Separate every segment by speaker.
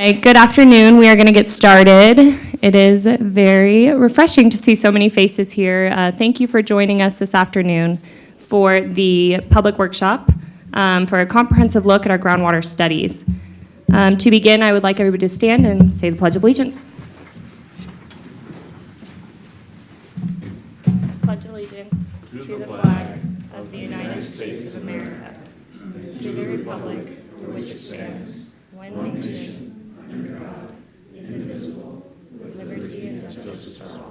Speaker 1: right, good afternoon. We are going to get started. It is very refreshing to see so many faces here. Thank you for joining us this afternoon for the public workshop for a comprehensive look at our groundwater studies. To begin, I would like everybody to stand and say the Pledge of Allegiance. Pledge allegiance to the flag of the United States of America, to the republic for which it stands, one nation, under God, indivisible, with liberty and justice for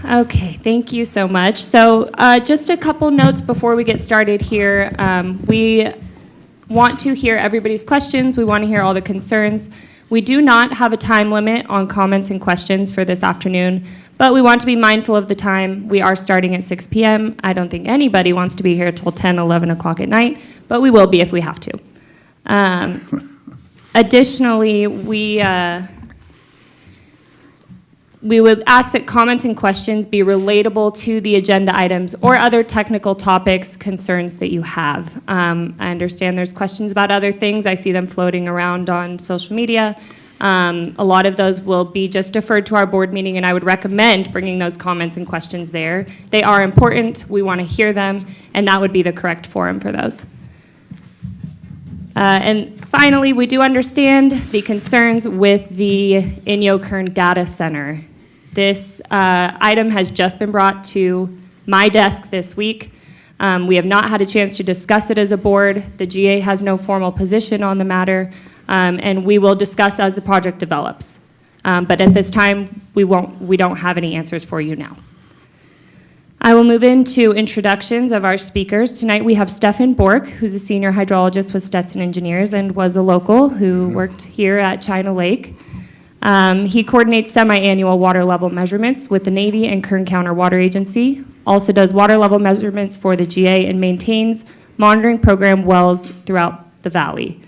Speaker 1: all. Okay, thank you so much. So just a couple notes before we get started here. We want to hear everybody's questions. We want to hear all the concerns. We do not have a time limit on comments and questions for this afternoon, but we want to be mindful of the time. We are starting at 6 p.m. I don't think anybody wants to be here till 10, 11 o'clock at night, but we will be if we have to. Additionally, we would ask that comments and questions be relatable to the agenda items or other technical topics, concerns that you have. I understand there's questions about other things. I see them floating around on social media. A lot of those will be just deferred to our board meeting, and I would recommend bringing those comments and questions there. They are important. We want to hear them, and that would be the correct forum for those. And finally, we do understand the concerns with the Inyo Kern Data Center. This item has just been brought to my desk this week. We have not had a chance to discuss it as a board. The GA has no formal position on the matter, and we will discuss as the project develops. But at this time, we don't have any answers for you now. I will move into introductions of our speakers. Tonight we have Stefan Bork, who's a senior hydrologist with Stetson Engineers and was a local who worked here at China Lake. He coordinates semi-annual water level measurements with the Navy and Kern County Water Agency, also does water level measurements for the GA, and maintains monitoring program wells throughout the valley.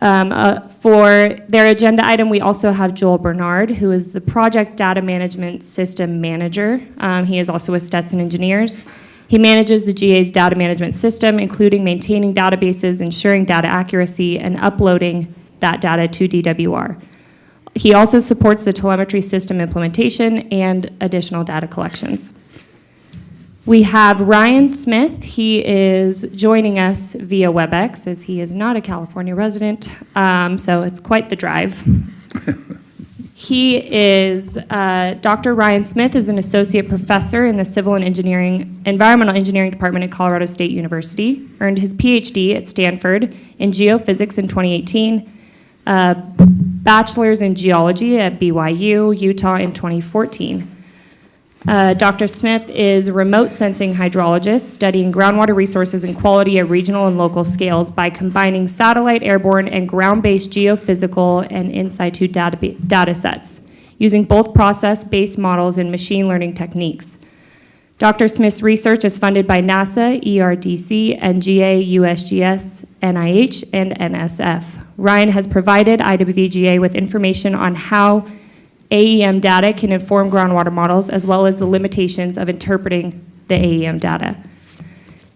Speaker 1: For their agenda item, we also have Joel Bernard, who is the Project Data Management System Manager. He is also with Stetson Engineers. He manages the GA's data management system, including maintaining databases, ensuring data accuracy, and uploading that data to DWR. He also supports the telemetry system implementation and additional data collections. We have Ryan Smith. He is joining us via WebEx, as he is not a California resident, so it's quite the drive. He is, Dr. Ryan Smith is an associate professor in the Civil and Environmental Engineering Department at Colorado State University, earned his PhD at Stanford in geophysics in 2018, bachelor's in geology at BYU, Utah in 2014. Dr. Smith is a remote sensing hydrologist studying groundwater resources and quality at regional and local scales by combining satellite, airborne, and ground-based geophysical and in situ data sets, using both process-based models and machine learning techniques. Dr. Smith's research is funded by NASA, ERDC, NGA, USGS, NIH, and NSF. Ryan has provided IWGA with information on how AEM data can inform groundwater models, as well as the limitations of interpreting the AEM data.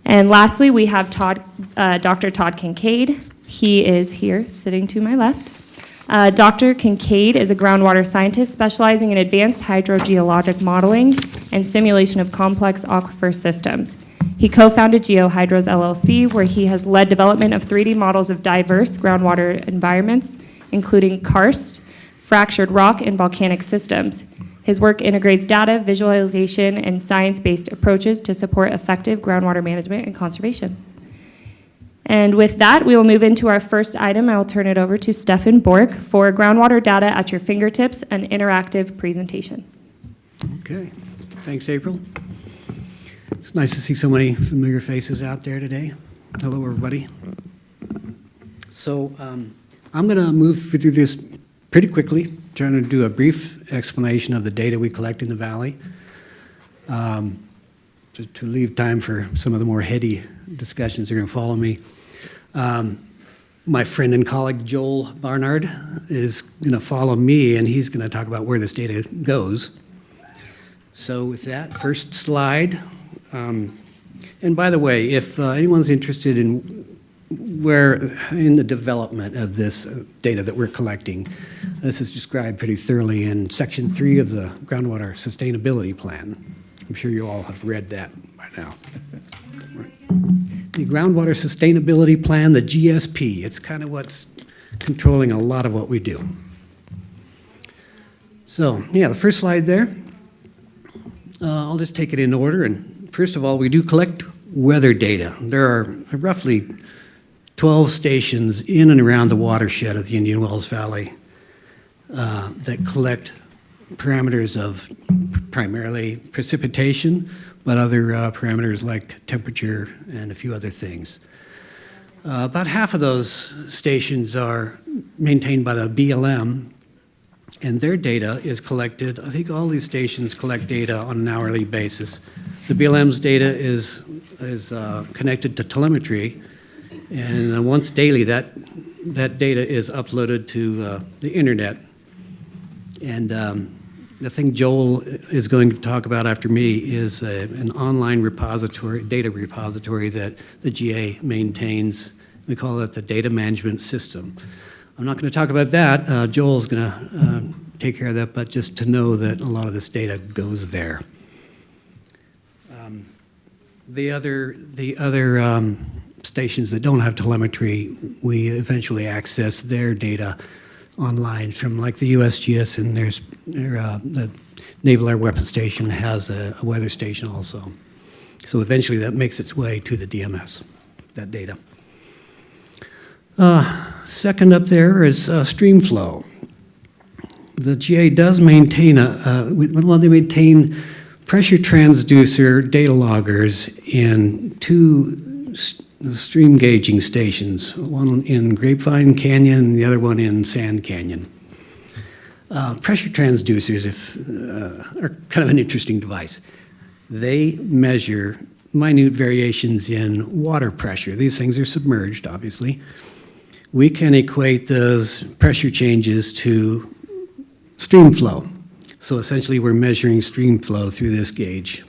Speaker 1: And lastly, we have Dr. Todd Kincaid. He is here, sitting to my left. Dr. Kincaid is a groundwater scientist specializing in advanced hydrogeologic modeling and simulation of complex aquifer systems. He co-founded GeoHydros LLC, where he has led development of 3D models of diverse groundwater environments, including karst, fractured rock, and volcanic systems. His work integrates data, visualization, and science-based approaches to support effective groundwater management and conservation. And with that, we will move into our first item. I will turn it over to Stefan Bork for groundwater data at your fingertips, an interactive presentation.
Speaker 2: Okay, thanks, April. It's nice to see so many familiar faces out there today. Hello, everybody. So I'm going to move through this pretty quickly, trying to do a brief explanation of the data we collect in the valley, to leave time for some of the more heady discussions that are going to follow me. My friend and colleague Joel Barnard is going to follow me, and he's going to talk about where this data goes. So with that, first slide, And by the way, if anyone's interested in the development of this data that we're collecting, this is described pretty thoroughly in Section 3 of the Groundwater Sustainability Plan. I'm sure you all have read that by now. The Groundwater Sustainability Plan, the GSP, it's kind of what's controlling a lot of what we do. So, yeah, the first slide there, I'll just take it in order. And first of all, we do collect weather data. There are roughly 12 stations in and around the watershed of the Indian Wells Valley that collect parameters of primarily precipitation, but other parameters like temperature and a few other things. About half of those stations are maintained by the BLM, and their data is collected. I think all these stations collect data on an hourly basis. The BLM's data is connected to telemetry, and once daily that data is uploaded to the internet. And the thing Joel is going to talk about after me is an online repository, data repository that the GA maintains. We call it the Data Management System. I'm not going to talk about that. Joel's going to take care of that, but just to know that a lot of this data goes there. The other stations that don't have telemetry, we eventually access their data online from like the USGS, and the Naval Air Weapons Station has a weather station also. So eventually that makes its way to the DMS, that data. Second up there is stream flow. The GA does maintain they maintain pressure transducer data loggers in two stream gauging stations, one in Grapevine Canyon and the other one in Sand Canyon. Pressure transducers are kind of an interesting device. They measure minute variations in water pressure. These things are submerged, obviously. We can equate those pressure changes to stream flow. So essentially we're measuring stream flow through this gauge.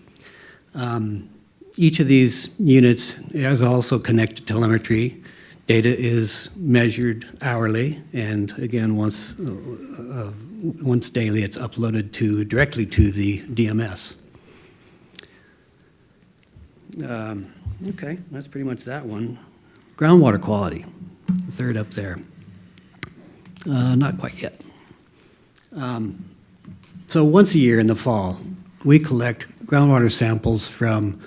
Speaker 2: Each of these units is also connected to telemetry. Data is measured hourly, and again, once daily, it's uploaded directly to the DMS. Okay, that's pretty much that one. Groundwater quality, the third up there. Not quite yet. So once a year in the fall, we collect groundwater samples from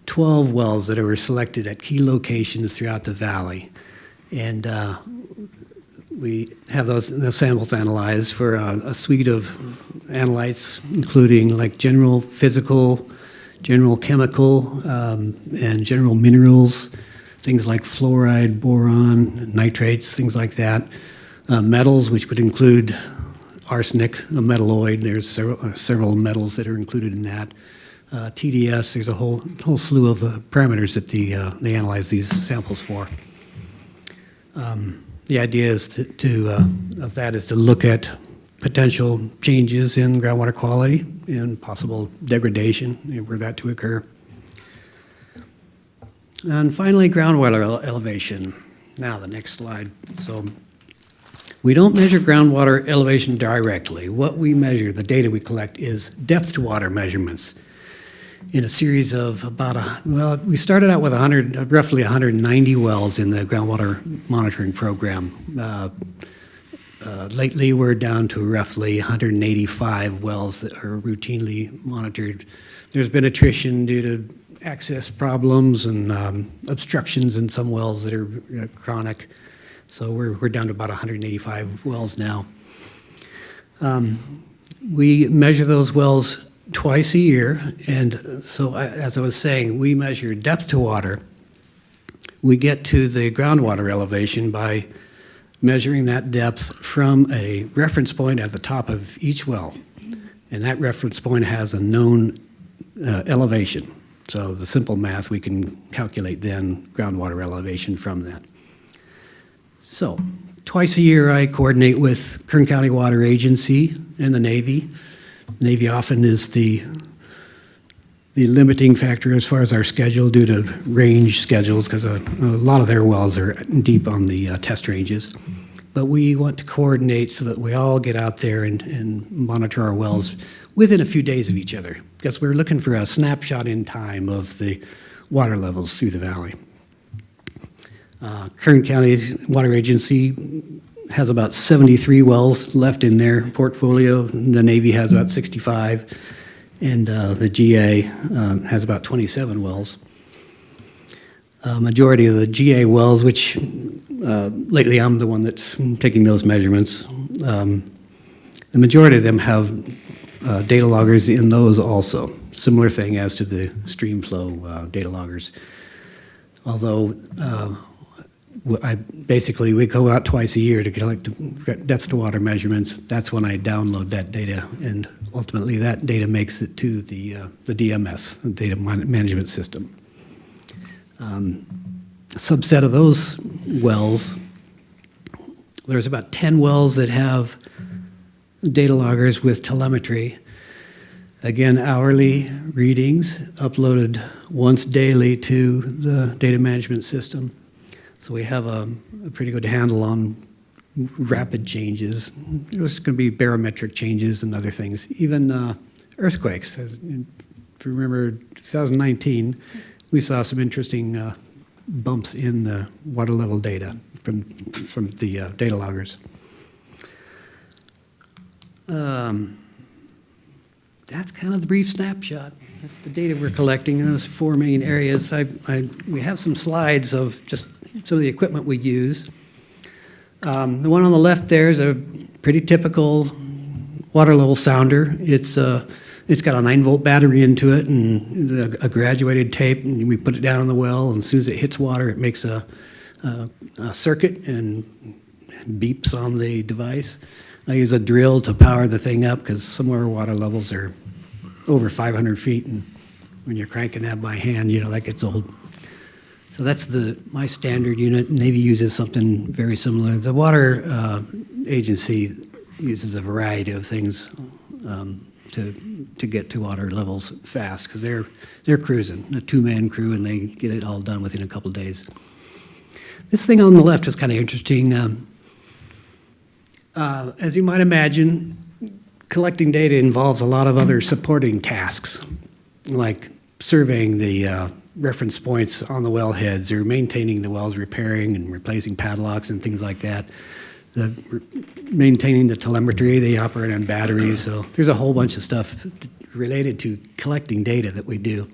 Speaker 2: 12 wells that were selected at key locations throughout the valley. And we have those samples analyzed for a suite of analytes, including like general physical, general chemical, and general minerals, things like fluoride, boron, nitrates, things like that. Metals, which would include arsenic, a metalloid. There's several metals that are included in that. TDS, there's a whole slew of parameters that they analyze these samples for. The idea is of that is to look at potential changes in groundwater quality and possible degradation were that to occur. And finally, groundwater elevation. Now the next slide. So we don't measure groundwater elevation directly. What we measure, the data we collect, is depth to water measurements in a series of we started out with roughly 190 wells in the groundwater monitoring program. Lately, we're down to roughly 185 wells that are routinely monitored. There's been attrition due to access problems and obstructions in some wells that are chronic. So we're down to about 185 wells now. We measure those wells twice a year, and so as I was saying, we measure depth to water. We get to the groundwater elevation by measuring that depth from a reference point at the top of each well, and that reference point has a known elevation. So the simple math, we can calculate then groundwater elevation from that. So twice a year I coordinate with Kern County Water Agency and the Navy. The Navy often is the the limiting factor as far as our schedule due to range schedules, because a lot of their wells are deep on the test ranges. But we want to coordinate so that we all get out there and monitor our wells within a few days of each other, because we're looking for a snapshot in time of the water levels through the valley. Kern County's water agency has about 73 wells left in their portfolio. The Navy has about 65. And the GA has about 27 wells. Majority of the GA wells, which lately I'm the one that's taking those measurements, the majority of them have data loggers in those also. Similar thing as to the stream flow data loggers. Although we go out twice a year to collect depth to water measurements. That's when I download that data, and ultimately that data makes it to the DMS, the data management system. A subset of those wells, there's about 10 wells that have data loggers with telemetry. Again, hourly readings uploaded once daily to the data management system. So we have a pretty good handle on rapid changes. There's going to be barometric changes and other things. Even earthquakes. If you remember 2019, we saw some interesting bumps in the water level data from the data loggers. That's kind of the brief snapshot. That's the data we're collecting in those four main areas. We have some slides of just some of the equipment we use. The one on the left there is a pretty typical water level sounder. It's got a 9-volt battery into it and a graduated tape, and we put it down in the well, and as soon as it hits water, it makes a circuit and beeps on the device. I use a drill to power the thing up because some of our water levels are over 500 feet, and when you're cranking that by hand, that gets old. So that's my standard unit. Navy uses something very similar. The water agency uses a variety of things to get to water levels fast, because they're cruising, a 2-man crew, and they get it all done within a couple of days. This thing on the left was kind of interesting. As you might imagine, collecting data involves a lot of other supporting tasks, like surveying the reference points on the wellheads, or maintaining the wells, repairing and replacing padlocks and things like that. Maintaining the telemetry, they operate on batteries, so there's a whole bunch of stuff related to collecting data that we do.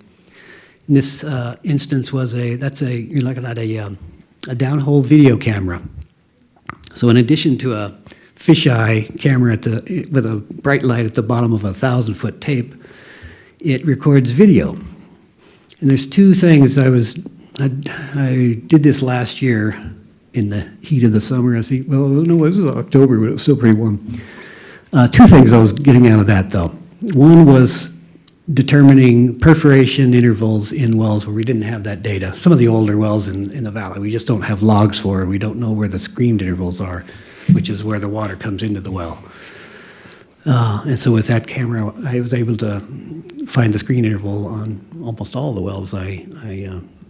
Speaker 2: In this instance you're looking at a downhole video camera. So in addition to a fisheye camera with a bright light at the bottom of a 1,000-foot tape, it records video. And there's two things. I did this last year in the heat of the summer. It was October, but it was still pretty warm. Two things I was getting out of that, though. One was determining perforation intervals in wells where we didn't have that data. Some of the older wells in the valley, we just don't have logs for, and we don't know where the screened intervals are, which is where the water comes into the well. And so with that camera, I was able to find the screen interval on almost all the wells I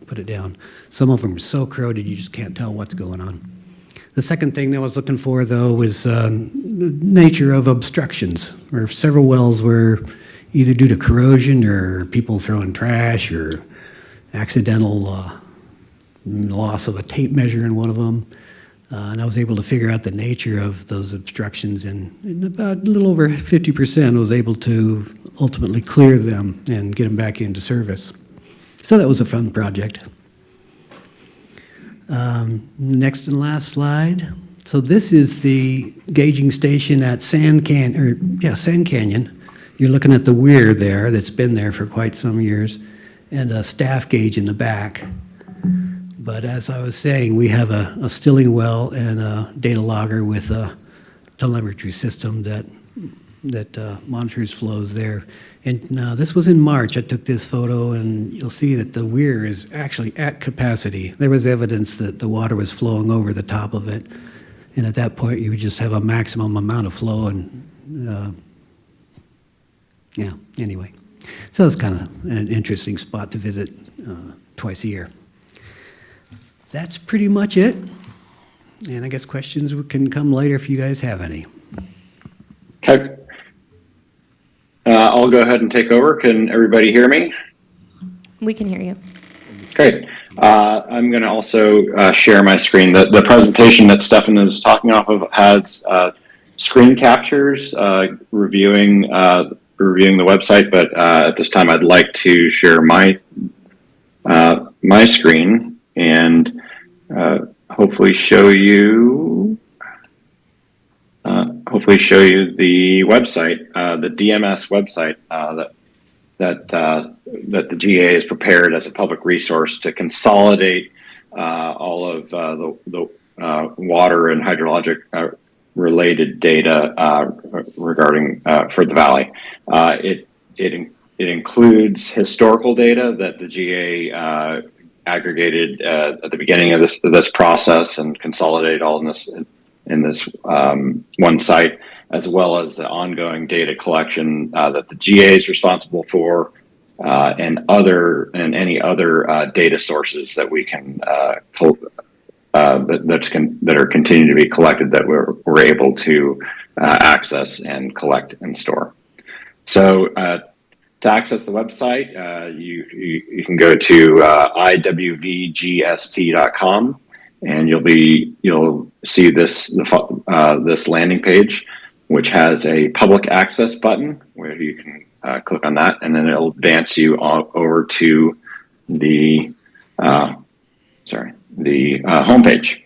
Speaker 2: put it down. Some of them are so corroded you just can't tell what's going on. The second thing that I was looking for, though, was the nature of obstructions, where several wells were either due to corrosion or people throwing trash or accidental loss of a tape measure in one of them. And I was able to figure out the nature of those obstructions, and in about a little over 50% I was able to ultimately clear them and get them back into service. So that was a fun project. Next and last slide. So this is the gauging station at Sand Canyon. You're looking at the weir there that's been there for quite some years, and a staff gauge in the back. But as I was saying, we have a stilling well and a data logger with a telemetry system that monitors flows there. And this was in March. I took this photo, and you'll see that the weir is actually at capacity. There was evidence that the water was flowing over the top of it, and at that point, you would just have a maximum amount of flow. And anyway, So it's kind of an interesting spot to visit twice a year. That's pretty much it. And I guess questions can come later if you guys have any.
Speaker 3: Okay. I'll go ahead and take over. Can everybody hear me?
Speaker 1: We can hear you.
Speaker 3: Great. I'm going to also share my screen. The presentation that Stefan is talking off of has screen captures reviewing the website, but at this time I'd like to share my screen and hopefully show you the website, the DMS website that the GA has prepared as a public resource to consolidate all of the water and hydrologic related data regarding for the valley. It includes historical data that the GA aggregated at the beginning of this process and consolidated all in this one site, as well as the ongoing data collection that the GA is responsible for, and any other data sources that we can that are continuing to be collected that we're able to access and collect and store. So to access the website, you can go to iwvgsp.com. And you'll see this landing page, which has a public access button where you can click on that, and then it'll advance you over to the homepage.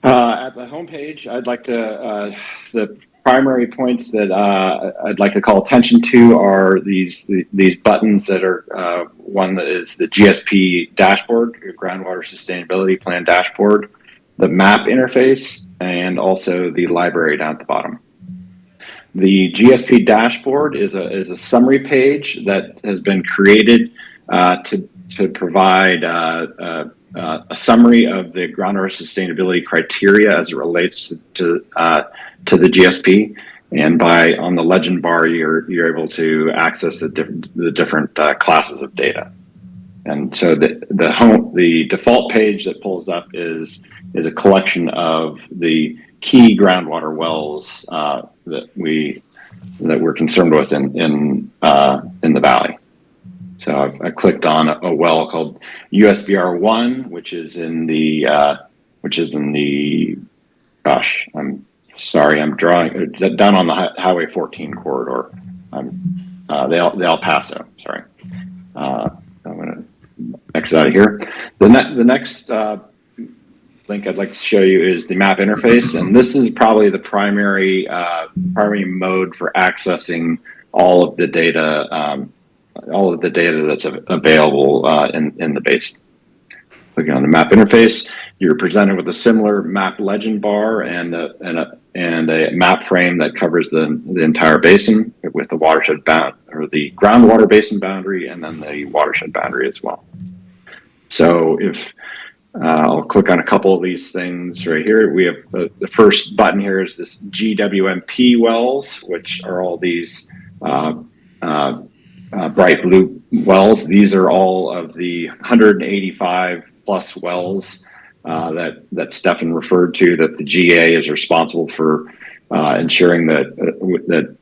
Speaker 3: At the homepage, I'd like to the primary points that I'd like to call attention to are these buttons that are one that is the GSP dashboard, groundwater sustainability plan dashboard, the map interface, and also the library down at the bottom. The GSP dashboard is a summary page that has been created to provide a summary of the groundwater sustainability criteria as it relates to the GSP, and on the legend bar you're able to access the different classes of data. And so the default page that pulls up is a collection of the key groundwater wells that we're concerned with in the valley. So I clicked on a well called USBR1, which is in the gosh, I'm sorry, I'm drawing down on the Highway 14 corridor. The El Paso. Sorry, I'm going to exit out of here. The next link I'd like to show you is the map interface, and this is probably the primary mode for accessing all of the data that's available in the basin. Clicking on the map interface, you're presented with a similar map legend bar and a map frame that covers the entire basin with the watershed the groundwater basin boundary and then the watershed boundary as well. So if I'll click on a couple of these things right here. We have the first button here is this GWMP wells, which are all these bright blue wells. These are all of the 185 plus wells that Stefan referred to, that the GA is responsible for ensuring that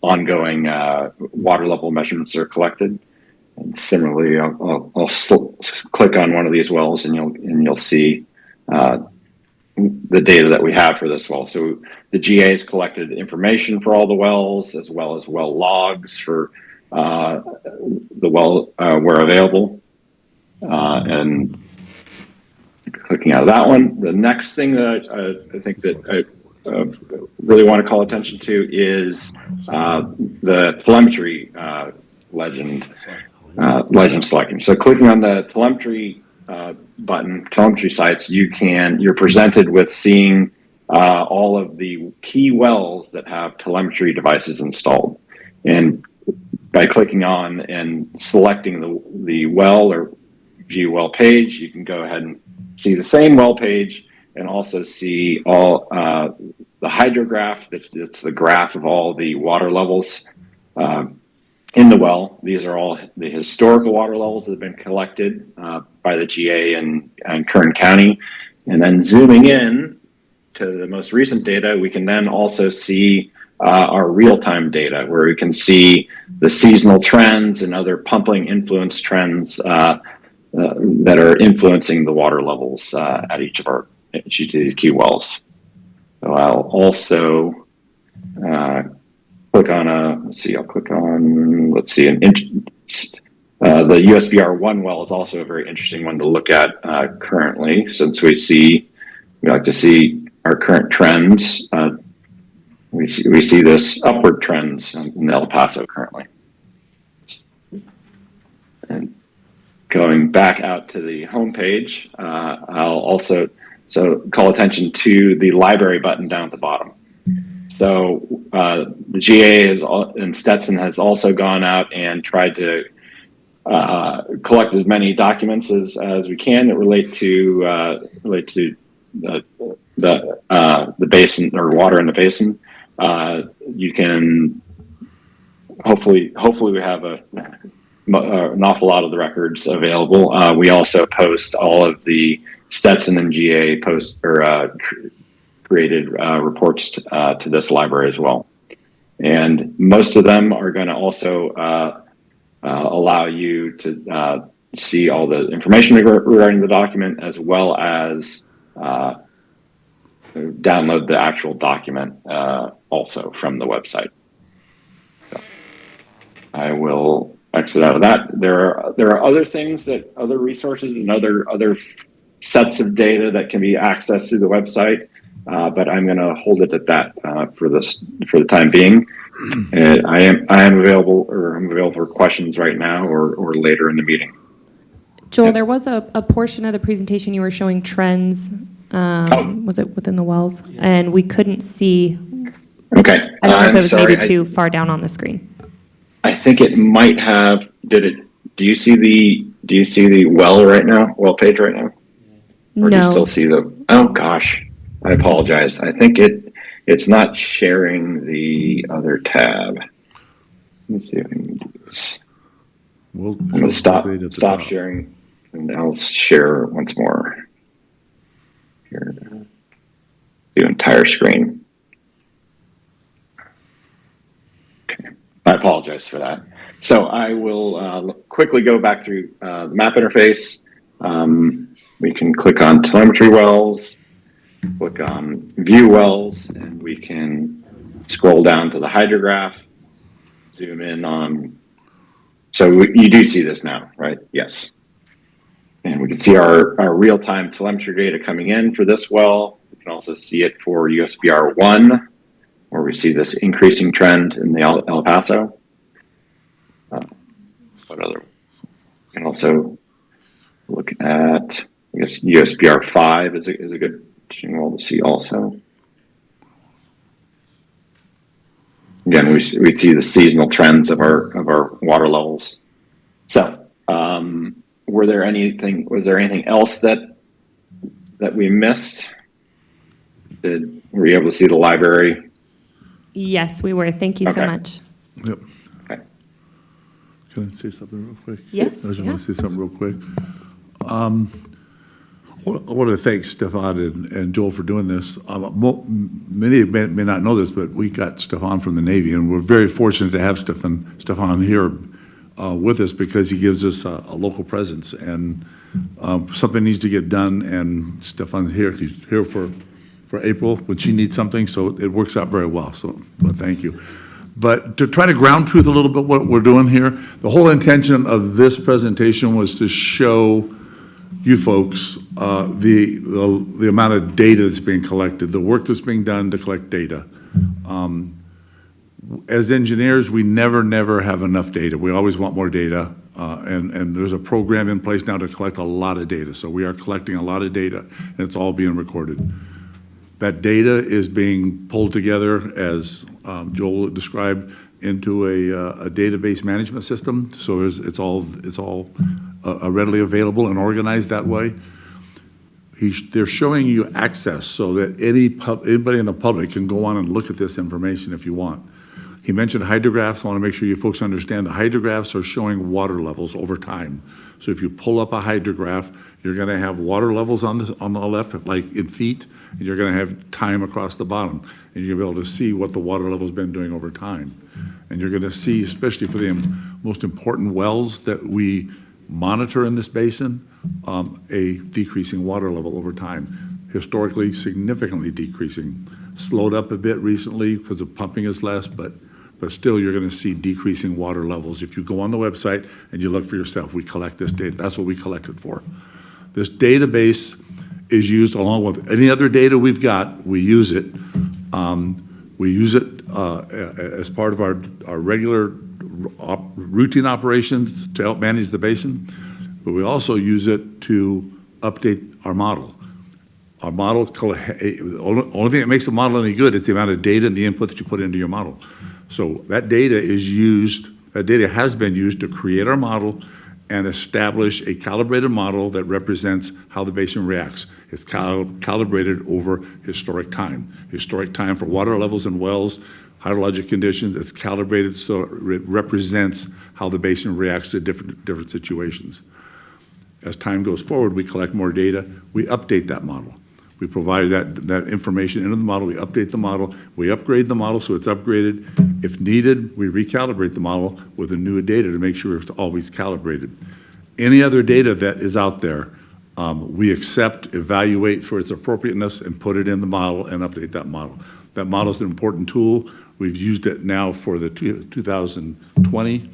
Speaker 3: ongoing water level measurements are collected. And similarly, I'll click on one of these wells, and you'll see the data that we have for this well. So the GA has collected information for all the wells, as well as well logs for the well where available. And clicking out of that one, the next thing that I think that I really want to call attention to is the telemetry legend selecting. So clicking on the telemetry button, telemetry sites, you're presented with seeing all of the key wells that have telemetry devices installed. And by clicking on and selecting the well or view well page, you can go ahead and see the same well page and also see all the hydrograph. That's the graph of all the water levels in the well. These are all the historical water levels that have been collected by the GA and Kern County. And then zooming in to the most recent data, we can then also see our real-time data, where we can see the seasonal trends and other pumping influence trends that are influencing the water levels at each of these key wells. So I'll also click on the USBR1 well is also a very interesting one to look at currently, since we like to see our current trends. We see this upward trends in El Paso currently. And going back out to the homepage, I'll also call attention to the library button down at the bottom. So the GA and Stetson has also gone out and tried to collect as many documents as we can that relate to the basin or water in the basin. You can hopefully we have an awful lot of the records available. We also post all of the Stetson and GA created reports to this library as well. And most of them are going to also allow you to see all the information regarding the document, as well as download the actual document also from the website. So I will exit out of that. There are other things other resources and other sets of data that can be accessed through the website, but I'm going to hold it at that for the time being. I am available, or I'm available for questions right now or later in the meeting.
Speaker 1: Joel, there was a portion of the presentation you were showing trends. Was it within the wells? And we couldn't see.
Speaker 3: Okay.
Speaker 1: I don't know if it was maybe too far down on the screen.
Speaker 3: I think it might have. Do you see the well right now? Well page right now? Or do you still see oh gosh. I apologize. I think it's not sharing the other tab. Let me see if I can do this. I'm going to stop sharing, and I'll share once more. Here, the entire screen. Okay, I apologize for that. So I will quickly go back through the map interface. We can click on telemetry wells, click on view wells, and we can scroll down to the hydrograph, zoom in on. So you do see this now, right? Yes. And we can see our real-time telemetry data coming in for this well. We can also see it for USBR1, where we see this increasing trend in the El Paso. What other? We can also look at, I guess, USBR5 is a good well to see also. Again, we see the seasonal trends of our water levels. So, was there anything else that we missed? Were you able to see the library?
Speaker 1: Yes, we were. Thank you so much.
Speaker 4: Yep.
Speaker 3: Okay.
Speaker 4: Can I say something real quick?
Speaker 1: Yes.
Speaker 4: I just want to say something real quick. I want to thank Stefan and Joel for doing this. Many may not know this, but we got Stefan from the Navy, and we're very fortunate to have Stefan here with us, because he gives us a local presence, and something needs to get done, and Stefan's here. He's here for April when she needs something, so it works out very well. So, but thank you. But to try to ground truth a little bit what we're doing here, the whole intention of this presentation was to show you folks the amount of data that's being collected, the work that's being done to collect data. As engineers, we never have enough data. We always want more data, and there's a program in place now to collect a lot of data. So we are collecting a lot of data, and it's all being recorded. That data is being pulled together, as Joel described, into a database management system. So it's all readily available and organized that way. They're showing you access so that anybody in the public can go on and look at this information if you want. He mentioned hydrographs. I want to make sure you folks understand the hydrographs are showing water levels over time. So if you pull up a hydrograph, you're going to have water levels on the left, like in feet, and you're going to have time across the bottom. And you're going to be able to see what the water level's been doing over time. And you're going to see, especially for the most important wells that we monitor in this basin, a decreasing water level over time. Historically, significantly decreasing. Slowed up a bit recently because of pumping is less, but still you're going to see decreasing water levels. If you go on the website and you look for yourself, we collect this data. That's what we collect it for. This database is used along with any other data we've got. We use it. We use it as part of our regular routine operations to help manage the basin, but we also use it to update our model. Our model, the only thing that makes a model any good is the amount of data and the input that you put into your model. So that data has been used to create our model and establish a calibrated model that represents how the basin reacts. It's calibrated over historic time for water levels in wells, hydrologic conditions. It's calibrated so it represents how the basin reacts to different situations. As time goes forward, we collect more data, we update that model. We provide that information into the model, we update the model, we upgrade the model so it's upgraded. If needed, we recalibrate the model with the new data to make sure it's always calibrated. Any other data that is out there, we accept, evaluate for its appropriateness, and put it in the model and update that model. That model is an important tool. We've used it now for the 2020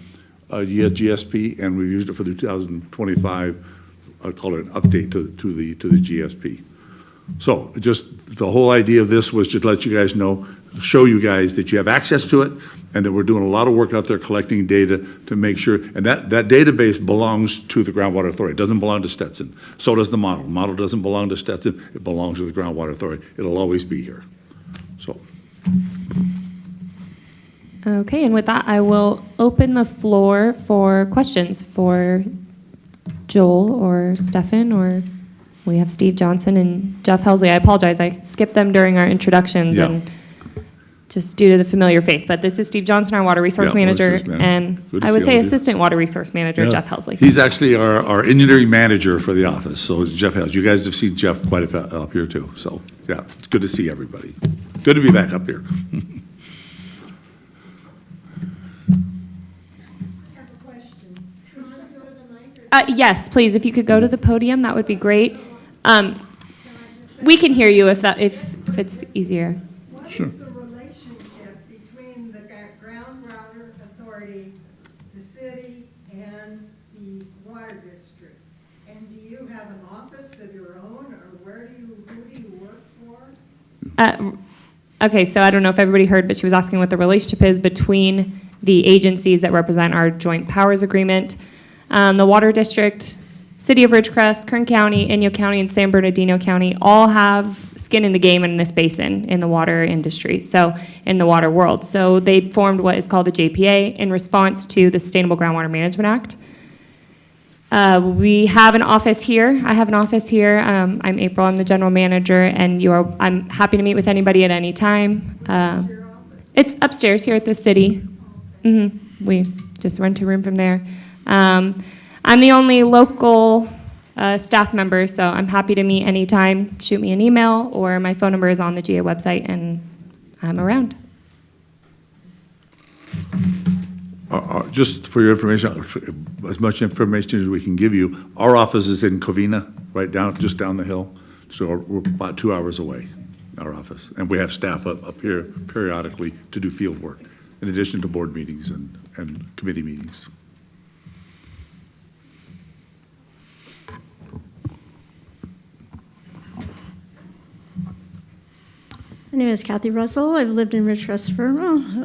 Speaker 4: GSP, and we've used it for the 2025, I'll call it an update to the GSP. So just the whole idea of this was to let you guys know, show you guys that you have access to it and that we're doing a lot of work out there collecting data to make sure, and that database belongs to the Groundwater Authority. It doesn't belong to Stetson. So does the model. The model doesn't belong to Stetson. It belongs to the Groundwater Authority. It'll always be here. So.
Speaker 1: Okay, and with that, I will open the floor for questions for Joel or Stefan, or we have Steve Johnson and Jeff Helsley. I apologize, I skipped them during our introductions and just due to the familiar face. But this is Steve Johnson, our Water Resource Manager, and I would say Assistant Water Resource Manager, Jeff Helsley.
Speaker 4: He's actually our engineering manager for the office, so Jeff Helsley. You guys have seen Jeff quite a bit up here too, so yeah, it's good to see everybody. Good to be back up here.
Speaker 1: Yes, please, if you could go to the podium, that would be great. We can hear you if it's easier.
Speaker 4: Sure.
Speaker 5: What is the relationship between the Groundwater Authority, the city, and the water district? And do you have an office of your own, or who do you work for?
Speaker 1: Okay, so I don't know if everybody heard, but she was asking what the relationship is between the agencies that represent our joint powers agreement. The Water District, City of Ridgecrest, Kern County, Inyo County, and San Bernardino County all have skin in the game in this basin in the water industry, so in the water world. So they formed what is called the JPA in response to the Sustainable Groundwater Management Act. We have an office here. I have an office here. I'm April. I'm the general manager, and I'm happy to meet with anybody at any time. It's upstairs here at the city. We just rent a room from there. I'm the only local staff member, so I'm happy to meet anytime. Shoot me an email, or my phone number is on the GA website, and I'm around.
Speaker 4: Just for your information, as much information as we can give you, our office is in Covina, just down the hill. So we're about 2 hours away, our office. And we have staff up here periodically to do field work, in addition to board meetings and committee meetings.
Speaker 6: My name is Kathy Russell. I've lived in Ridgecrest for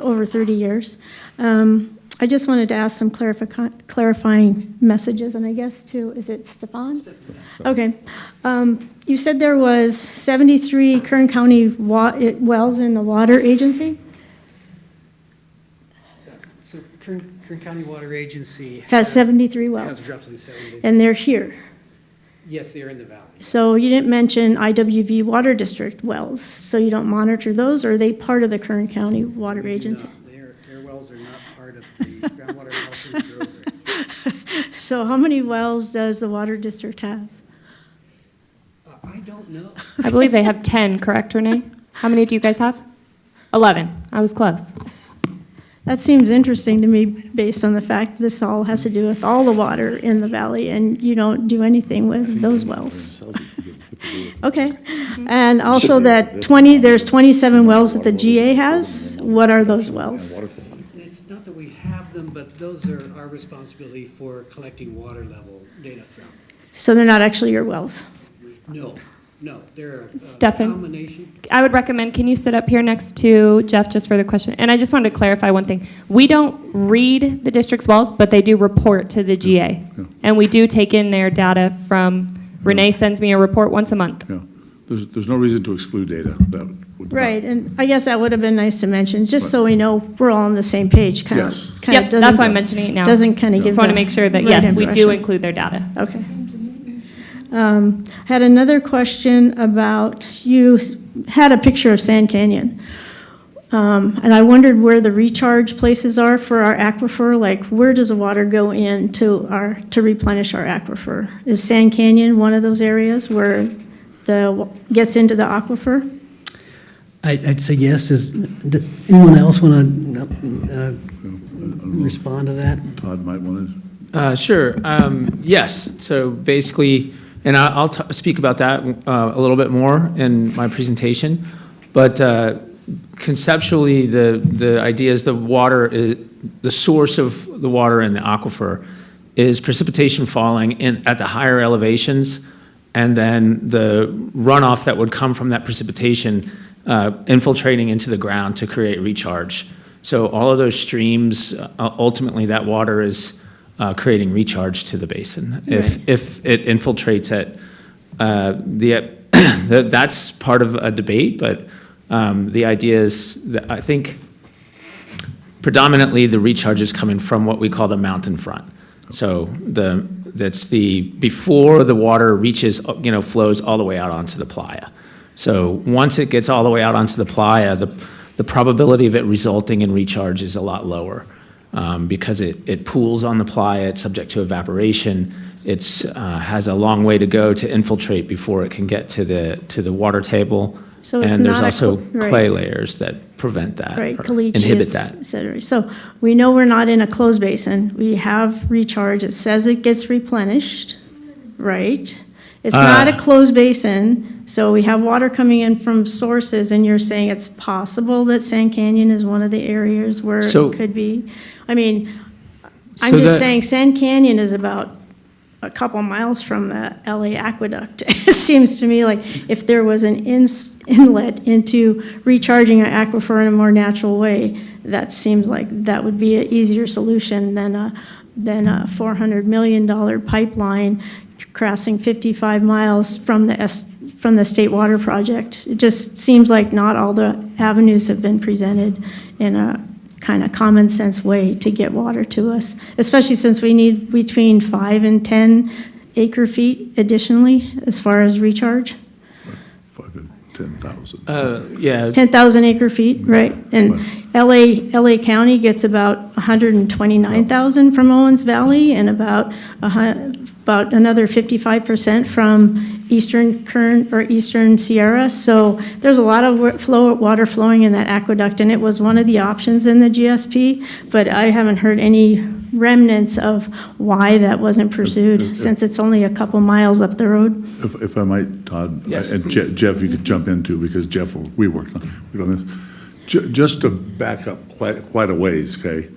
Speaker 6: over 30 years. I just wanted to ask some clarifying messages, and I guess is it Stefan? Okay. You said there was 73 Kern County wells in the water agency?
Speaker 2: So Kern County Water Agency
Speaker 6: Has 73 wells.
Speaker 2: Has roughly 73.
Speaker 6: And they're here.
Speaker 2: Yes, they are in the valley.
Speaker 6: So you didn't mention IWV Water District wells, so you don't monitor those, or are they part of the Kern County Water Agency?
Speaker 2: No, they're groundwater health improvement.
Speaker 6: So how many wells does the water district have?
Speaker 2: I don't know.
Speaker 1: I believe they have 10, correct, Renee? How many do you guys have? 11. I was close.
Speaker 6: That seems interesting to me based on the fact this all has to do with all the water in the valley and you don't do anything with those wells. Okay. And also that there's 27 wells that the GA has. What are those wells?
Speaker 2: It's not that we have them, but those are our responsibility for collecting water level data from.
Speaker 6: So they're not actually your wells.
Speaker 2: No, they're a
Speaker 1: Stefan?
Speaker 2: combination.
Speaker 1: I would recommend, can you sit up here next to Jeff just for the question? And I just wanted to clarify one thing. We don't read the district's wells, but they do report to the GA. And we do take in their data from, Renee sends me a report once a month.
Speaker 4: Yeah, there's no reason to exclude data. That would not-
Speaker 6: Right, and I guess that would have been nice to mention, just so we know we're all on the same page, kind of.
Speaker 4: Yes.
Speaker 1: Yep, that's why I'm mentioning it now.
Speaker 6: Doesn't kind of give
Speaker 1: Just want to
Speaker 6: the
Speaker 1: make sure that,
Speaker 6: right
Speaker 1: yes, we do
Speaker 6: impression.
Speaker 1: include their data.
Speaker 6: Okay. Had another question about, you had a picture of Sand Canyon. And I wondered where the recharge places are for our aquifer, like where does the water go in to replenish our aquifer? Is Sand Canyon one of those areas where gets into the aquifer?
Speaker 2: I'd say yes. Does anyone else want to respond to that?
Speaker 4: Todd might want to.
Speaker 7: Sure. Yes. So basically, and I'll speak about that a little bit more in my presentation. But conceptually, the idea is the source of the water in the aquifer is precipitation falling at the higher elevations, and then the runoff that would come from that precipitation infiltrating into the ground to create recharge. So all of those streams, ultimately, that water is creating recharge to the basin. If it infiltrates it, that's part of a debate, but the idea is that I think predominantly the recharge is coming from what we call the mountain front. So that's before the water reaches, flows all the way out onto the playa. So once it gets all the way out onto the playa, the probability of it resulting in recharge is a lot lower. Because it pools on the playa, it's subject to evaporation. It's has a long way to go to infiltrate before it can get to the water table.
Speaker 6: So it's
Speaker 7: and there's
Speaker 6: not
Speaker 7: also
Speaker 6: right.
Speaker 7: clay layers that prevent that,
Speaker 6: Right,
Speaker 7: or
Speaker 6: caliche,
Speaker 7: inhibit that.
Speaker 6: et cetera. So we know we're not in a closed basin. We have recharge. It says it gets replenished, right? It's not a closed basin, so we have water coming in from sources, and you're saying it's possible that Sand Canyon is one of the areas where
Speaker 7: So-
Speaker 6: it could be? I mean, I'm
Speaker 7: So
Speaker 6: just
Speaker 7: that-
Speaker 6: saying Sand Canyon is about a couple miles from the LA aqueduct. It seems to me like if there was an inlet into recharging an aquifer in a more natural way, that seems like that would be an easier solution than a $400 million pipeline crossing 55 miles from the state water project. It just seems like not all the avenues have been presented in a kind of common sense way to get water to us, especially since we need between 5 and 10 acre feet additionally as far as recharge.
Speaker 4: 10,000.
Speaker 7: Yeah.
Speaker 6: 10,000 acre feet, right? And LA County gets about 129,000 from Owens Valley and about another 55% from Eastern Current or Eastern Sierra. So there's a lot of water flowing in that aqueduct, and it was one of the options in the GSP, but I haven't heard any remnants of why that wasn't pursued, since it's only a couple miles up the road.
Speaker 4: If I might, Todd,
Speaker 7: Yes,
Speaker 4: and Jeff, you could jump in too, because Jeff, we worked on this. Just to back up quite a ways, okay?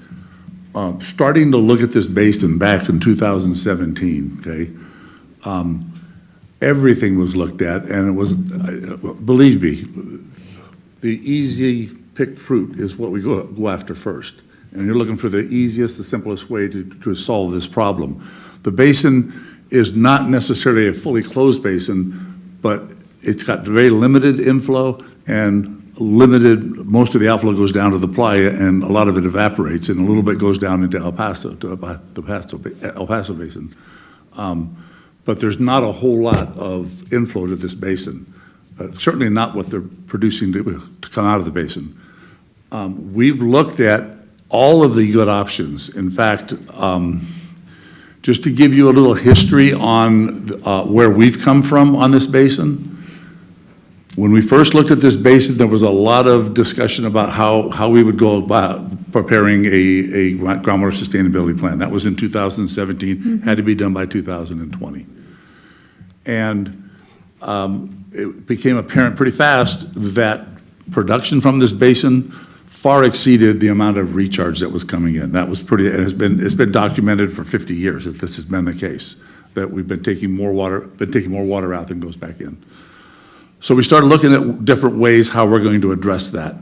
Speaker 4: Starting to look at this basin back in 2017, okay? Everything was looked at, and it was, believe me, the easy picked fruit is what we go after first. And you're looking for the easiest, the simplest way to solve this problem. The basin is not necessarily a fully closed basin, but it's got very limited inflow and most of the outflow goes down to the playa, and a lot of it evaporates, and a little bit goes down into El Paso Basin. But there's not a whole lot of inflow to this basin, certainly not what they're producing to come out of the basin. We've looked at all of the good options. In fact, just to give you a little history on where we've come from on this basin, when we first looked at this basin, there was a lot of discussion about how we would go about preparing a groundwater sustainability plan. That was in 2017, had to be done by 2020. And it became apparent pretty fast that production from this basin far exceeded the amount of recharge that was coming in. That was pretty, it's been documented for 50 years that this has been the case, that we've been taking more water out than goes back in. So we started looking at different ways how we're going to address that.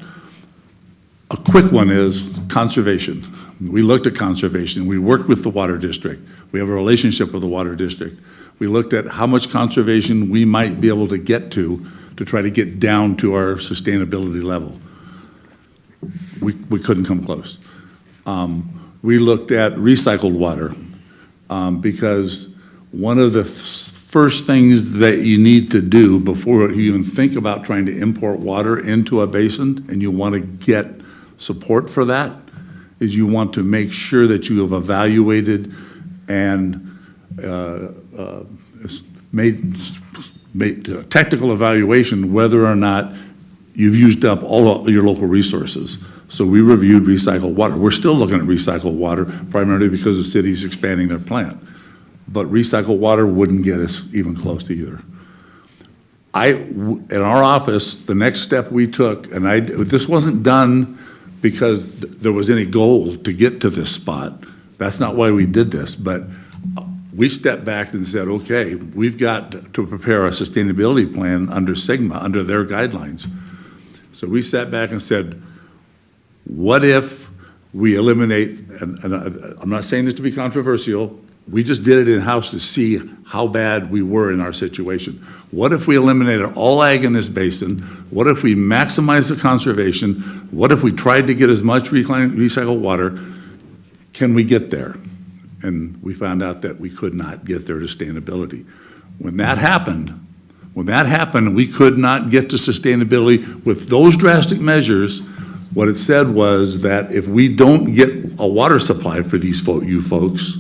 Speaker 4: A quick one is conservation. We looked at conservation. We worked with the water district. We have a relationship with the water district. We looked at how much conservation we might be able to get to try to get down to our sustainability level. We couldn't come close. We looked at recycled water because one of the first things that you need to do before you even think about trying to import water into a basin, and you want to get support for that, is you want to make sure that you have evaluated and made a technical evaluation whether or not you've used up all your local resources. So we reviewed recycled water. We're still looking at recycled water primarily because the city's expanding their plant. But recycled water wouldn't get us even close either. In our office, the next step we took, and this wasn't done because there was any goal to get to this spot. That's not why we did this, but we stepped back and said, okay, we've got to prepare a sustainability plan under SIGMA, under their guidelines. So we sat back and said, what if we eliminate, and I'm not saying this to be controversial, we just did it in-house to see how bad we were in our situation. What if we eliminated all ag in this basin? What if we maximized the conservation? What if we tried to get as much recycled water? Can we get there? And we found out that we could not get there to sustainability. When that happened, we could not get to sustainability with those drastic measures. What it said was that if we don't get a water supply for you folks,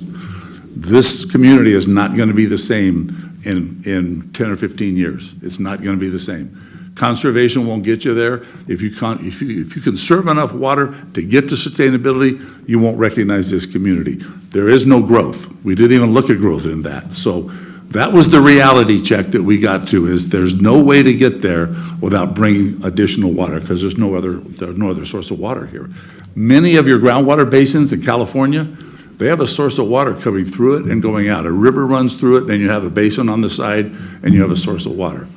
Speaker 4: this community is not going to be the same in 10 or 15 years. It's not going to be the same. Conservation won't get you there. If you conserve enough water to get to sustainability, you won't recognize this community. There is no growth. We didn't even look at growth in that. So that was the reality check that we got to, is there's no way to get there without bringing additional water, because there's no other source of water here. Many of your groundwater basins in California, they have a source of water coming through it and going out. A river runs through it, then you have a basin on the side, and you have a source of water.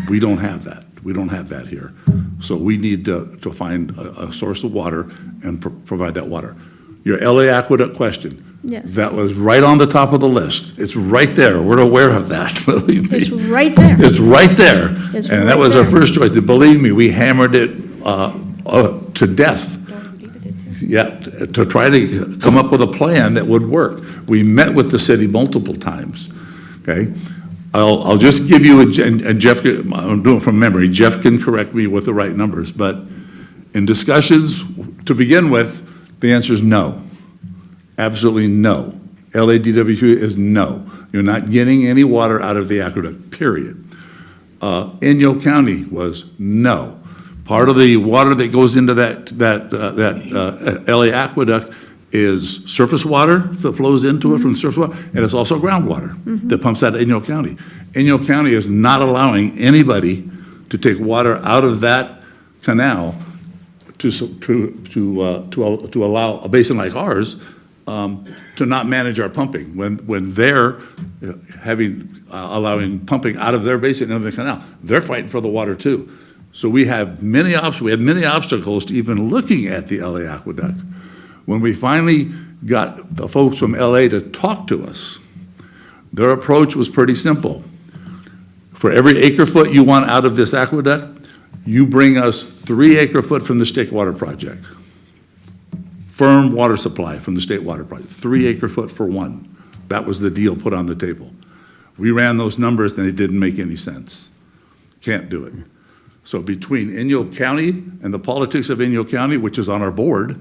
Speaker 4: We don't have that. We don't have that here. So we need to find a source of water and provide that water. Your LA Aqueduct question.
Speaker 6: Yes.
Speaker 4: That was right on the top of the list. It's right there. We're aware of that. Believe me.
Speaker 6: It's right there.
Speaker 4: It's right there.
Speaker 6: It's
Speaker 4: And
Speaker 6: right
Speaker 4: that was our
Speaker 6: there.
Speaker 4: first choice. And believe me, we hammered it to death. Yeah, to try to come up with a plan that would work. We met with the city multiple times, okay? I'll just give you, and Jeff, I'm doing it from memory, Jeff can correct me with the right numbers, but in discussions, to begin with, the answer is no. Absolutely no. LADWQ is no. You're not getting any water out of the aqueduct, period. Inyo County was no. Part of the water that goes into that LA Aqueduct is surface water that flows into it from the surface water, and it's also groundwater that pumps out of Inyo County. Inyo County is not allowing anybody to take water out of that canal to allow a basin like ours to not manage our pumping when they're allowing pumping out of their basin into the canal. They're fighting for the water too. So we had many obstacles to even looking at the LA Aqueduct. When we finally got the folks from LA to talk to us, their approach was pretty simple. For every acre foot you want out of this aqueduct, you bring us 3 acre foot from the State Water Project. Firm water supply from the State Water Project, 3 acre foot for one. That was the deal put on the table. We ran those numbers and they didn't make any sense. Can't do it. So between Inyo County and the politics of Inyo County, which is on our board,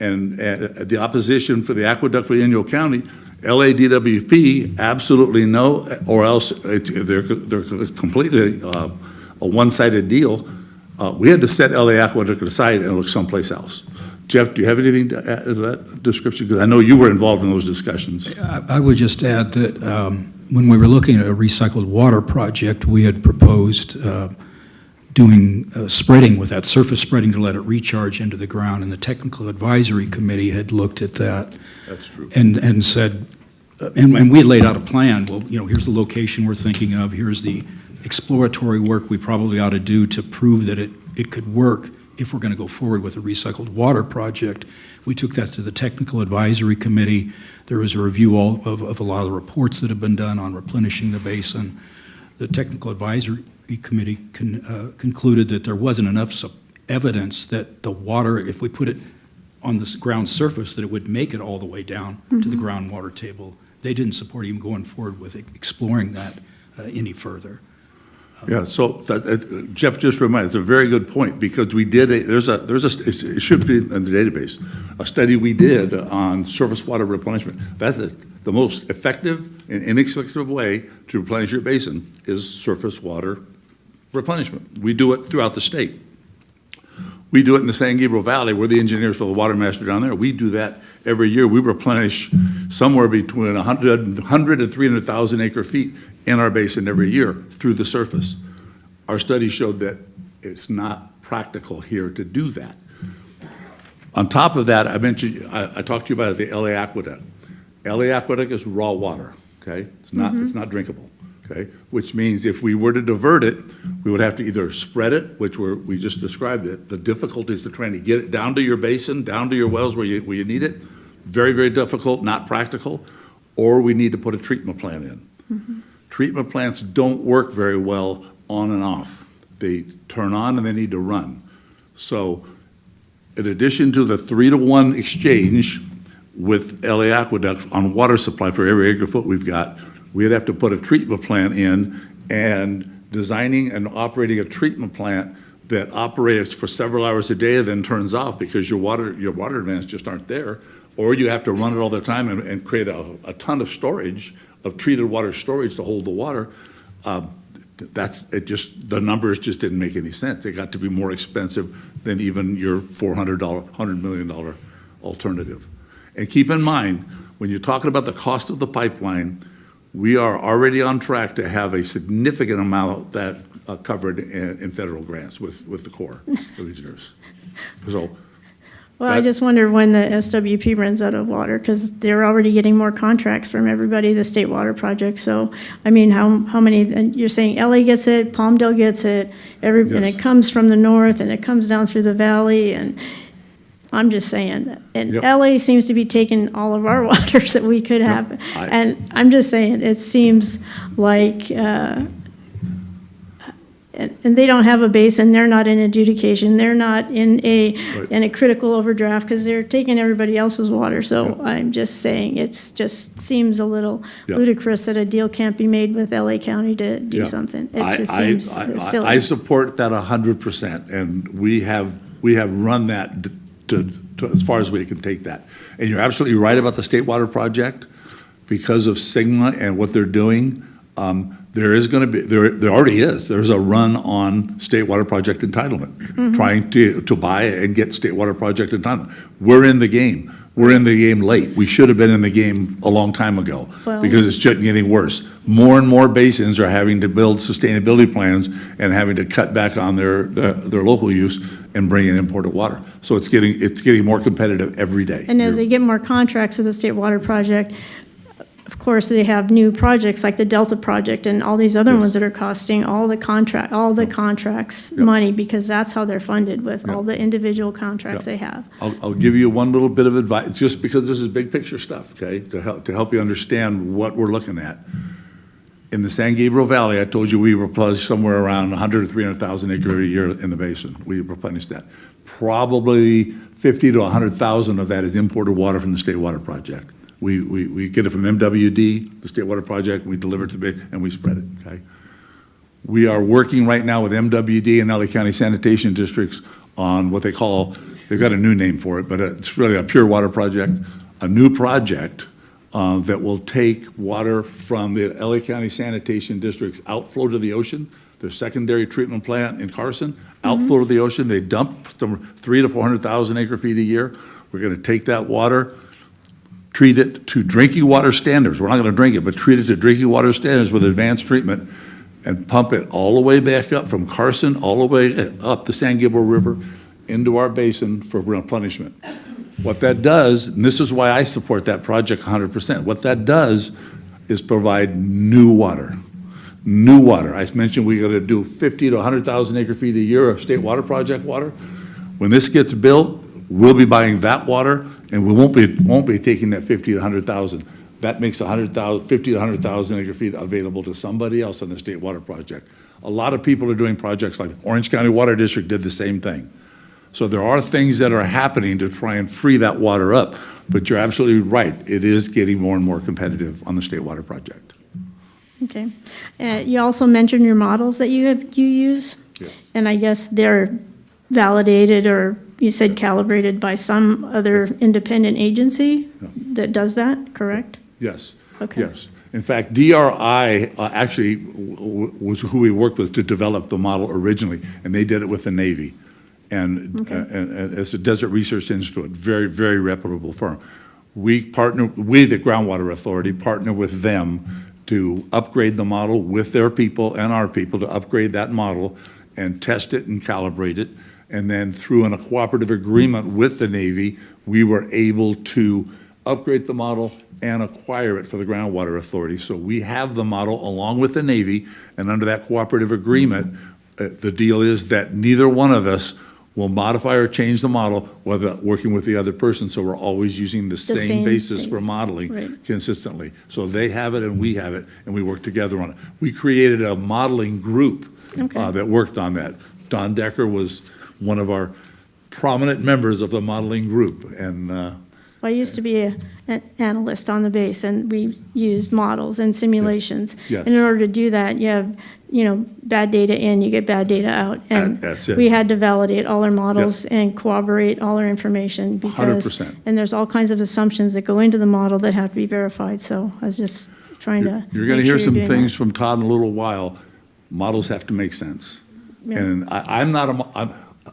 Speaker 4: And the opposition for the aqueduct for Inyo County, LADWP, absolutely no, or else they're completely a one-sided deal. We had to set LA Aqueduct aside and look someplace else. Jeff, do you have anything to add to that description? Because I know you were involved in those discussions.
Speaker 8: I would just add that when we were looking at a recycled water project, we had proposed doing spreading with that, surface spreading to let it recharge into the ground, and the Technical Advisory Committee had looked at that.
Speaker 4: That's true.
Speaker 8: And said, and we had laid out a plan, well, here's the location we're thinking of, here's the exploratory work we probably ought to do to prove that it could work if we're going to go forward with a recycled water project. We took that to the Technical Advisory Committee. There was a review of a lot of the reports that have been done on replenishing the basin. The Technical Advisory Committee concluded that there wasn't enough evidence that the water, if we put it on the ground surface, that it would make it all the way down to the groundwater table. They didn't support even going forward with exploring that any further.
Speaker 4: Yeah, so Jeff just reminded, it's a very good point, because we did, it should be in the database, a study we did on surface water replenishment. That's the most effective and inexpensive way to replenish your basin is surface water replenishment. We do it throughout the state. We do it in the San Gabriel Valley. We're the engineers for the water master down there. We do that every year. We replenish somewhere between 100 and 300,000 acre feet in our basin every year through the surface. Our study showed that it's not practical here to do that. On top of that, I talked to you about the LA Aqueduct. LA Aqueduct is raw water, okay? It's not drinkable, okay? Which means if we were to divert it, we would have to either spread it, which we just described it. The difficulties of trying to get it down to your basin, down to your wells where you need it, very, very difficult, not practical, or we need to put a treatment plant in. Treatment plants don't work very well on and off. They turn on and they need to run. So in addition to the 3-to-1 exchange with LA Aqueduct on water supply for every acre foot we've got, we'd have to put a treatment plant in, and designing and operating a treatment plant that operates for several hours a day and then turns off because your water demands just aren't there, or you have to run it all the time and create a ton of storage, of treated water storage to hold the water. The numbers just didn't make any sense. It got to be more expensive than even your $100 million alternative. And keep in mind, when you're talking about the cost of the pipeline, we are already on track to have a significant amount of that covered in federal grants with the Corps of Engineers. So,
Speaker 6: Well, I just wonder when the SWP runs out of water, because they're already getting more contracts from everybody, the state water project. So, I mean, how many, and you're saying LA gets it, Palmdale gets it, and
Speaker 4: Yes.
Speaker 6: it comes from the north, and it comes down through the valley, and I'm just saying, and
Speaker 4: Yep.
Speaker 6: LA seems to be taking all of our waters that we could have. And I'm just saying, it seems like, and they don't have a basin, they're not in adjudication, they're not in a critical overdraft, because they're taking everybody else's water. So I'm just saying, it's just seems a little ludicrous that a deal can't be made with LA County to do something. It just seems silly.
Speaker 4: I support that 100%, and we have run that to as far as we can take that. And you're absolutely right about the State Water Project. Because of SGMA and what they're doing, there is going to be, there already is, there's a run on State Water Project entitlement, trying to buy and get State Water Project entitlement. We're in the game. We're in the game late. We should have been in the game a long time ago, because it's just getting worse. More and more basins are having to build sustainability plans and having to cut back on their local use and bring in imported water. So it's getting more competitive every day.
Speaker 6: And as they get more contracts with the State Water Project, of course, they have new projects like the Delta Project and all these other ones that are costing all the contracts money, because that's how they're funded, with all the individual contracts they have.
Speaker 4: I'll give you one little bit of advice, just because this is big picture stuff, okay, to help you understand what we're looking at. In the San Gabriel Valley, I told you we replenish somewhere around 100 to 300,000 acre a year in the basin. We replenish that. Probably 50 to 100,000 of that is imported water from the State Water Project. We get it from MWD, the State Water Project, we deliver it to the, and we spread it, okay? We are working right now with MWD and LA County Sanitation Districts on what they call they've got a new name for it, but it's really a pure water project, a new project that will take water from the LA County Sanitation District's outflow to the ocean, their secondary treatment plant in Carson, outflow to the ocean. They dump some 300,000 to 400,000 acre feet a year. We're going to take that water, treat it to drinking water standards. We're not going to drink it, but treat it to drinking water standards with advanced treatment and pump it all the way back up from Carson, all the way up the San Gabriel River into our basin for replenishment. What that does, and this is why I support that project 100%, what that does is provide new water. New water. I mentioned we got to do 50 to 100,000 acre feet a year of state water project water. When this gets built, we'll be buying that water, and we won't be taking that 50 to 100,000. That makes 50 to 100,000 acre feet available to somebody else on the state water project. A lot of people are doing projects like Orange County Water District did the same thing. So there are things that are happening to try and free that water up, but you're absolutely right. It is getting more and more competitive on the state water project.
Speaker 6: Okay. You also mentioned your models that you use.
Speaker 4: Yeah.
Speaker 6: And I guess they're validated, or you said calibrated by some other independent agency that does that, correct?
Speaker 4: Yes.
Speaker 6: Okay.
Speaker 4: Yes. In fact, DRI actually was who we worked with to develop the model originally, and they did it with the Navy. And it's a Desert Research Institute, very, very reputable firm. We, the Groundwater Authority, partner with them to upgrade the model with their people and our people to upgrade that model and test it and calibrate it. And then through a cooperative agreement with the Navy, we were able to upgrade the model and acquire it for the Groundwater Authority. So we have the model along with the Navy, and under that cooperative agreement, the deal is that neither one of us will modify or change the model whether working with the other person, so we're always using the same basis for modeling
Speaker 6: Right.
Speaker 4: consistently. So they have it and we have it, and we work together on it. We created a modeling group
Speaker 6: Okay.
Speaker 4: that worked on that. Don Decker was one of our prominent members of the modeling group, and
Speaker 6: Well, I used to be an analyst on the base, and we used models and simulations.
Speaker 4: Yes.
Speaker 6: And in order to do that, you have, bad data in, you get bad data out. And
Speaker 4: That's it.
Speaker 6: we had to validate all our models and corroborate all our information because.
Speaker 4: 100%.
Speaker 6: And there's all kinds of assumptions that go into the model that have to be verified, so I was just trying to.
Speaker 4: you're going to
Speaker 6: make
Speaker 4: hear
Speaker 6: sure
Speaker 4: some
Speaker 6: you're doing
Speaker 4: things
Speaker 6: that.
Speaker 4: from Todd in a little while. Models have to make sense.
Speaker 6: Yeah.
Speaker 4: And I'm not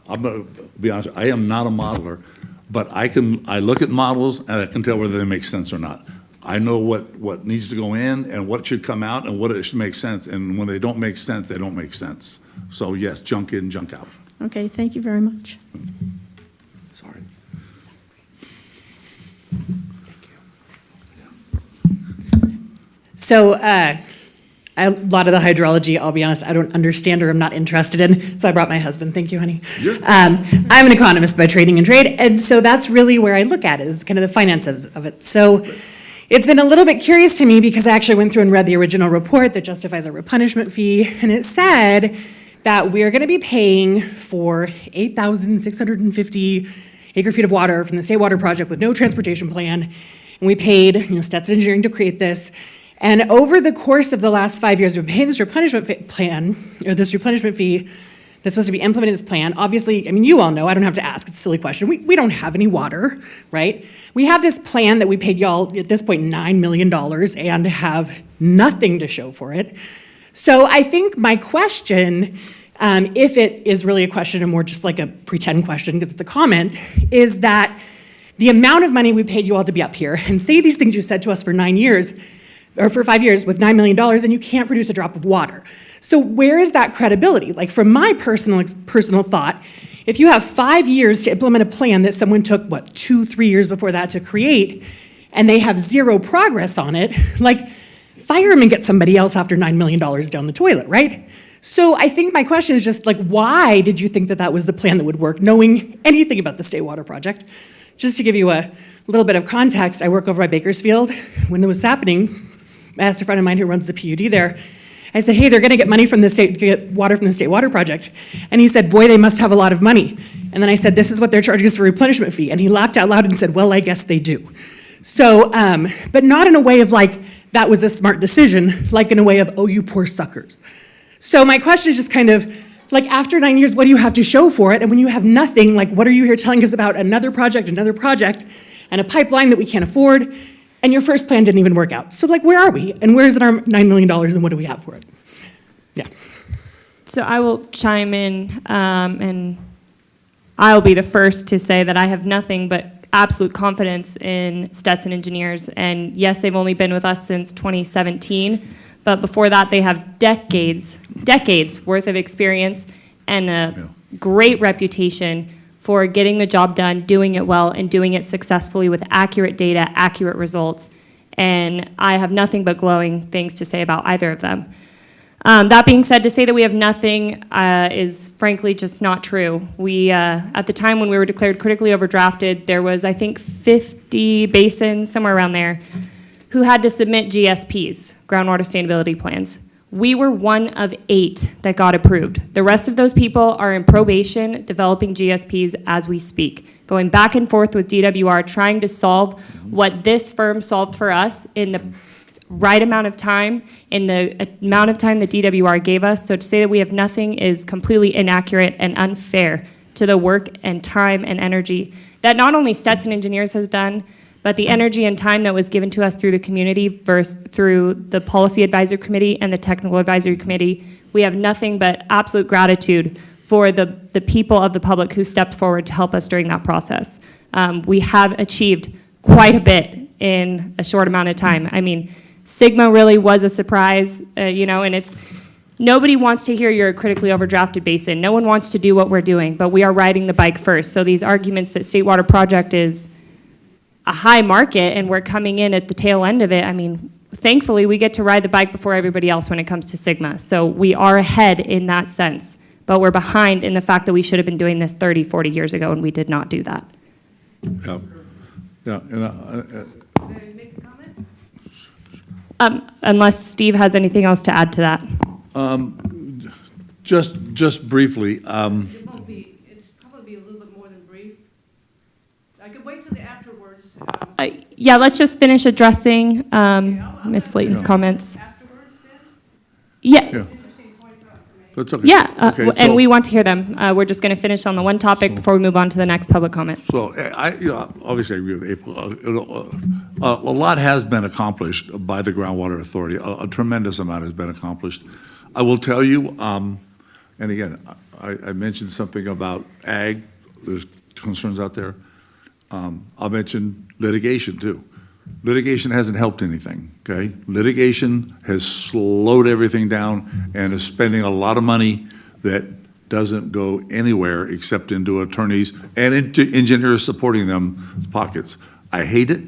Speaker 4: I'm going to be honest, I am not a modeler, but I look at models and I can tell whether they make sense or not. I know what needs to go in and what should come out and what it should make sense. And when they don't make sense, they don't make sense. So yes, junk in, junk out.
Speaker 6: Okay, thank you very much.
Speaker 4: Sorry.
Speaker 9: So a lot of the hydrology, I'll be honest, I don't understand or I'm not interested in, so I brought my husband. Thank you, honey. I'm an economist by training and trade, and so that's really where I look at it, is kind of the finances of it. So it's been a little bit curious to me because I actually went through and read the original report that justifies a replenishment fee, and it said that we're going to be paying for 8,650 acre feet of water from the State Water Project with no transportation plan, and we paid, Stetson Engineering to create this. And over the course of the last 5 years, we've been paying this replenishment plan, or this replenishment fee that's supposed to be implemented in this plan. Obviously, you all know, I don't have to ask, it's a silly question. We don't have any water, right? We have this plan that we paid y'all, at this point, $9 million and have nothing to show for it. So I think my question, if it is really a question or more just like a pretend question, because it's a comment, is that the amount of money we paid you all to be up here and say these things you said to us for 9 years, or for 5 years with $9 million, and you can't produce a drop of water. So where is that credibility? Like, from my personal thought, if you have 5 years to implement a plan that someone took, 2-3 years before that to create, and they have zero progress on it, like, fire them and get somebody else after $9 million down the toilet, right? So I think my question is just like, why did you think that that was the plan that would work, knowing anything about the State Water Project? Just to give you a little bit of context, I work over by Bakersfield. When it was happening, I asked a friend of mine who runs the PUD there, I said, hey, they're going to get money from the state, get water from the State Water Project. And he said, boy, they must have a lot of money. And then I said, this is what they're charging us for replenishment fee. And he laughed out loud and said, well, I guess they do. So, but not in a way of like, that was a smart decision, like in a way of, oh, you poor suckers. So my question is just kind of, like after 9 years, what do you have to show for it? And when you have nothing, like what are you here telling us about another project, and a pipeline that we can't afford? And your first plan didn't even work out. So like, where are we? And where is it our $9 million and what do we have for it? Yeah.
Speaker 1: So I will chime in, and I'll be the first to say that I have nothing but absolute confidence in Stetson engineers. And yes, they've only been with us since 2017, but before that, they have decades worth of experience and a great reputation for getting the job done, doing it well, and doing it successfully with accurate data, accurate results. And I have nothing but glowing things to say about either of them. That being said, to say that we have nothing is frankly just not true. We, at the time when we were declared critically overdrafted, there was, I think, 50 basins, somewhere around there, who had to submit GSPs, groundwater sustainability plans. We were one of 8 that got approved. The rest of those people are in probation, developing GSPs as we speak, going back and forth with DWR, trying to solve what this firm solved for us in the right amount of time, in the amount of time that DWR gave us. So to say that we have nothing is completely inaccurate and unfair to the work and time and energy that not only Stetson Engineers has done, but the energy and time that was given to us through the community versus through the Policy Advisory Committee and the Technical Advisory Committee. We have nothing but absolute gratitude for the people of the public who stepped forward to help us during that process. We have achieved quite a bit in a short amount of time. I mean, Sigma really was a surprise, and it's, nobody wants to hear you're a critically overdrafted basin. No one wants to do what we're doing, but we are riding the bike first. So these arguments that State Water Project is a high market and we're coming in at the tail end of it, I mean, thankfully we get to ride the bike before everybody else when it comes to Sigma. So we are ahead in that sense, but we're behind in the fact that we should have been doing this 30, 40 years ago and we did not do that.
Speaker 4: Yeah, yeah, and
Speaker 1: Unless Steve has anything else to add to that.
Speaker 4: just briefly,
Speaker 10: It won't be, it's probably a little bit more than brief. I could wait till the afterwards.
Speaker 1: Yeah, let's just finish addressing Ms. Slayton's comments.
Speaker 10: Afterwards then?
Speaker 1: Yeah,
Speaker 4: yeah,
Speaker 10: Interesting points out for me.
Speaker 4: that's okay.
Speaker 1: yeah,
Speaker 4: Okay,
Speaker 1: and
Speaker 4: so-
Speaker 1: we want to hear them. We're just going to finish on the one topic before we move on to the next public comment.
Speaker 4: So, obviously I agree with April. A lot has been accomplished by the Groundwater Authority. A tremendous amount has been accomplished. I will tell you, and again, I mentioned something about ag. There's concerns out there. I'll mention litigation too. Litigation hasn't helped anything, okay? Litigation has slowed everything down and is spending a lot of money that doesn't go anywhere except into attorneys and into engineers supporting them pockets. I hate it.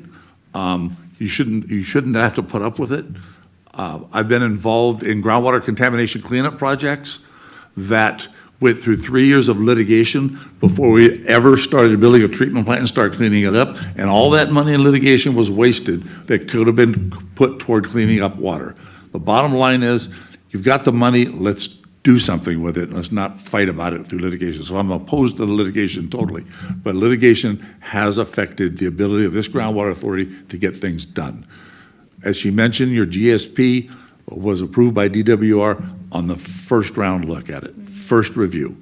Speaker 4: You shouldn't have to put up with it. I've been involved in groundwater contamination cleanup projects that went through 3 years of litigation before we ever started building a treatment plant and start cleaning it up. And all that money in litigation was wasted that could have been put toward cleaning up water. The bottom line is, you've got the money, let's do something with it. Let's not fight about it through litigation. So I'm opposed to the litigation totally. But litigation has affected the ability of this groundwater authority to get things done. As she mentioned, your GSP was approved by DWR on the first round look at it, first review.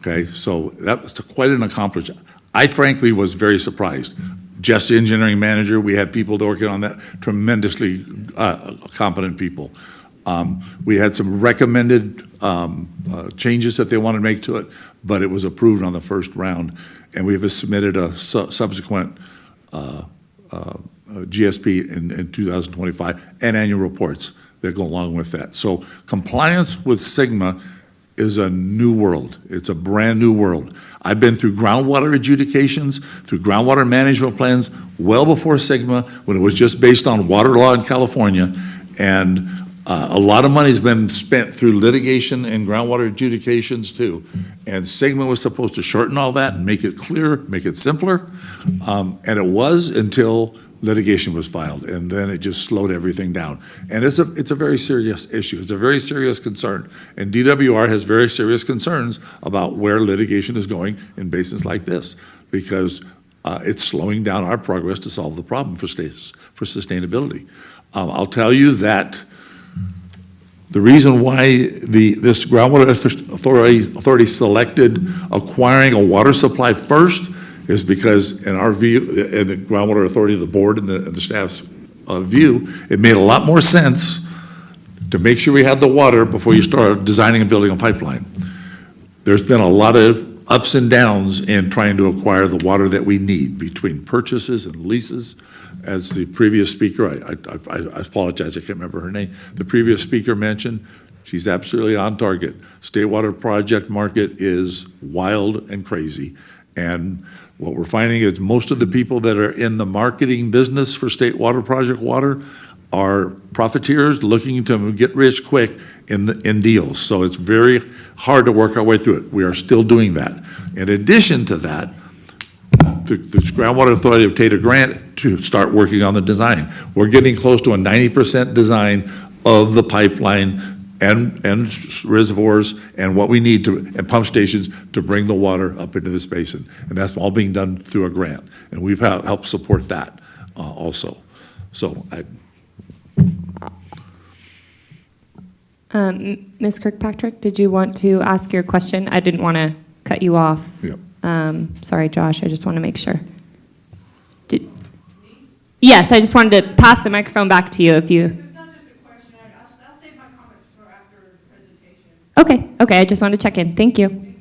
Speaker 4: Okay, so that was quite an accomplishment. I frankly was very surprised. Jeff's the engineering manager. We had people working on that, tremendously competent people. We had some recommended changes that they wanted to make to it, but it was approved on the first round. And we've submitted a subsequent GSP in 2025 and annual reports that go along with that. So compliance with Sigma is a new world. It's a brand new world. I've been through groundwater adjudications, through groundwater management plans, well before Sigma, when it was just based on water law in California. And a lot of money's been spent through litigation and groundwater adjudications too. And Sigma was supposed to shorten all that and make it clearer, make it simpler. And it was until litigation was filed, and then it just slowed everything down. And it's a very serious issue. It's a very serious concern. And DWR has very serious concerns about where litigation is going in basins like this, because it's slowing down our progress to solve the problem for sustainability. I'll tell you that The reason why this groundwater authority selected acquiring a water supply first is because, in our view, in the groundwater authority, the board and the staff's view, it made a lot more sense to make sure we had the water before you start designing and building a pipeline. There's been a lot of ups and downs in trying to acquire the water that we need between purchases and leases. As the previous speaker, I apologize, I can't remember her name, the previous speaker mentioned, she's absolutely on target. State water project market is wild and crazy. And what we're finding is most of the people that are in the marketing business for state water project water are profiteers looking to get rich quick in deals. So it's very hard to work our way through it. We are still doing that. In addition to that, the Groundwater Authority obtained a grant to start working on the design. We're getting close to a 90% design of the pipeline and reservoirs and what we need to, and pump stations to bring the water up into this basin. And that's all being done through a grant. And we've helped support that also. So
Speaker 1: Ms. Kirkpatrick, did you want to ask your question? I didn't want to cut you off.
Speaker 4: Yep.
Speaker 1: Sorry, Josh, I just want to make sure. Yes, I just wanted to pass the microphone back to you if you.
Speaker 10: It's not just a question, I'll save my comments for after the presentation.
Speaker 1: Okay, I just wanted to check in. Thank you.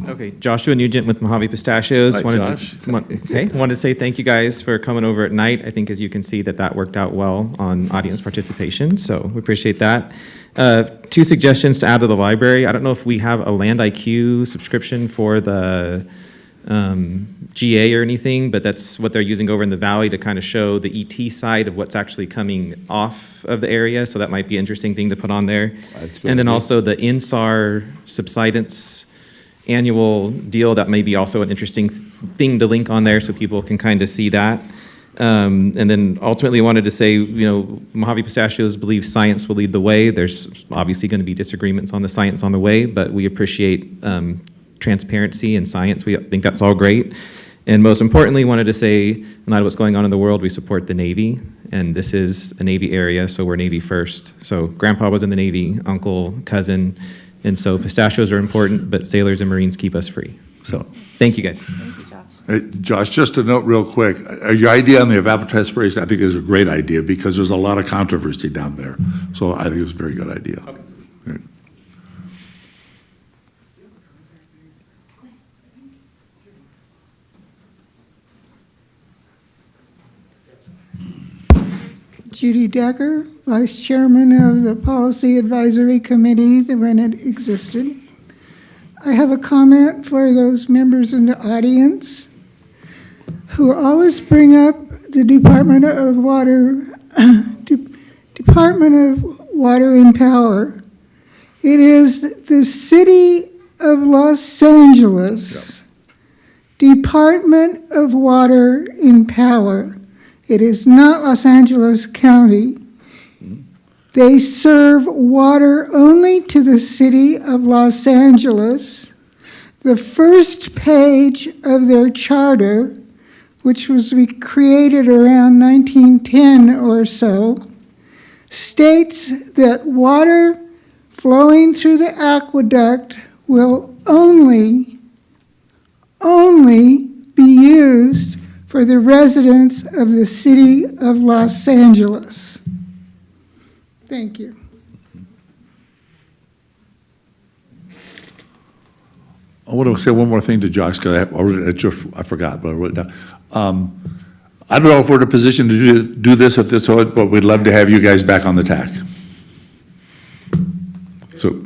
Speaker 11: Okay, Joshua Nugent with Mojave Pistachios.
Speaker 4: Hi, Josh.
Speaker 11: Wanted to say thank you guys for coming over at night. I think, as you can see, that worked out well on audience participation, so we appreciate that. 2 suggestions to add to the library. I don't know if we have a Land IQ subscription for the GA or anything, but that's what they're using over in the valley to kind of show the ET side of what's actually coming off of the area, so that might be an interesting thing to put on there.
Speaker 4: That's good.
Speaker 11: And then also the INSAR subsidence annual deal, that may be also an interesting thing to link on there so people can kind of see that. And then ultimately wanted to say, Mojave Pistachios believes science will lead the way. There's obviously going to be disagreements on the science on the way, but we appreciate transparency and science. We think that's all great. And most importantly, wanted to say, in light of what's going on in the world, we support the Navy, and this is a Navy area, so we're Navy first. So Grandpa was in the Navy, uncle, cousin, and so pistachios are important, but sailors and Marines keep us free. So thank you, guys.
Speaker 4: Hey, Josh, just a note real quick. Your idea on the evapotranspiration, I think, is a great idea because there's a lot of controversy down there. So I think it's a very good idea. Okay. Great.
Speaker 12: Judy Decker, Vice Chairman of the Policy Advisory Committee when it existed. I have a comment for those members in the audience who always bring up the Department of Water and Power. It is the City of Los Angeles Department of Water and Power. It is not Los Angeles County. They serve water only to the city of Los Angeles. The first page of their charter, which was created around 1910 or so, states that water flowing through the aqueduct will only be used for the residents of the city of Los Angeles. Thank you.
Speaker 4: I want to say one more thing to Josh, because I forgot, but I wrote it down. I don't know if we're in a position to do this at this point, but we'd love to have you guys back on the TAC. So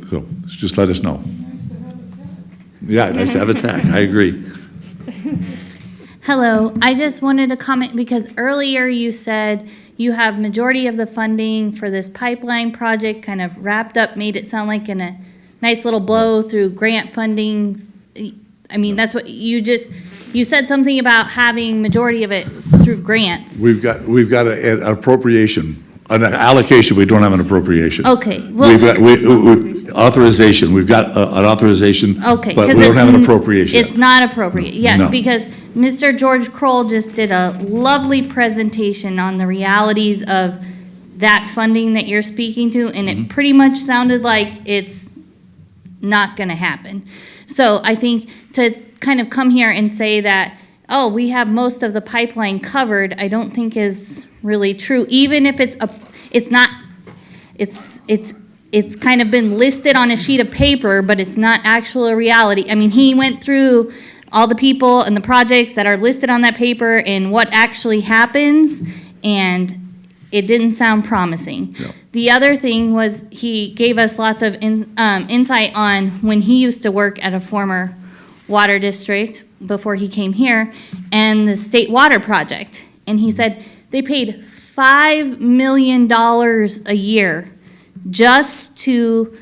Speaker 4: just let us know. Yeah, nice to have a TAC. I agree.
Speaker 13: Hello, I just wanted to comment because earlier you said you have majority of the funding for this pipeline project kind of wrapped up, made it sound like in a nice little blow through grant funding. I mean, that's what you said something about having majority of it through grants.
Speaker 4: We've got an appropriation, an allocation. We don't have an appropriation.
Speaker 13: Okay.
Speaker 4: We've got authorization. We've got an authorization,
Speaker 13: okay,
Speaker 4: but we don't have an appropriation.
Speaker 13: It's not appropriate, yes,
Speaker 4: No.
Speaker 13: because Mr. George Kroll just did a lovely presentation on the realities of that funding that you're speaking to, and it pretty much sounded like it's not gonna happen. So I think to kind of come here and say that, oh, we have most of the pipeline covered, I don't think is really true, even if it's kind of been listed on a sheet of paper, but it's not actual a reality. I mean, he went through all the people and the projects that are listed on that paper and what actually happens, and it didn't sound promising.
Speaker 4: No.
Speaker 13: The other thing was he gave us lots of insight on when he used to work at a former water district before he came here, and the state water project. And he said they paid $5 million a year just to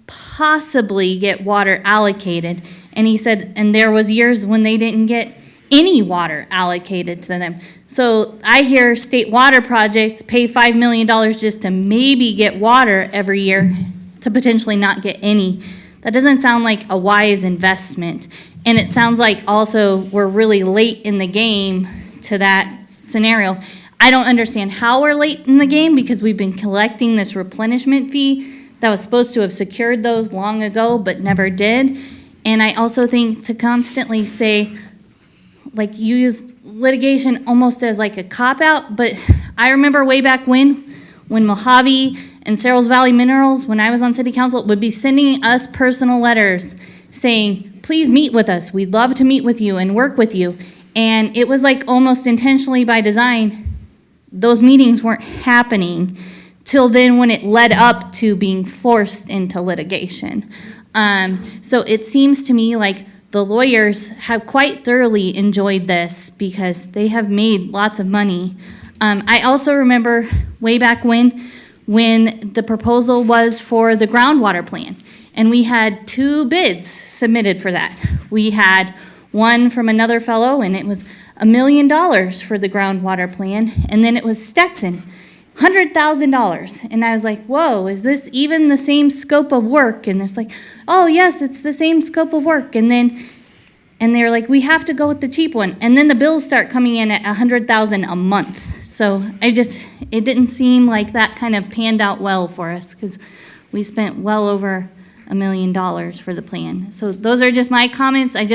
Speaker 13: possibly get water allocated. And he said, and there was years when they didn't get any water allocated to them. So I hear state water project pay $5 million just to maybe get water every year, to potentially not get any. That doesn't sound like a wise investment. And it sounds like also we're really late in the game to that scenario. I don't understand how we're late in the game, because we've been collecting this replenishment fee that was supposed to have secured those long ago but never did. And I also think to constantly say, like, you use litigation almost as like a cop-out, but I remember way back when Mojave and Cerros Valley Minerals, when I was on city council, would be sending us personal letters saying, please meet with us. We'd love to meet with you and work with you. And it was like almost intentionally by design, those meetings weren't happening till then, when it led up to being forced into litigation. So it seems to me like the lawyers have quite thoroughly enjoyed this because they have made lots of money. I also remember way back when the proposal was for the groundwater plan, and we had 2 bids submitted for that. We had one from another fellow, and it was $1 million for the groundwater plan, and then it was Stetson, $100,000. And I was like, whoa, is this even the same scope of work? And it's like, oh yes, it's the same scope of work. And they're like, we have to go with the cheap one. And then the bills start coming in at $100,000 a month. So it didn't seem like that kind of panned out well for us, because we spent well over $1 million for the plan. So those are just my comments. I'm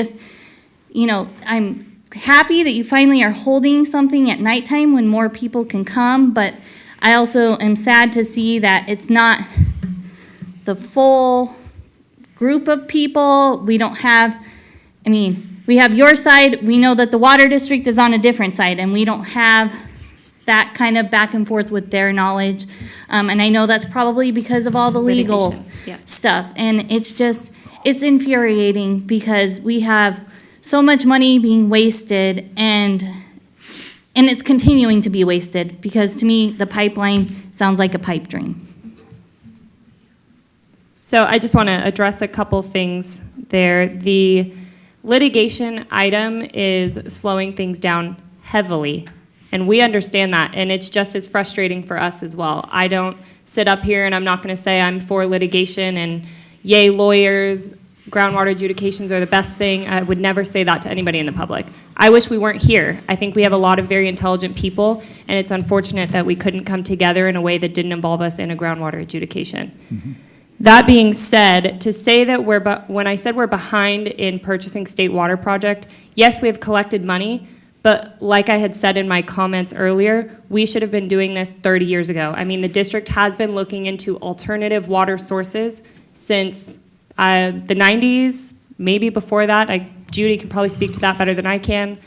Speaker 13: happy that you finally are holding something at nighttime when more people can come, but I also am sad to see that it's not the full group of people. We don't have, we have your side. We know that the water district is on a different side, and we don't have that kind of back and forth with their knowledge. And I know that's probably because of all the legal
Speaker 1: Litigation, yes.
Speaker 13: stuff. And it's infuriating because we have so much money being wasted, and it's continuing to be wasted, because to me, the pipeline sounds like a pipe dream.
Speaker 1: So I just want to address a couple things there. The litigation item is slowing things down heavily, and we understand that, and it's just as frustrating for us as well. I don't sit up here and I'm not going to say I'm for litigation and yay lawyers, groundwater adjudications are the best thing. I would never say that to anybody in the public. I wish we weren't here. I think we have a lot of very intelligent people, and it's unfortunate that we couldn't come together in a way that didn't involve us in a groundwater adjudication. Mm-hmm. That being said, to say that when I said we're behind in purchasing state water project, yes, we have collected money, but like I had said in my comments earlier, we should have been doing this 30 years ago. The district has been looking into alternative water sources since the 90s, maybe before that. Judy can probably speak to that better than I can.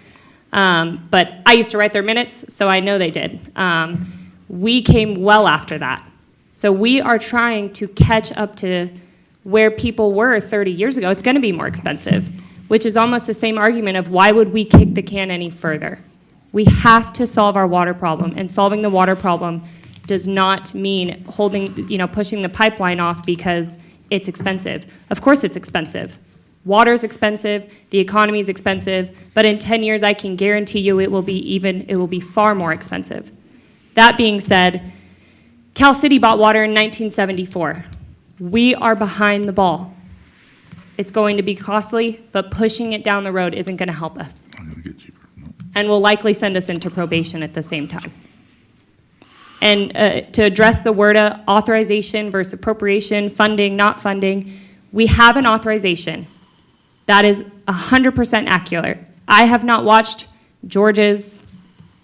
Speaker 1: But I used to write their minutes, so I know they did. We came well after that. So we are trying to catch up to where people were 30 years ago. It's going to be more expensive, which is almost the same argument of why would we kick the can any further? We have to solve our water problem, and solving the water problem does not mean pushing the pipeline off because it's expensive. Of course it's expensive. Water's expensive, the economy's expensive, but in 10 years I can guarantee you it will be far more expensive. That being said, Cal City bought water in 1974. We are behind the ball. It's going to be costly, but pushing it down the road isn't going to help us.
Speaker 4: I'm gonna get cheaper. No.
Speaker 1: And will likely send us into probation at the same time. And to address the word authorization versus appropriation, funding, not funding, we have an authorization. That is 100% accurate. I have not watched George's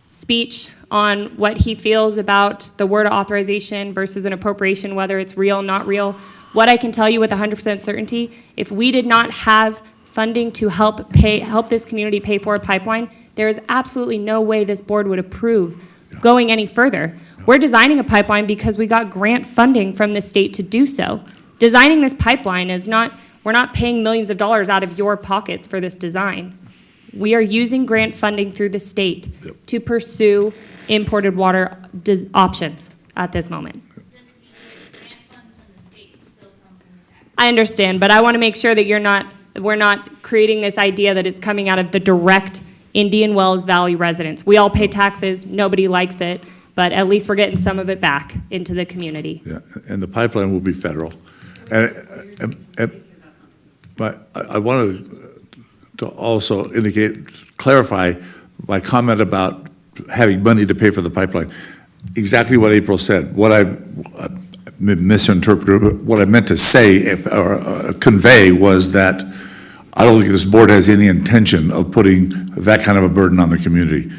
Speaker 1: speech on what he feels about the word authorization versus an appropriation, whether it's real, not real. What I can tell you with 100% certainty, if we did not have funding to help this community pay for a pipeline, there is absolutely no way this board would approve going any further. We're designing a pipeline because we got grant funding from the state to do so. Designing this pipeline is not, we're not paying millions of dollars out of your pockets for this design. We are using grant funding through the state to pursue imported water options at this moment. I understand, but I want to make sure that we're not creating this idea that it's coming out of the direct Indian Wells Valley residents. We all pay taxes, nobody likes it, but at least we're getting some of it back into the community.
Speaker 4: Yeah, and the pipeline will be federal. But I wanted to also clarify my comment about having money to pay for the pipeline. Exactly what April said. What I misinterpreted, what I meant to say or convey was that I don't think this board has any intention of putting that kind of a burden on the community.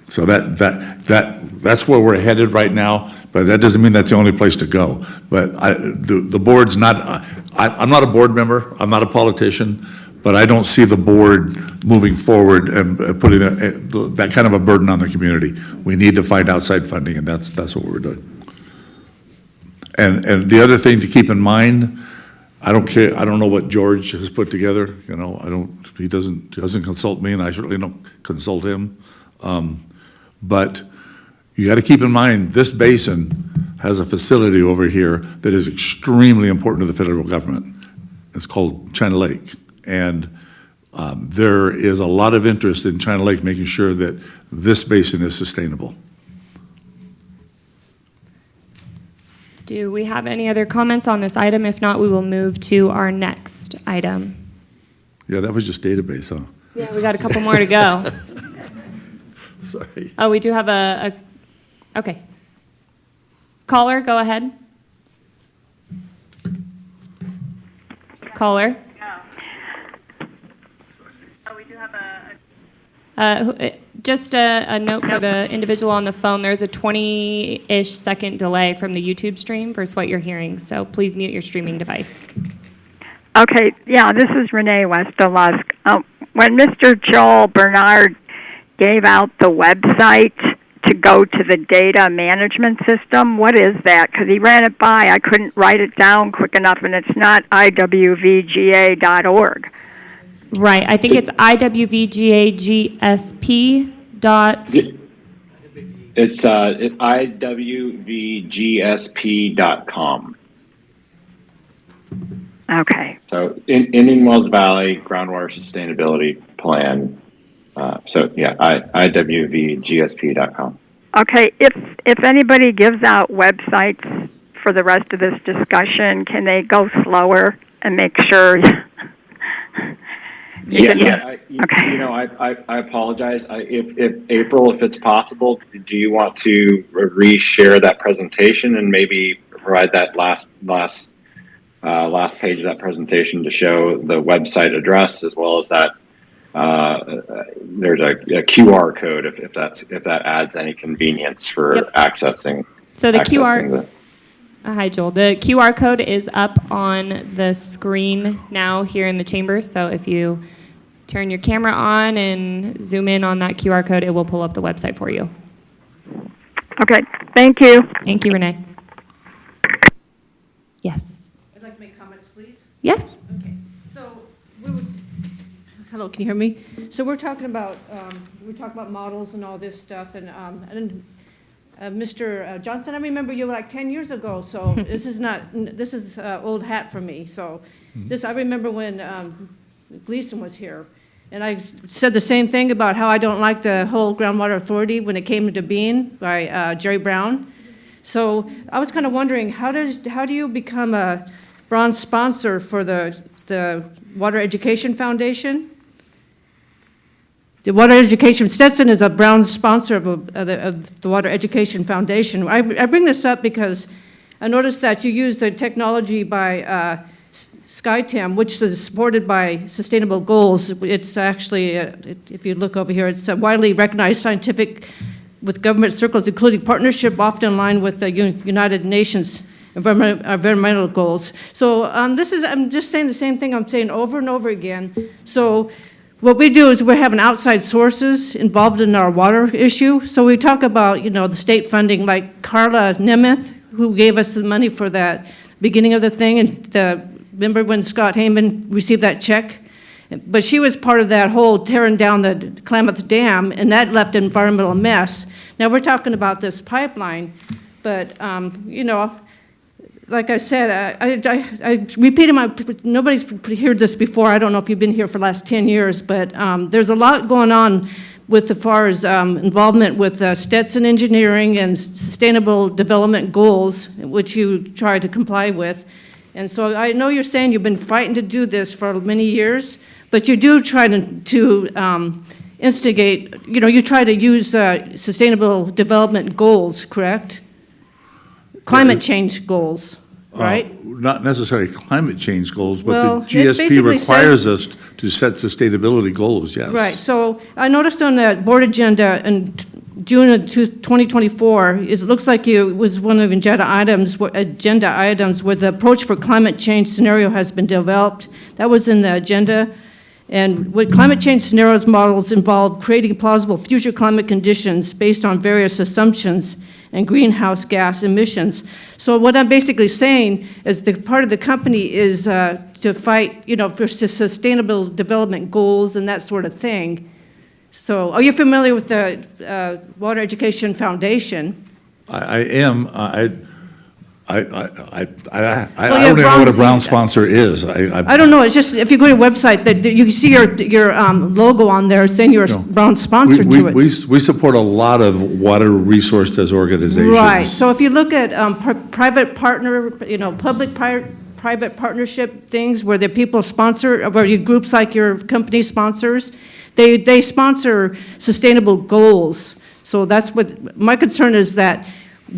Speaker 4: So that's where we're headed right now, but that doesn't mean that's the only place to go. But the board's not, I'm not a board member, I'm not a politician, but I don't see the board moving forward and putting that kind of a burden on the community. We need to find outside funding, and that's what we're doing. And the other thing to keep in mind, I don't care, I don't know what George has put together, you know, he doesn't consult me, and I certainly don't consult him. But you got to keep in mind, this basin has a facility over here that is extremely important to the federal government. It's called China Lake. And there is a lot of interest in China Lake making sure that this basin is sustainable.
Speaker 1: Do we have any other comments on this item? If not, we will move to our next item.
Speaker 4: Yeah, that was just database, huh?
Speaker 1: Yeah, we got a couple more to go.
Speaker 4: Sorry.
Speaker 1: Oh, we do have okay. Caller, go ahead. Caller.
Speaker 14: Oh, we do have
Speaker 1: Just a note for the individual on the phone, there's a 20-ish second delay from the YouTube stream versus what you're hearing, so please mute your streaming device.
Speaker 14: Okay, yeah, this is Renee Westelusk. When Mr. Joel Bernard gave out the website to go to the data management system, what is that? Because he ran it by, I couldn't write it down quick enough, and it's not iwvga.org.
Speaker 1: Right, I think it's iwvgagsp.
Speaker 3: It's iwvgsp.com.
Speaker 14: Okay.
Speaker 3: So Indian Wells Valley Groundwater Sustainability Plan. iwvgsp.com.
Speaker 14: Okay, if anybody gives out websites for the rest of this discussion, can they go slower and make sure?
Speaker 3: Okay. I apologize. If April, if it's possible, do you want to reshare that presentation and maybe provide that last page of that presentation to show the website address as well as that there's a QR code if that adds any convenience for accessing.
Speaker 1: So the QR. Hi, Joel. The QR code is up on the screen now here in the chambers. So if you turn your camera on and zoom in on that QR code, it will pull up the website for you.
Speaker 14: Okay, thank you.
Speaker 1: Thank you, Renee. Yes.
Speaker 10: I'd like to make comments, please.
Speaker 1: Yes.
Speaker 10: Okay, so hello, can you hear me? So we're talking about models and all this stuff, and Mr. Johnson, I remember you like 10 years ago, so this is old hat for me. So I remember when Gleason was here, and I said the same thing about how I don't like the whole groundwater authority when it came into being by Jerry Brown. So I was kind of wondering, how do you become a bronze sponsor for the Water Education Foundation? the Water Education, Stetson is a Brown sponsor of the Water Education Foundation. I bring this up because I noticed that you use the technology by SkyTem, which is supported by Sustainable Goals. It's actually, if you look over here, it's a widely recognized scientific with government circles, including partnership often in line with the United Nations environmental goals. So I'm just saying the same thing I'm saying over and over again. So what we do is we're having outside sources involved in our water issue. So we talk about, the state funding, like Carla Nemeth, who gave us the money for that beginning of the thing, and remember when Scott Heyman received that check? But she was part of that whole tearing down the Klamath Dam, and that left an environmental mess. Now, we're talking about this pipeline, but, like I said, I repeated nobody's heard this before. I don't know if you've been here for the last 10 years, but there's a lot going on with as far as involvement with Stetson Engineering and Sustainable Development Goals, which you try to comply with. And so I know you're saying you've been fighting to do this for many years, but you do try to instigate, you try to use Sustainable Development Goals, correct? Climate change goals, right?
Speaker 4: Not necessarily climate change goals,
Speaker 10: Well,
Speaker 4: but the
Speaker 10: this
Speaker 4: GSP
Speaker 10: basically
Speaker 4: requires us to set sustainability goals, yes.
Speaker 10: Right, so I noticed on the board agenda in June of 2024, it looks like it was one of agenda items where the approach for climate change scenario has been developed. That was in the agenda. And what climate change scenarios models involve creating plausible future climate conditions based on various assumptions and greenhouse gas emissions. So what I'm basically saying is the part of the company is to fight, for sustainable development goals and that sort of thing. So are you familiar with the Water Education Foundation?
Speaker 4: I am. I
Speaker 10: Well,
Speaker 4: don't even know what a
Speaker 10: Brown-
Speaker 4: Brown sponsor is.
Speaker 10: I don't know, it's just, if you go to your website, that you can see your logo on there saying you're a
Speaker 4: No.
Speaker 10: Brown sponsor to it.
Speaker 4: We support a lot of water resource organizations.
Speaker 10: Right, so if you look at private partner, public-private partnership things where the people sponsor, where groups like your company sponsors, they sponsor sustainable goals. So that's what, my concern is that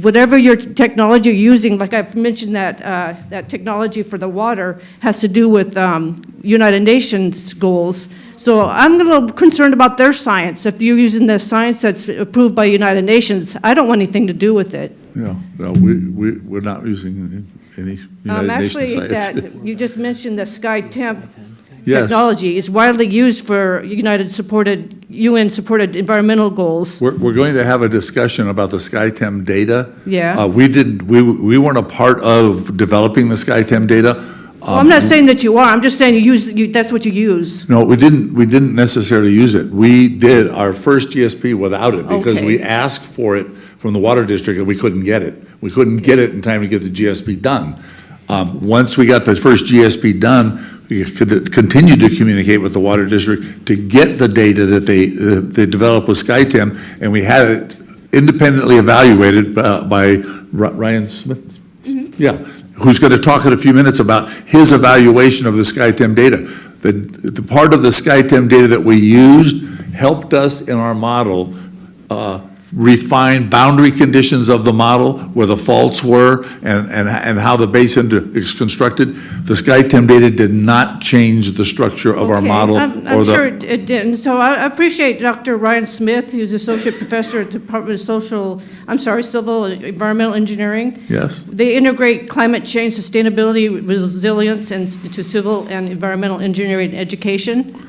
Speaker 10: whatever your technology you're using, like I've mentioned that technology for the water has to do with United Nations goals. So I'm a little concerned about their science. If you're using the science that's approved by United Nations, I don't want anything to do with it.
Speaker 4: Yeah, no, we're not using any United Nations
Speaker 10: Actually,
Speaker 4: science.
Speaker 10: that, you just mentioned the SkyTemp
Speaker 4: Yes.
Speaker 10: technology is widely used for UN-supported environmental goals.
Speaker 4: We're going to have a discussion about the SkyTem data.
Speaker 10: Yeah.
Speaker 4: We weren't a part of developing the SkyTem data.
Speaker 10: Well, I'm not saying that you are, I'm just saying that's what you use.
Speaker 4: No, we didn't necessarily use it. We did our first GSP without it because
Speaker 10: Okay.
Speaker 4: we asked for it from the water district and we couldn't get it. We couldn't get it in time to get the GSP done. Once we got the first GSP done, we could continue to communicate with the water district to get the data that they developed with SkyTem, and we had it independently evaluated by Ryan Smith. Yeah, who's going to talk in a few minutes about his evaluation of the SkyTem data. The part of the SkyTem data that we used helped us in our model refine boundary conditions of the model, where the faults were and how the basin is constructed. The SkyTem data did not change the structure of our model.
Speaker 10: I'm sure it didn't. So I appreciate Dr. Ryan Smith, who's Associate Professor at the Department of Civil and Environmental Engineering.
Speaker 4: Yes.
Speaker 10: They integrate climate change, sustainability, resilience, and to civil and environmental engineering education.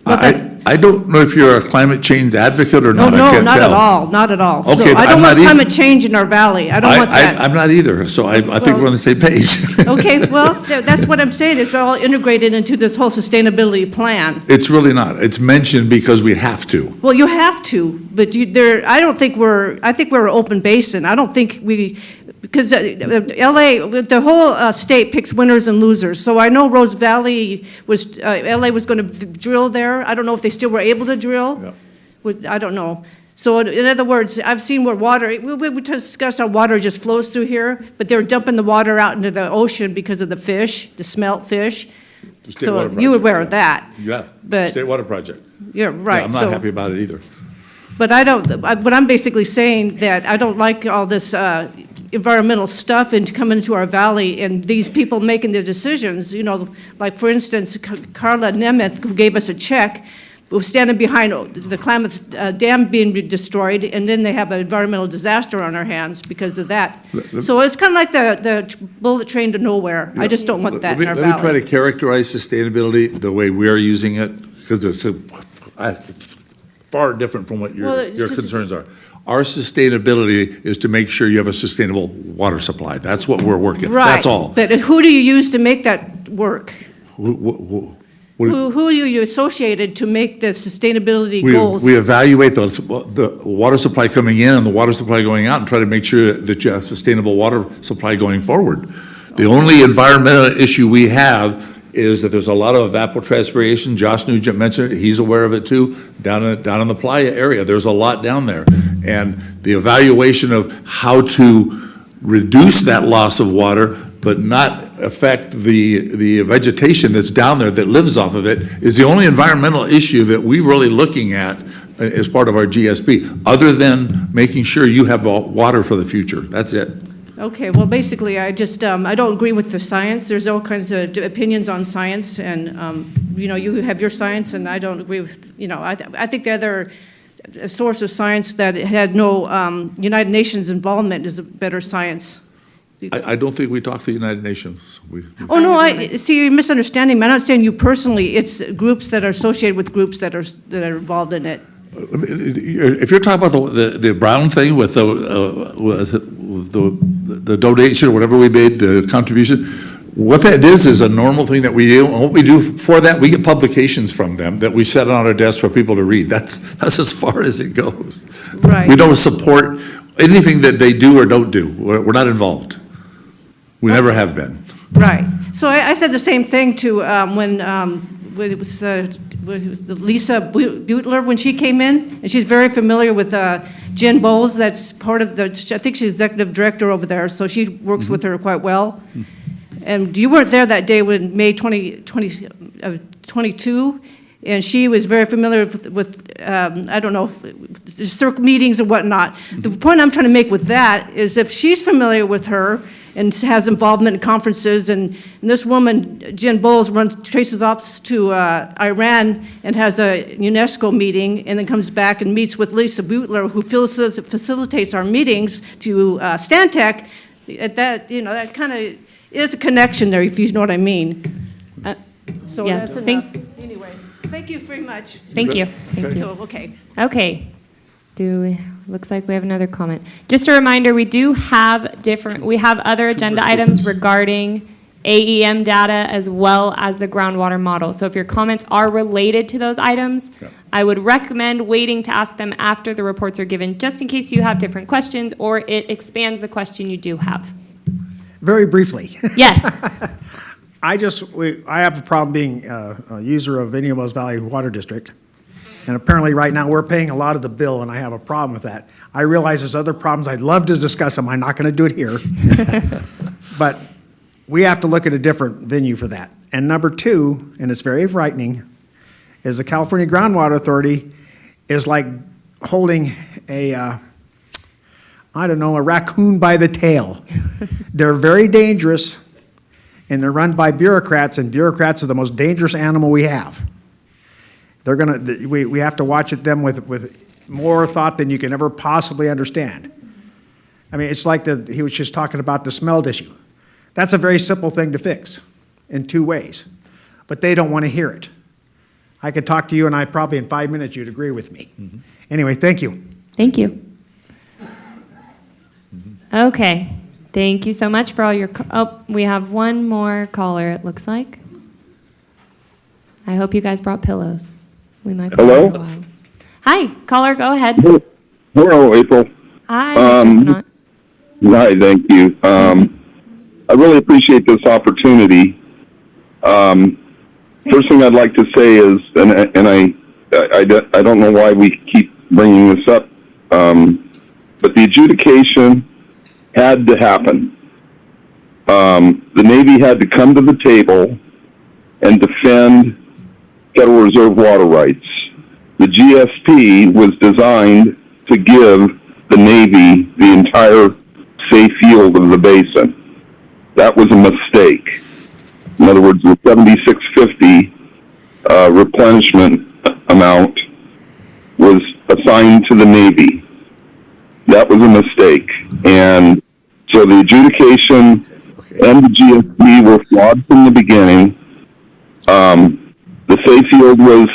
Speaker 4: I don't know if you're a climate change advocate or
Speaker 10: No,
Speaker 4: not. I
Speaker 10: no,
Speaker 4: can't
Speaker 10: not at
Speaker 4: tell.
Speaker 10: all, not at all. So
Speaker 4: Okay,
Speaker 10: I
Speaker 4: I'm
Speaker 10: don't
Speaker 4: not
Speaker 10: want
Speaker 4: either.
Speaker 10: climate change in our valley. I don't want that.
Speaker 4: I'm not either, so I think we're on the same page.
Speaker 10: Okay, well, that's what I'm saying, it's all integrated into this whole sustainability plan.
Speaker 4: It's really not. It's mentioned because we have to.
Speaker 10: Well, you have to, but I think we're an open basin. I don't think because LA, the whole state picks winners and losers. So I know Rose Valley LA was going to drill there. I don't know if they still were able to drill. I don't know. So in other words, I've seen where water, we discussed how water just flows through here, but they're dumping the water out into the ocean because of the fish, the smelt fish.
Speaker 4: The state
Speaker 10: So
Speaker 4: water
Speaker 10: you were
Speaker 4: project,
Speaker 10: aware
Speaker 4: yeah.
Speaker 10: of that.
Speaker 4: Yeah,
Speaker 10: But-
Speaker 4: state water project.
Speaker 10: You're
Speaker 4: Yeah,
Speaker 10: right.
Speaker 4: I'm
Speaker 10: So-
Speaker 4: not happy about it either.
Speaker 10: But I don't, but I'm basically saying that I don't like all this environmental stuff and coming into our valley and these people making the decisions, like for instance, Carla Nemeth, who gave us a check, was standing behind the Klamath Dam being destroyed, and then they have an environmental disaster on our hands because of that. So it's kind of like the bullet train to nowhere. I just don't want that in our
Speaker 4: Let me try
Speaker 10: valley.
Speaker 4: to characterize sustainability the way we're using it, because it's far different from what
Speaker 10: Well,
Speaker 4: your
Speaker 10: it's just-
Speaker 4: concerns are. Our sustainability is to make sure you have a sustainable water supply. That's what we're working, that's all.
Speaker 10: Right, but who do you use to make that work?
Speaker 4: What-
Speaker 10: Who are you associated to make the sustainability
Speaker 4: We
Speaker 10: goals?
Speaker 4: we evaluate the water supply coming in and the water supply going out and try to make sure that you have sustainable water supply going forward. The only environmental issue we have is that there's a lot of evapotranspiration. Josh Nugent mentioned it, he's aware of it too, down in the Playa area. There's a lot down there. And the evaluation of how to reduce that loss of water but not affect the vegetation that's down there that lives off of it is the only environmental issue that we're really looking at as part of our GSP, other than making sure you have water for the future. That's it.
Speaker 10: Okay, well, basically, I just, I don't agree with the science. There's all kinds of opinions on science, and, you have your science, and I don't agree with, I think the other source of science that had no United Nations involvement is a better science.
Speaker 4: I don't think we talk to the United Nations.
Speaker 10: Oh, no, see, you're misunderstanding me. I'm not saying you personally. It's groups that are associated with groups that are involved in it.
Speaker 4: If you're talking about the Brown thing with the donation or whatever we made, the contribution, what that is a normal thing that we do. And what we do for that, we get publications from them that we set on our desk for people to read. That's as far as it goes.
Speaker 10: Right.
Speaker 4: We don't support anything that they do or don't do. We're not involved. We never have been.
Speaker 10: Right. So I said the same thing to when it was Lisa Butler when she came in, and she's very familiar with Jen Bowles. That's part of I think she's executive director over there, so she works with her quite well. And you weren't there that day when May 2022, and she was very familiar with I don't know, circle meetings and whatnot. The point I'm trying to make with that is if she's familiar with her and has involvement in conferences, and this woman, Jen Bowles, traces off to Iran and has a UNESCO meeting, and then comes back and meets with Lisa Butler, who facilitates our meetings to Stantec. That kind of is a connection there, if you know what I mean. So
Speaker 1: yeah,
Speaker 10: that's enough. Anyway, thank you very much.
Speaker 1: Thank you. Thank you.
Speaker 10: So, okay.
Speaker 1: Okay. Looks like we have another comment. Just a reminder, we have other agenda items regarding AEM data as well as the groundwater model. So if your comments are related to those items, I would recommend waiting to ask them after the reports are given, just in case you have different questions or it expands the question you do have.
Speaker 15: Very briefly.
Speaker 1: Yes.
Speaker 15: I have a problem being a user of Indian Valley Water District. And apparently right now we're paying a lot of the bill, and I have a problem with that. I realize there's other problems. I'd love to discuss them. I'm not going to do it here. But we have to look at a different venue for that. And number two, and it's very frightening, is the California Groundwater Authority is like holding a raccoon by the tail. They're very dangerous, and they're run by bureaucrats, and bureaucrats are the most dangerous animal we have. We have to watch at them with more thought than you can ever possibly understand. I mean, it's like he was just talking about the smell issue. That's a very simple thing to fix in two ways, but they don't want to hear it. I could talk to you, and probably in 5 minutes you'd agree with me. Mm-hmm. Anyway, thank you.
Speaker 1: Thank you. Okay. Thank you so much for all your. We have one more caller, it looks like. I hope you guys brought pillows. We might.
Speaker 16: Hello?
Speaker 1: Be a while. Hi, caller, go ahead.
Speaker 16: Hello, April.
Speaker 1: Hi, Mr. Sinat.
Speaker 16: Hi, thank you. I really appreciate this opportunity. First thing I'd like to say is, and I don't know why we keep bringing this up, but the adjudication had to happen. The Navy had to come to the table and defend Federal Reserve water rights. The GSP was designed to give the Navy the entire safe yield of the basin. That was a mistake. In other words, the 7650 replenishment amount was assigned to the Navy. That was a mistake. And so the adjudication and the GSP were flawed from the beginning. The safe yield was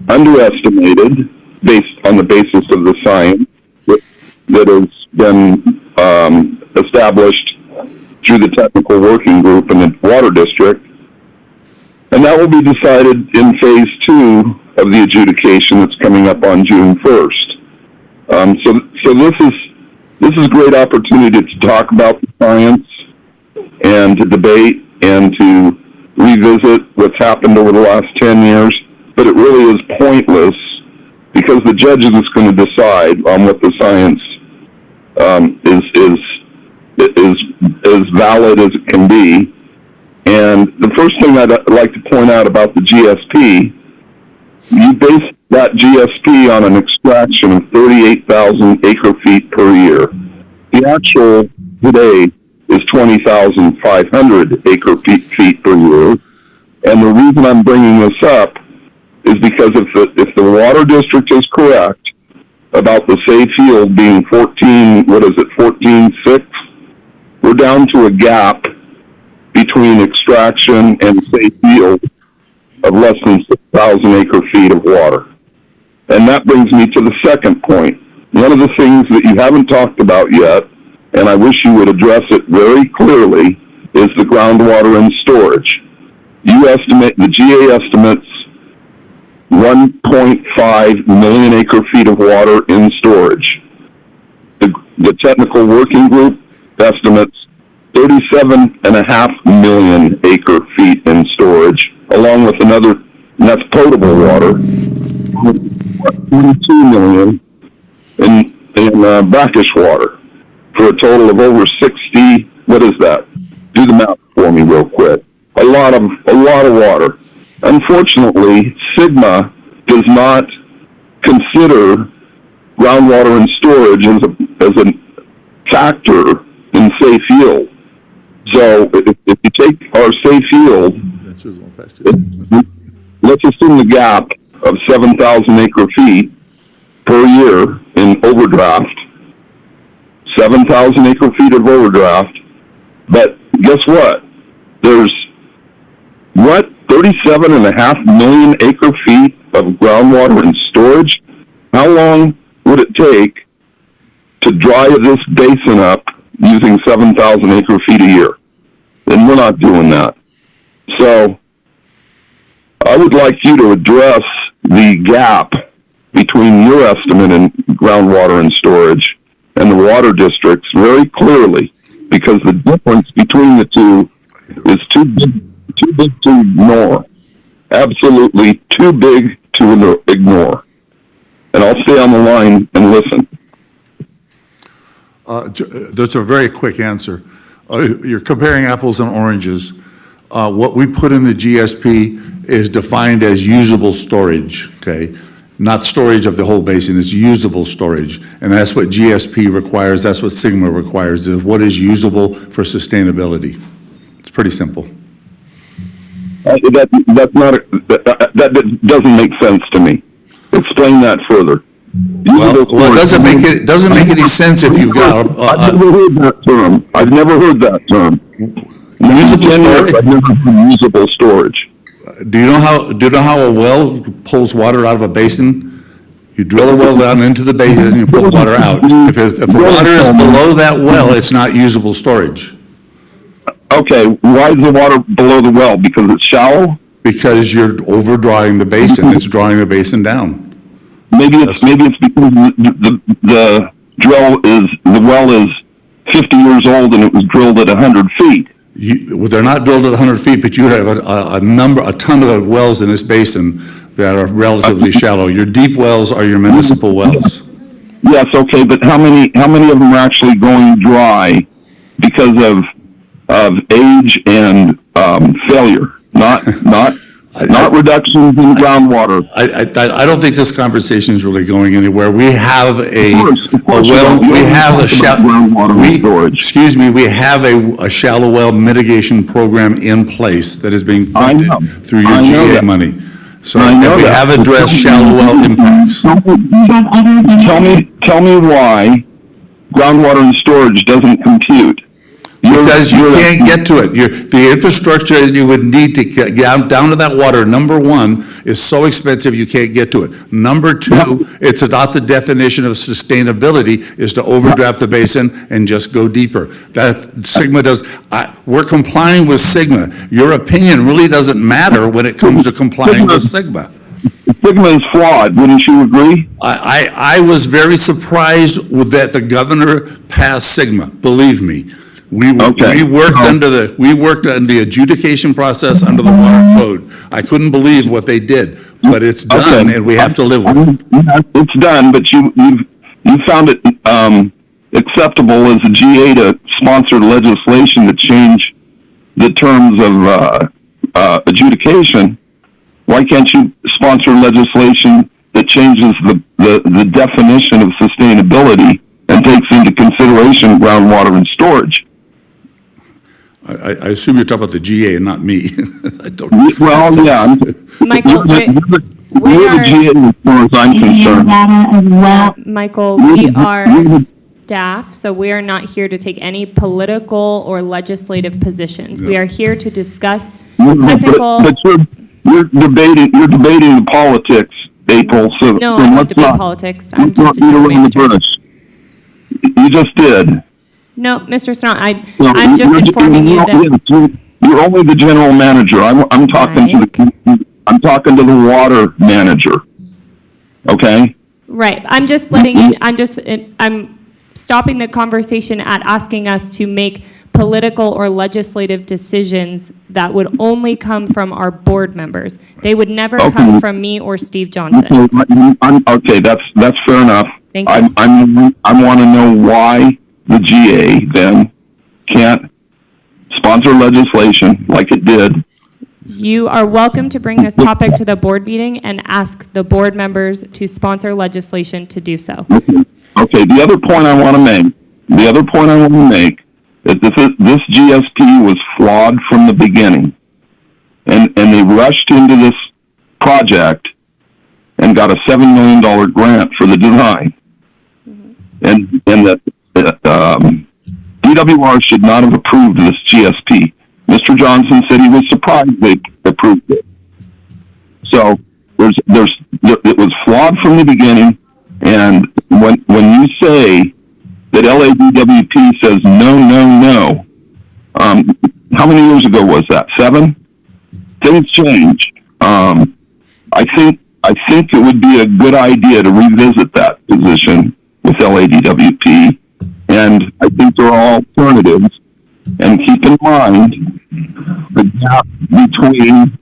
Speaker 16: underestimated based on the basis of the science that has been established through the technical working group in the water district. And that will be decided in phase 2 of the adjudication that's coming up on June 1st. So this is a great opportunity to talk about the science and to debate and to revisit what's happened over the last 10 years, but it really is pointless because the judge is going to decide on what the science is as valid as it can be. And the first thing I'd like to point out about the GSP, you base that GSP on an extraction of 38,000 acre-feet per year. The actual today is 20,500 acre-feet per year. And the reason I'm bringing this up is because if the water district is correct about the safe yield being 14.6, we're down to a gap between extraction and safe yield of less than 6,000 acre-feet of water. And that brings me to the second point. One of the things that you haven't talked about yet, and I wish you would address it very clearly, is the groundwater and storage. The GA estimates 1.5 million acre-feet of water in storage. The technical working group estimates 37.5 million acre-feet in storage, along with another, and that's potable water, 22 million in brackish water, for a total of over 60, what is that? Do the math for me real quick. A lot of water. Unfortunately, Sigma does not consider groundwater and storage as a factor in safe yield. So if you take our safe yield, let's assume the gap of 7,000 acre-feet per year in overdraft, 7,000 acre-feet of overdraft, but guess what? There's 37.5 million acre-feet of groundwater and storage. How long would it take to dry this basin up using 7,000 acre-feet a year? And we're not doing that. So I would like you to address the gap between your estimate in groundwater and storage and the water districts very clearly, because the difference between the two is too big to ignore. Absolutely too big to ignore. And I'll stay on the line and listen.
Speaker 4: That's a very quick answer. You're comparing apples and oranges. What we put in the GSP is defined as usable storage, okay? Not storage of the whole basin, it's usable storage. And that's what GSP requires, that's what Sigma requires, is what is usable for sustainability. It's pretty simple. That doesn't make sense to me. Explain that further. Well, it doesn't make any sense if you've got
Speaker 16: I've never heard that term. I've never heard that term.
Speaker 4: Usable storage?
Speaker 16: I've never heard usable storage.
Speaker 4: Do you know how a well pulls water out of a basin? You drill a well down into the basin and you pull water out. If the water is below that well, it's not usable storage.
Speaker 16: Okay, why is the water below the well? Because it's shallow?
Speaker 4: Because you're overdrawing the basin. It's drawing the basin down.
Speaker 16: Maybe it's because the well is 50 years old and it was drilled at 100 feet.
Speaker 4: They're not drilled at 100 feet, but you have a ton of wells in this basin that are relatively shallow. Your deep wells are your municipal wells.
Speaker 16: Yes, okay, but how many of them are actually going dry because of age and failure? not reductions in groundwater.
Speaker 4: I don't think this conversation is really going anywhere. We have a
Speaker 16: course
Speaker 4: well,
Speaker 16: we
Speaker 4: we have a
Speaker 16: groundwater storage.
Speaker 4: excuse me, we have a shallow well mitigation program in place that is being funded through your GA money. So and we have addressed shallow well impacts.
Speaker 16: Tell me why groundwater and storage doesn't compute.
Speaker 4: Because you can't get to it. The infrastructure you would need to get down to that water, number one, is so expensive you can't get to it. Number two, it's not the definition of sustainability is to overdraft the basin and just go deeper. That Sigma does. We're complying with Sigma. Your opinion really doesn't matter when it comes to complying with Sigma.
Speaker 16: Sigma is flawed, wouldn't you agree?
Speaker 4: I was very surprised that the governor passed Sigma, believe me. We worked under the adjudication process under the water code. I couldn't believe what they did, but it's done and we have to live with it.
Speaker 16: It's done, but you found it acceptable as a GA to sponsor legislation to change the terms of adjudication. Why can't you sponsor legislation that changes the definition of sustainability and takes into consideration groundwater and storage?
Speaker 4: I assume you're talking about the GA and not me. I don't.
Speaker 16: Well, yeah.
Speaker 1: Michael,
Speaker 16: we're the GA as far as I'm concerned.
Speaker 1: Michael, we are staff, so we are not here to take any political or legislative positions. We are here to discuss technical.
Speaker 16: But you're debating the politics, April. So
Speaker 1: no, I don't debate politics. I'm just a general manager.
Speaker 16: You just did.
Speaker 1: No, Mr. Snott, I'm just informing you that
Speaker 16: you're only the general manager. I'm talking to the water manager. Okay.
Speaker 1: Right. I'm just letting you. I'm stopping the conversation at asking us to make political or legislative decisions that would only come from our board members. They would never come from me or Steve Johnson.
Speaker 16: Okay, that's fair enough.
Speaker 1: Thank you.
Speaker 16: I want to know why the GA then can't sponsor legislation like it did.
Speaker 1: You are welcome to bring this topic to the board meeting and ask the board members to sponsor legislation to do so.
Speaker 16: Okay, the other point I want to make is this GSP was flawed from the beginning. And they rushed into this project and got a $7 million grant for the design. And the DWR should not have approved this GSP. Mr. Johnson said he was surprised they approved it. So it was flawed from the beginning. And when you say that LADWP says no, how many years ago was that? 7? Things change. I think it would be a good idea to revisit that position with LADWP, and I think there are alternatives. And keep in mind the gap between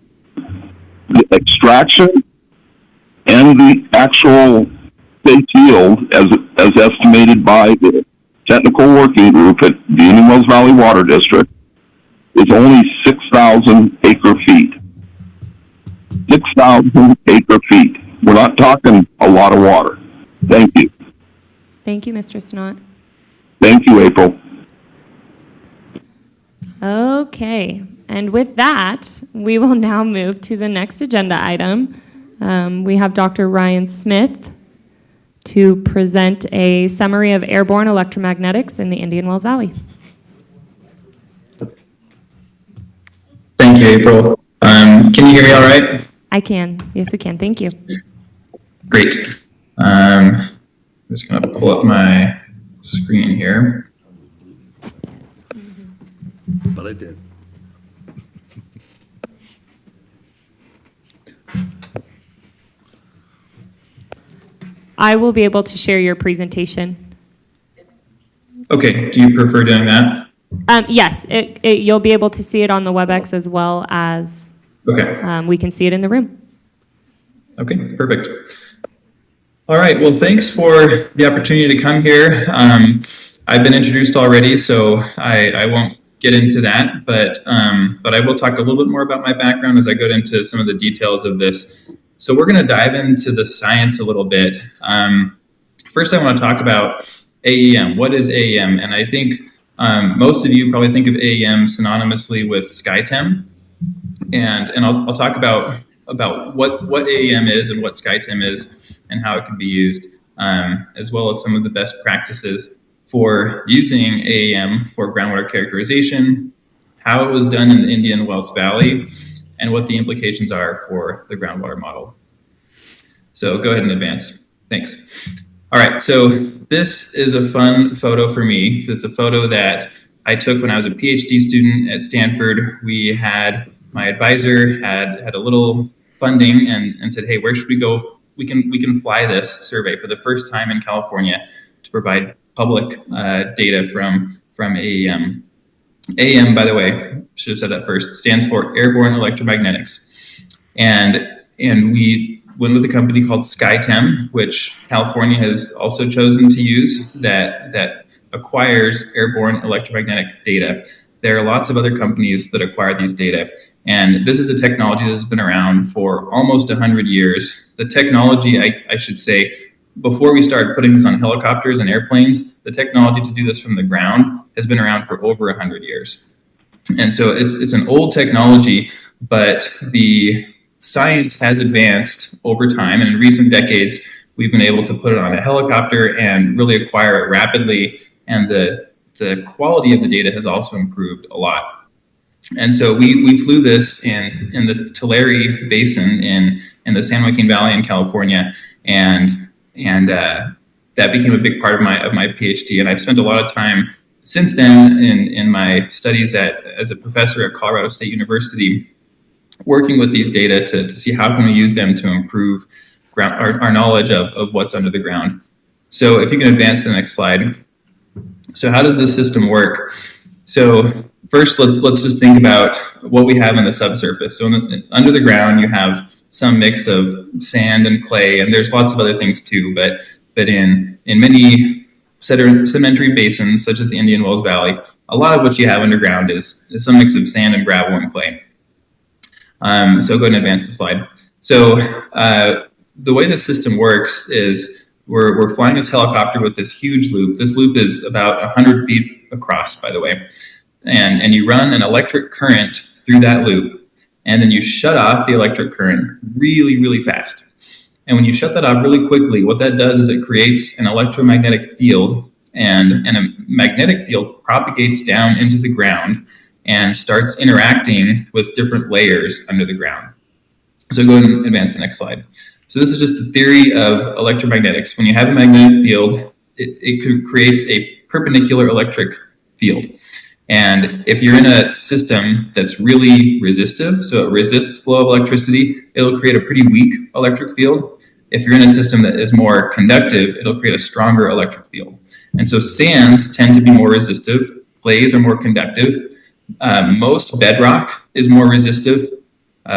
Speaker 16: the extraction and the actual safe yield, as estimated by the technical working group at the Indian Wells Valley Water District, is only 6,000 acre feet. 6,000 acre feet. We're not talking a lot of water. Thank you.
Speaker 1: Thank you, Mr. Snott.
Speaker 16: Thank you, April.
Speaker 1: Okay, and with that, we will now move to the next agenda item. We have Dr. Ryan Smith to present a summary of airborne electromagnetics in the Indian Wells Valley.
Speaker 17: Thank you, April. Can you hear me all right?
Speaker 1: I can. Yes, we can. Thank you.
Speaker 17: Great. I'm just going to pull up my screen here.
Speaker 4: But I did.
Speaker 1: I will be able to share your presentation.
Speaker 17: Okay. Do you prefer doing that?
Speaker 1: Yes, you'll be able to see it on the WebEx as well as we can see it in the room.
Speaker 17: Okay, perfect. All right, well, thanks for the opportunity to come here. I've been introduced already, so I won't get into that, but I will talk a little bit more about my background as I go into some of the details of this. So we're going to dive into the science a little bit. First, I want to talk about AEM. What is AEM? And I think most of you probably think of AEM synonymously with SkyTem, and I'll talk about what AEM is and what SkyTem is and how it can be used, as well as some of the best practices for using AEM for groundwater characterization, how it was done in the Indian Wells Valley, and what the implications are for the groundwater model. So go ahead and advance. Thanks. All right, so this is a fun photo for me. It's a photo that I took when I was a PhD student at Stanford. My advisor had a little funding and said, hey, where should we go? We can fly this survey for the first time in California to provide public data from AEM. AEM, by the way, should have said that first, stands for Airborne Electromagnetics. And we went with a company called SkyTem, which California has also chosen to use, that acquires airborne electromagnetic data. There are lots of other companies that acquire these data. And this is a technology that has been around for almost 100 years. The technology, I should say, before we started putting this on helicopters and airplanes, the technology to do this from the ground has been around for over 100 years. And so it's an old technology, but the science has advanced over time. And in recent decades, we've been able to put it on a helicopter and really acquire it rapidly. And the quality of the data has also improved a lot. And so we flew this in the Tulare Basin in the San Joaquin Valley in California, and that became a big part of my PhD. And I've spent a lot of time since then in my studies as a professor at Colorado State University, working with these data to see how can we use them to improve our knowledge of what's under the ground. So if you can advance to the next slide. So how does this system work? So first, let's just think about what we have in the subsurface. So under the ground, you have some mix of sand and clay, and there's lots of other things too. But in many sedimentary basins, such as the Indian Wells Valley, a lot of what you have underground is some mix of sand and gravel and clay. So go ahead and advance the slide. So the way the system works is we're flying this helicopter with this huge loop. This loop is about 100 feet across, by the way. And you run an electric current through that loop, and then you shut off the electric current really, really fast. And when you shut that off really quickly, what that does is it creates an electromagnetic field, and a magnetic field propagates down into the ground and starts interacting with different layers under the ground. So go ahead and advance the next slide. So this is just the theory of electromagnetics. When you have a magnetic field, it creates a perpendicular electric field. And if you're in a system that's really resistive, so it resists flow of electricity, it'll create a pretty weak electric field. If you're in a system that is more conductive, it'll create a stronger electric field. And so sands tend to be more resistive, clays are more conductive. Most bedrock is more resistive.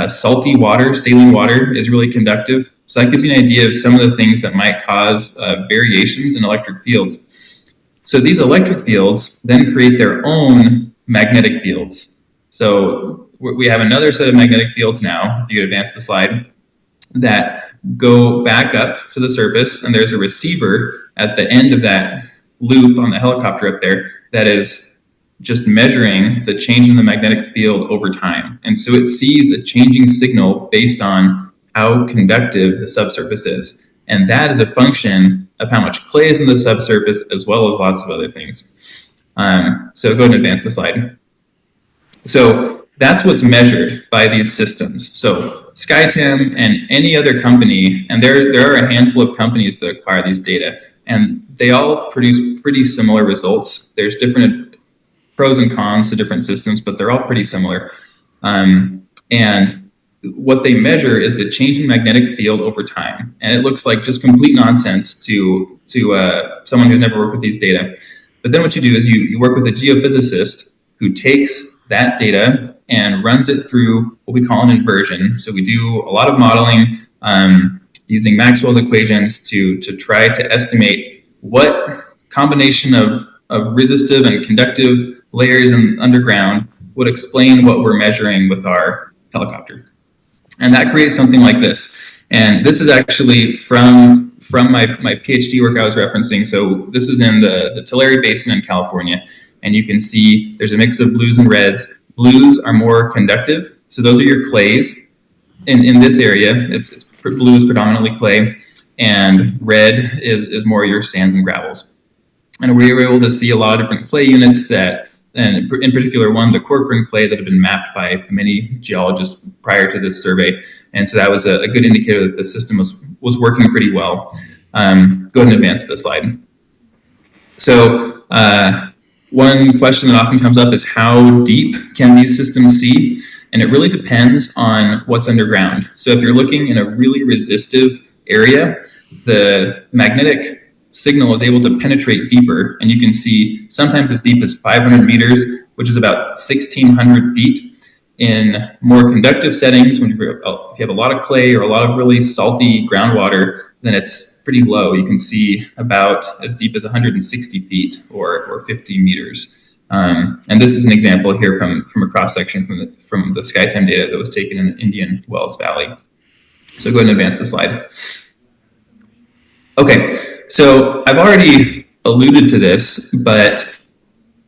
Speaker 17: Salty water, saline water is really conductive. So that gives you an idea of some of the things that might cause variations in electric fields. So these electric fields then create their own magnetic fields. So we have another set of magnetic fields now, if you could advance the slide, that go back up to the surface, and there's a receiver at the end of that loop on the helicopter up there that is just measuring the change in the magnetic field over time. And so it sees a changing signal based on how conductive the subsurface is. And that is a function of how much clay is in the subsurface, as well as lots of other things. So go ahead and advance the slide. So that's what's measured by these systems. So SkyTem and any other company, and there are a handful of companies that acquire these data, and they all produce pretty similar results. There's different pros and cons to different systems, but they're all pretty similar. And what they measure is the change in magnetic field over time. And it looks like just complete nonsense to someone who's never worked with these data. But then what you do is you work with a geophysicist who takes that data and runs it through what we call an inversion. So we do a lot of modeling using Maxwell's equations to try to estimate what combination of resistive and conductive layers in underground would explain what we're measuring with our helicopter. And that creates something like this. And this is actually from my PhD work I was referencing. So this is in the Tulare Basin in California. And you can see there's a mix of blues and reds. Blues are more conductive. So those are your clays. In this area, it's blue is predominantly clay, and red is more your sands and gravels. And we were able to see a lot of different clay units that, and in particular one, the Corcoran clay, that had been mapped by many geologists prior to this survey. And so that was a good indicator that the system was working pretty well. Go ahead and advance the slide. So one question that often comes up is, how deep can these systems see? And it really depends on what's underground. So if you're looking in a really resistive area, the magnetic signal is able to penetrate deeper, and you can see sometimes as deep as 500 meters, which is about 1,600 feet. In more conductive settings, if you have a lot of clay or a lot of really salty groundwater, then it's pretty low. You can see about as deep as 160 feet or 50 meters. And this is an example here from a cross section from the SkyTem data that was taken in Indian Wells Valley. So go ahead and advance the slide. Okay, so I've already alluded to this, but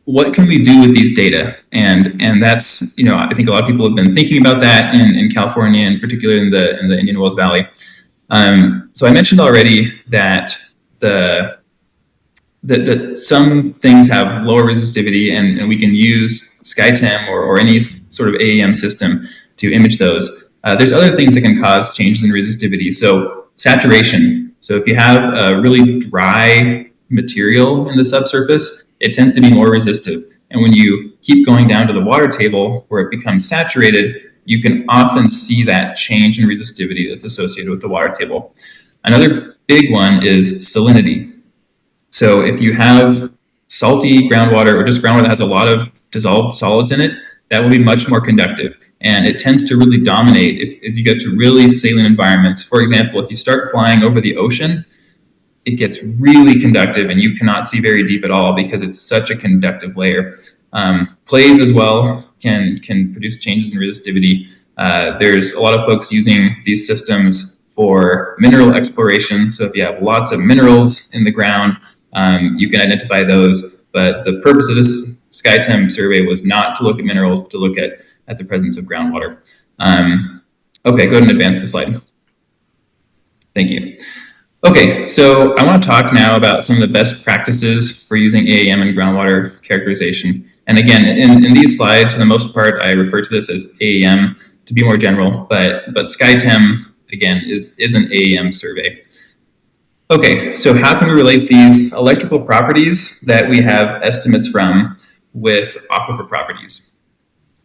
Speaker 17: what can we do with these data? And that's, I think a lot of people have been thinking about that in California, and particularly in the Indian Wells Valley. So I mentioned already that that some things have lower resistivity, and we can use SkyTem or any sort of AEM system to image those. There's other things that can cause changes in resistivity. So saturation. So if you have a really dry material in the subsurface, it tends to be more resistive. And when you keep going down to the water table where it becomes saturated, you can often see that change in resistivity that's associated with the water table. Another big one is salinity. So if you have salty groundwater, or just groundwater that has a lot of dissolved solids in it, that will be much more conductive. And it tends to really dominate if you get to really saline environments. For example, if you start flying over the ocean, it gets really conductive and you cannot see very deep at all because it's such a conductive layer. Clays as well can produce changes in resistivity. There's a lot of folks using these systems for mineral exploration. So if you have lots of minerals in the ground, you can identify those. But the purpose of this SkyTem survey was not to look at minerals, but to look at the presence of groundwater. Okay, go ahead and advance the slide. Thank you. Okay, so I want to talk now about some of the best practices for using AEM and groundwater characterization. And again, in these slides, for the most part, I refer to this as AEM to be more general, but SkyTem, again, is an AEM survey. Okay, so how can we relate these electrical properties that we have estimates from with aquifer properties?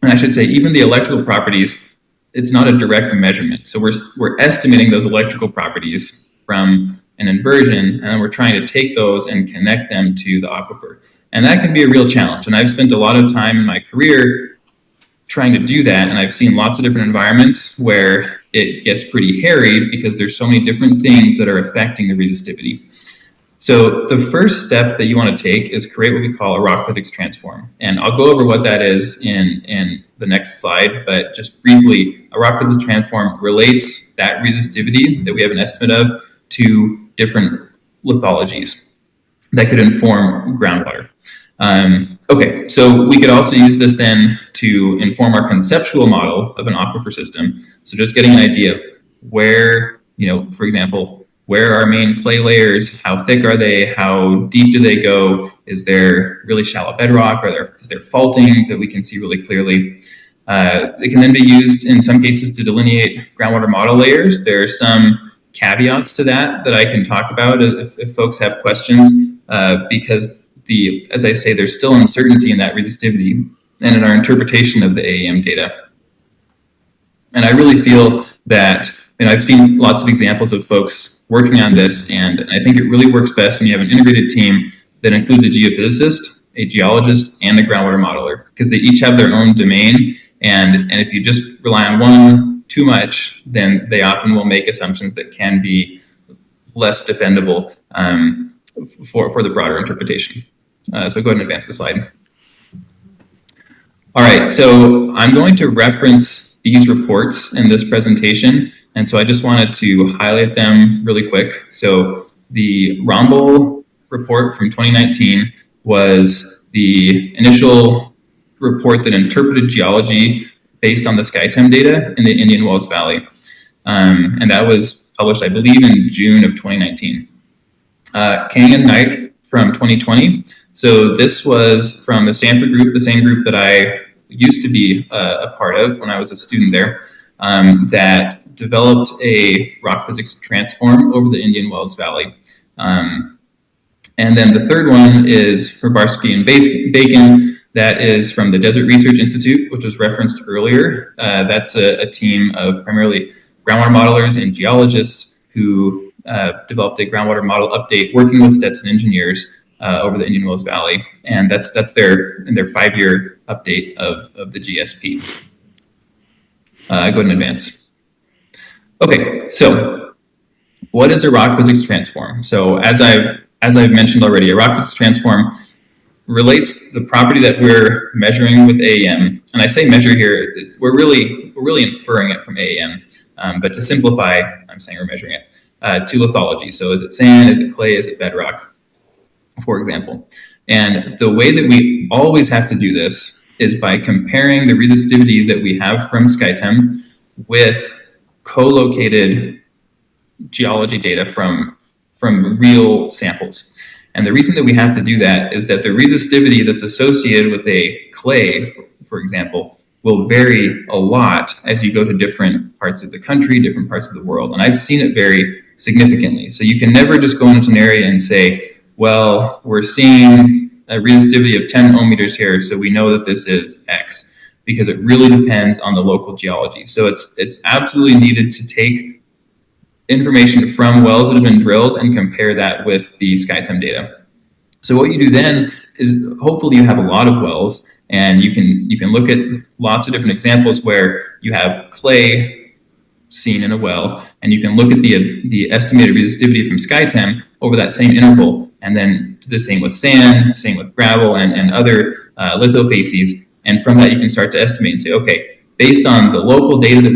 Speaker 17: And I should say, even the electrical properties, it's not a direct measurement. So we're estimating those electrical properties from an inversion, and then we're trying to take those and connect them to the aquifer. And that can be a real challenge. And I've spent a lot of time in my career trying to do that, and I've seen lots of different environments where it gets pretty hairy because there's so many different things that are affecting the resistivity. So the first step that you want to take is create what we call a rock physics transform. And I'll go over what that is in the next slide, but just briefly, a rock physics transform relates that resistivity that we have an estimate of to different lithologies that could inform groundwater. Okay, so we could also use this then to inform our conceptual model of an aquifer system. So just getting an idea of where, for example, where are our main clay layers? How thick are they? How deep do they go? Is there really shallow bedrock? Is there faulting that we can see really clearly? It can then be used in some cases to delineate groundwater model layers. There are some caveats to that I can talk about if folks have questions, because as I say, there's still uncertainty in that resistivity and in our interpretation of the AEM data. And I really feel that, I've seen lots of examples of folks working on this, and I think it really works best when you have an integrated team that includes a geophysicist, a geologist, and a groundwater modeler, because they each have their own domain, and if you just rely on one too much, then they often will make assumptions that can be less defendable for the broader interpretation. So go ahead and advance the slide. All right, so I'm going to reference these reports in this presentation, and so I just wanted to highlight them really quick. So the Rombel report from 2019 was the initial report that interpreted geology based on the SkyTem data in the Indian Wells Valley. And that was published, I believe, in June of 2019. Kang and Knight from 2020. So this was from the Stanford group, the same group that I used to be a part of when I was a student there, that developed a rock physics transform over the Indian Wells Valley. And then the third one is Hrabarsky and Bacon. That is from the Desert Research Institute, which was referenced earlier. That's a team of primarily groundwater modelers and geologists who developed a groundwater model update working with Stetson engineers over the Indian Wells Valley. And that's their 5-year update of the GSP. Go ahead and advance. Okay, so what is a rock physics transform? So as I've mentioned already, a rock physics transform relates the property that we're measuring with AEM. And I say measure here, we're really inferring it from AEM. But to simplify, I'm saying we're measuring it to lithology. So is it sand, is it clay, is it bedrock, for example? And the way that we always have to do this is by comparing the resistivity that we have from SkyTem with co-located geology data from real samples. And the reason that we have to do that is that the resistivity that's associated with a clay, for example, will vary a lot as you go to different parts of the country, different parts of the world. And I've seen it vary significantly. So you can never just go into an area and say, well, we're seeing a resistivity of 10 ohm meters here, so we know that this is X, because it really depends on the local geology. So it's absolutely needed to take information from wells that have been drilled and compare that with the SkyTem data. So what you do then is hopefully you have a lot of wells, and you can look at lots of different examples where you have clay seen in a well, and you can look at the estimated resistivity from SkyTem over that same interval, and then do the same with sand, same with gravel, and other lithofacies. And from that, you can start to estimate and say, okay, based on the local data that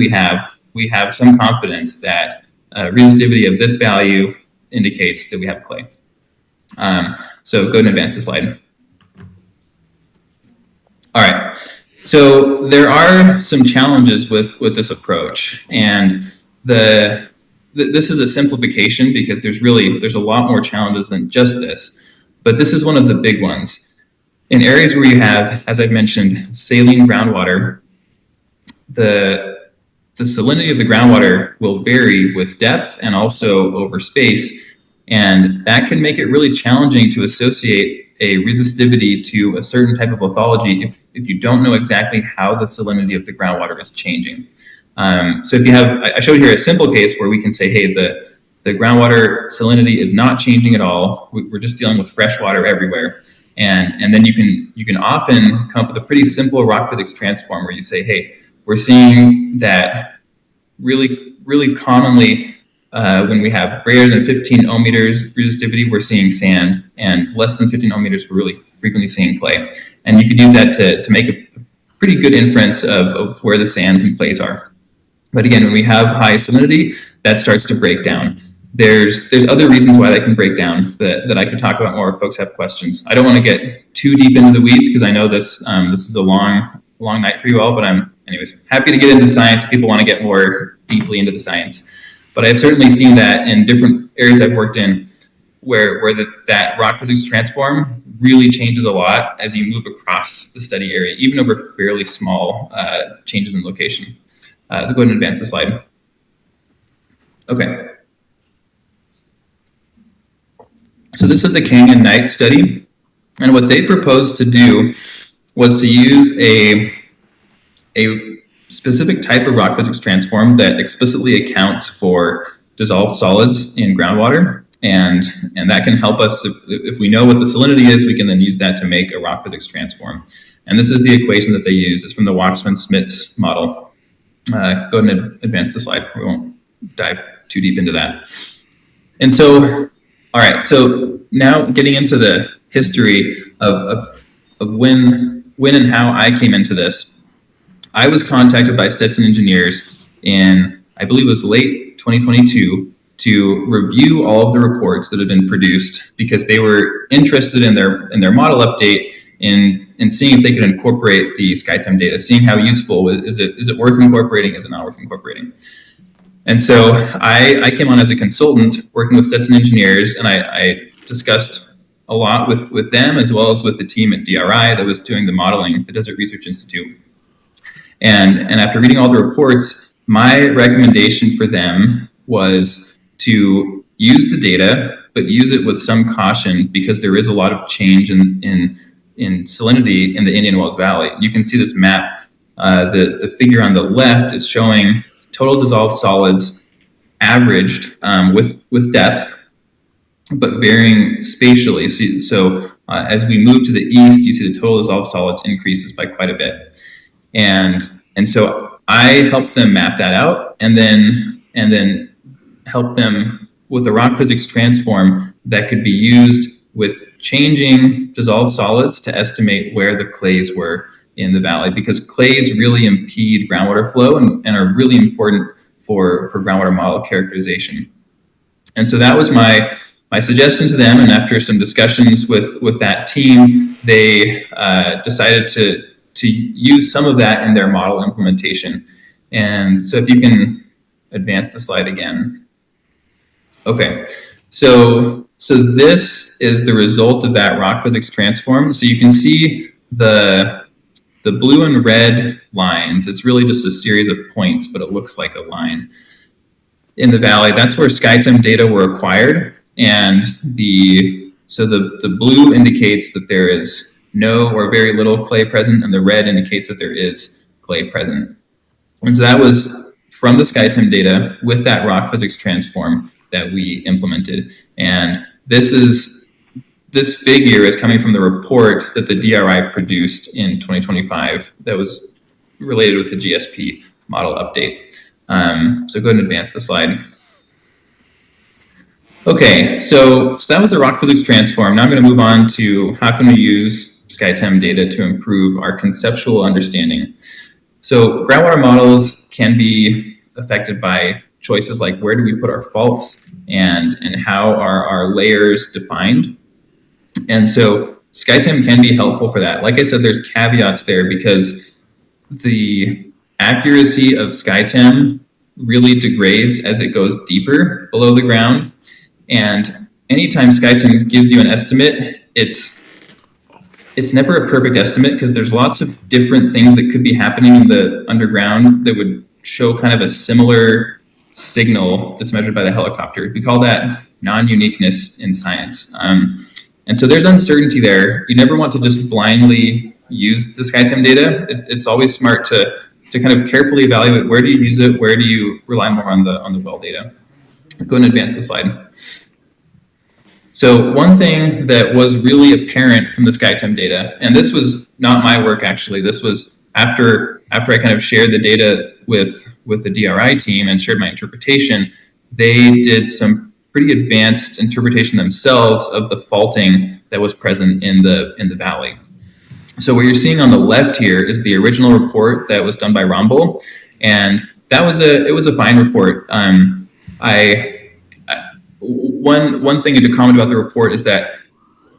Speaker 17: we have some confidence that resistivity of this value indicates that we have clay. So go ahead and advance the slide. All right, so there are some challenges with this approach, and this is a simplification because there's a lot more challenges than just this, but this is one of the big ones. In areas where you have, as I've mentioned, saline groundwater, the salinity of the groundwater will vary with depth and also over space, and that can make it really challenging to associate a resistivity to a certain type of lithology if you don't know exactly how the salinity of the groundwater is changing. So if you have, I showed here a simple case where we can say, hey, the groundwater salinity is not changing at all. We're just dealing with fresh water everywhere. And then you can often come up with a pretty simple rock physics transform where you say, hey, we're seeing that really, really commonly when we have greater than 15 ohm meters resistivity, we're seeing sand, and less than 15 ohm meters, we're really frequently seeing clay. And you could use that to make a pretty good inference of where the sands and clays are. But again, when we have high salinity, that starts to break down. There's other reasons why that can break down that I could talk about more if folks have questions. I don't want to get too deep into the weeds because I know this is a long night for you all, but I'm anyways happy to get into science if people want to get more deeply into the science. But I've certainly seen that in different areas I've worked in where that rock physics transform really changes a lot as you move across the study area, even over fairly small changes in location. So go ahead and advance the slide. Okay. So this is the Kang and Knight study. And what they proposed to do was to use a specific type of rock physics transform that explicitly accounts for dissolved solids in groundwater. And that can help us, if we know what the salinity is, we can then use that to make a rock physics transform. And this is the equation that they use. It's from the Waxman-Smits model. Go ahead and advance the slide. We won't dive too deep into that. And so, all right, so now getting into the history of when when and how I came into this, I was contacted by Stetson Engineers in, I believe it was late 2022, to review all of the reports that had been produced because they were interested in their model update in seeing if they could incorporate the SkyTem data, seeing how useful is it worth incorporating, is it not worth incorporating. And so I came on as a consultant working with Stetson Engineers, and I discussed a lot with them as well as with the team at DRI that was doing the modeling, the Desert Research Institute. And after reading all the reports, my recommendation for them was to use the data, but use it with some caution because there is a lot of change in salinity in the Indian Wells Valley. You can see this map. The figure on the left is showing total dissolved solids averaged with depth, but varying spatially. So as we move to the east, you see the total dissolved solids increases by quite a bit. And so I helped them map that out and then help them with the rock physics transform that could be used with changing dissolved solids to estimate where the clays were in the valley, because clays really impede groundwater flow and are really important for groundwater model characterization. And so that was my suggestion to them. And after some discussions with that team, they decided to use some of that in their model implementation. And so if you can advance the slide again. Okay, so this is the result of that rock physics transform. So you can see the blue and red lines. It's really just a series of points, but it looks like a line. In the valley, that's where SkyTem data were acquired. And the blue indicates that there is no or very little clay present, and the red indicates that there is clay present. And so that was from the SkyTem data with that rock physics transform that we implemented. And this figure is coming from the report that the DRI produced in 2025 that was related with the GSP model update. So go ahead and advance the slide. Okay, so that was the rock physics transform. Now I'm going to move on to how can we use SkyTem data to improve our conceptual understanding. So groundwater models can be affected by choices like where do we put our faults and how are our layers defined. And so SkyTem can be helpful for that. Like I said, there's caveats there because the accuracy of SkyTem really degrades as it goes deeper below the ground. And anytime SkyTem gives you an estimate, it's never a perfect estimate because there's lots of different things that could be happening in the underground that would show kind of a similar signal that's measured by the helicopter. We call that non-uniqueness in science. And so there's uncertainty there. You never want to just blindly use the SkyTem data. It's always smart to kind of carefully evaluate where do you use it, where do you rely more on the well data. Go ahead and advance the slide. So one thing that was really apparent from the SkyTem data, and this was not my work actually, this was after I kind of shared the data with the DRI team and shared my interpretation, they did some pretty advanced interpretation themselves of the faulting that was present in the valley. So what you're seeing on the left here is the original report that was done by Rombol, and it was a fine report. One thing to comment about the report is that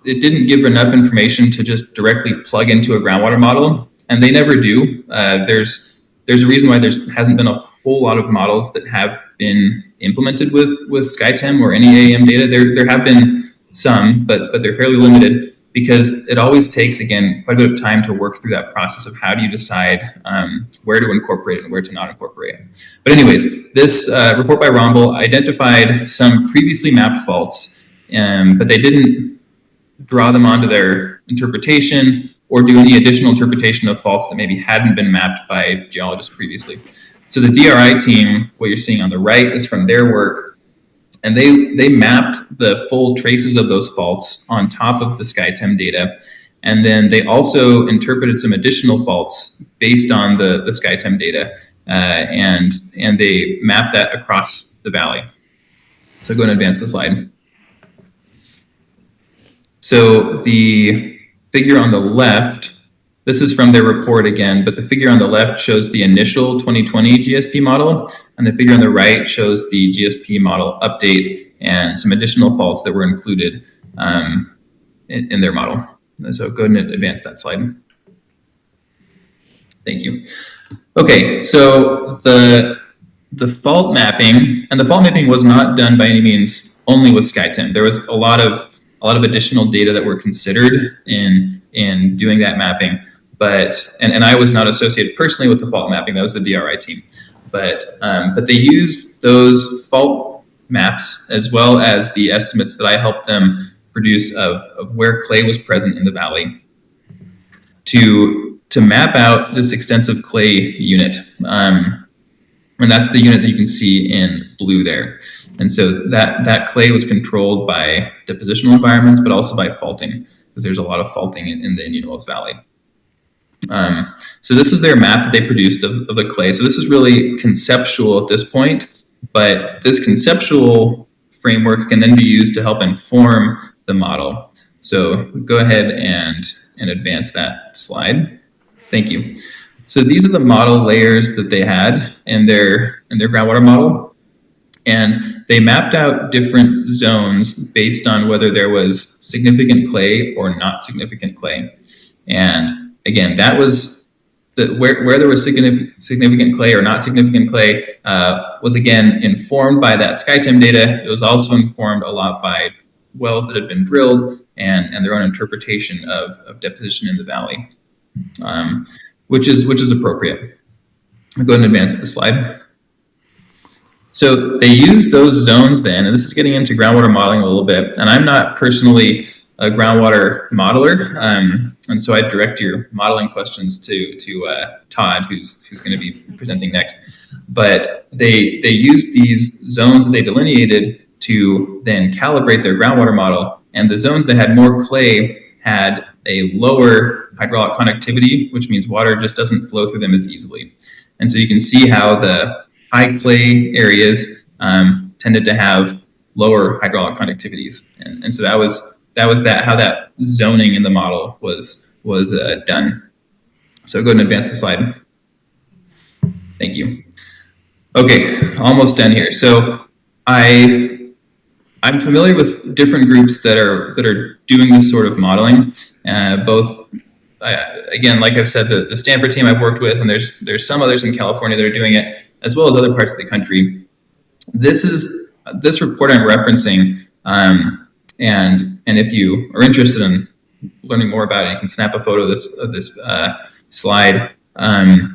Speaker 17: it didn't give enough information to just directly plug into a groundwater model, and they never do. There's a reason why there hasn't been a whole lot of models that have been implemented with SkyTem or any AAM data. There have been some, but they're fairly limited because it always takes, again, quite a bit of time to work through that process of how do you decide where to incorporate it and where to not incorporate it. But anyways, this report by Rombol identified some previously mapped faults, but they didn't draw them onto their interpretation or do any additional interpretation of faults that maybe hadn't been mapped by geologists previously. So the DRI team, what you're seeing on the right is from their work, and they mapped the full traces of those faults on top of the SkyTem data. And then they also interpreted some additional faults based on the SkyTem data, and they mapped that across the valley. So go ahead and advance the slide. So the figure on the left This is from their report again, but the figure on the left shows the initial 2020 GSP model, and the figure on the right shows the GSP model update and some additional faults that were included in their model. So go ahead and advance that slide. Thank you. Okay, so the fault mapping, and the fault mapping was not done by any means only with SkyTim. There was a lot of additional data that were considered in doing that mapping. But and I was not associated personally with the fault mapping. That was the DRI team. But they used those fault maps as well as the estimates that I helped them produce of where clay was present in the valley to map out this extensive clay unit. And that's the unit that you can see in blue there. And so that clay was controlled by depositional environments, but also by faulting, because there's a lot of faulting in the Indian Wells Valley. So this is their map that they produced of the clay. So this is really conceptual at this point, but this conceptual framework can then be used to help inform the model. So go ahead and advance that slide. Thank you. So these are the model layers that they had in their groundwater model. And they mapped out different zones based on whether there was significant clay or not significant clay. And again, that was where there was significant clay or not significant clay was again informed by that SkyTim data. It was also informed a lot by wells that had been drilled and their own interpretation of deposition in the valley, which is appropriate. I'll go ahead and advance the slide. So they use those zones then, and this is getting into groundwater modeling a little bit, and I'm not personally a groundwater modeler, and so I direct your modeling questions to Todd, who's going to be presenting next. But they use these zones that they delineated to then calibrate their groundwater model, and the zones that had more clay had a lower hydraulic conductivity, which means water just doesn't flow through them as easily. And so you can see how the high clay areas tended to have lower hydraulic conductivities, and so that was how that zoning in the model was done. So go ahead and advance the slide. Thank you. Okay, almost done here. So I'm familiar with different groups that are doing this sort of modeling. Again, like I've said, the Stanford team I've worked with, and there's some others in California that are doing it, as well as other parts of the country. This report I'm referencing, and if you are interested in learning more about it, you can snap a photo of this slide.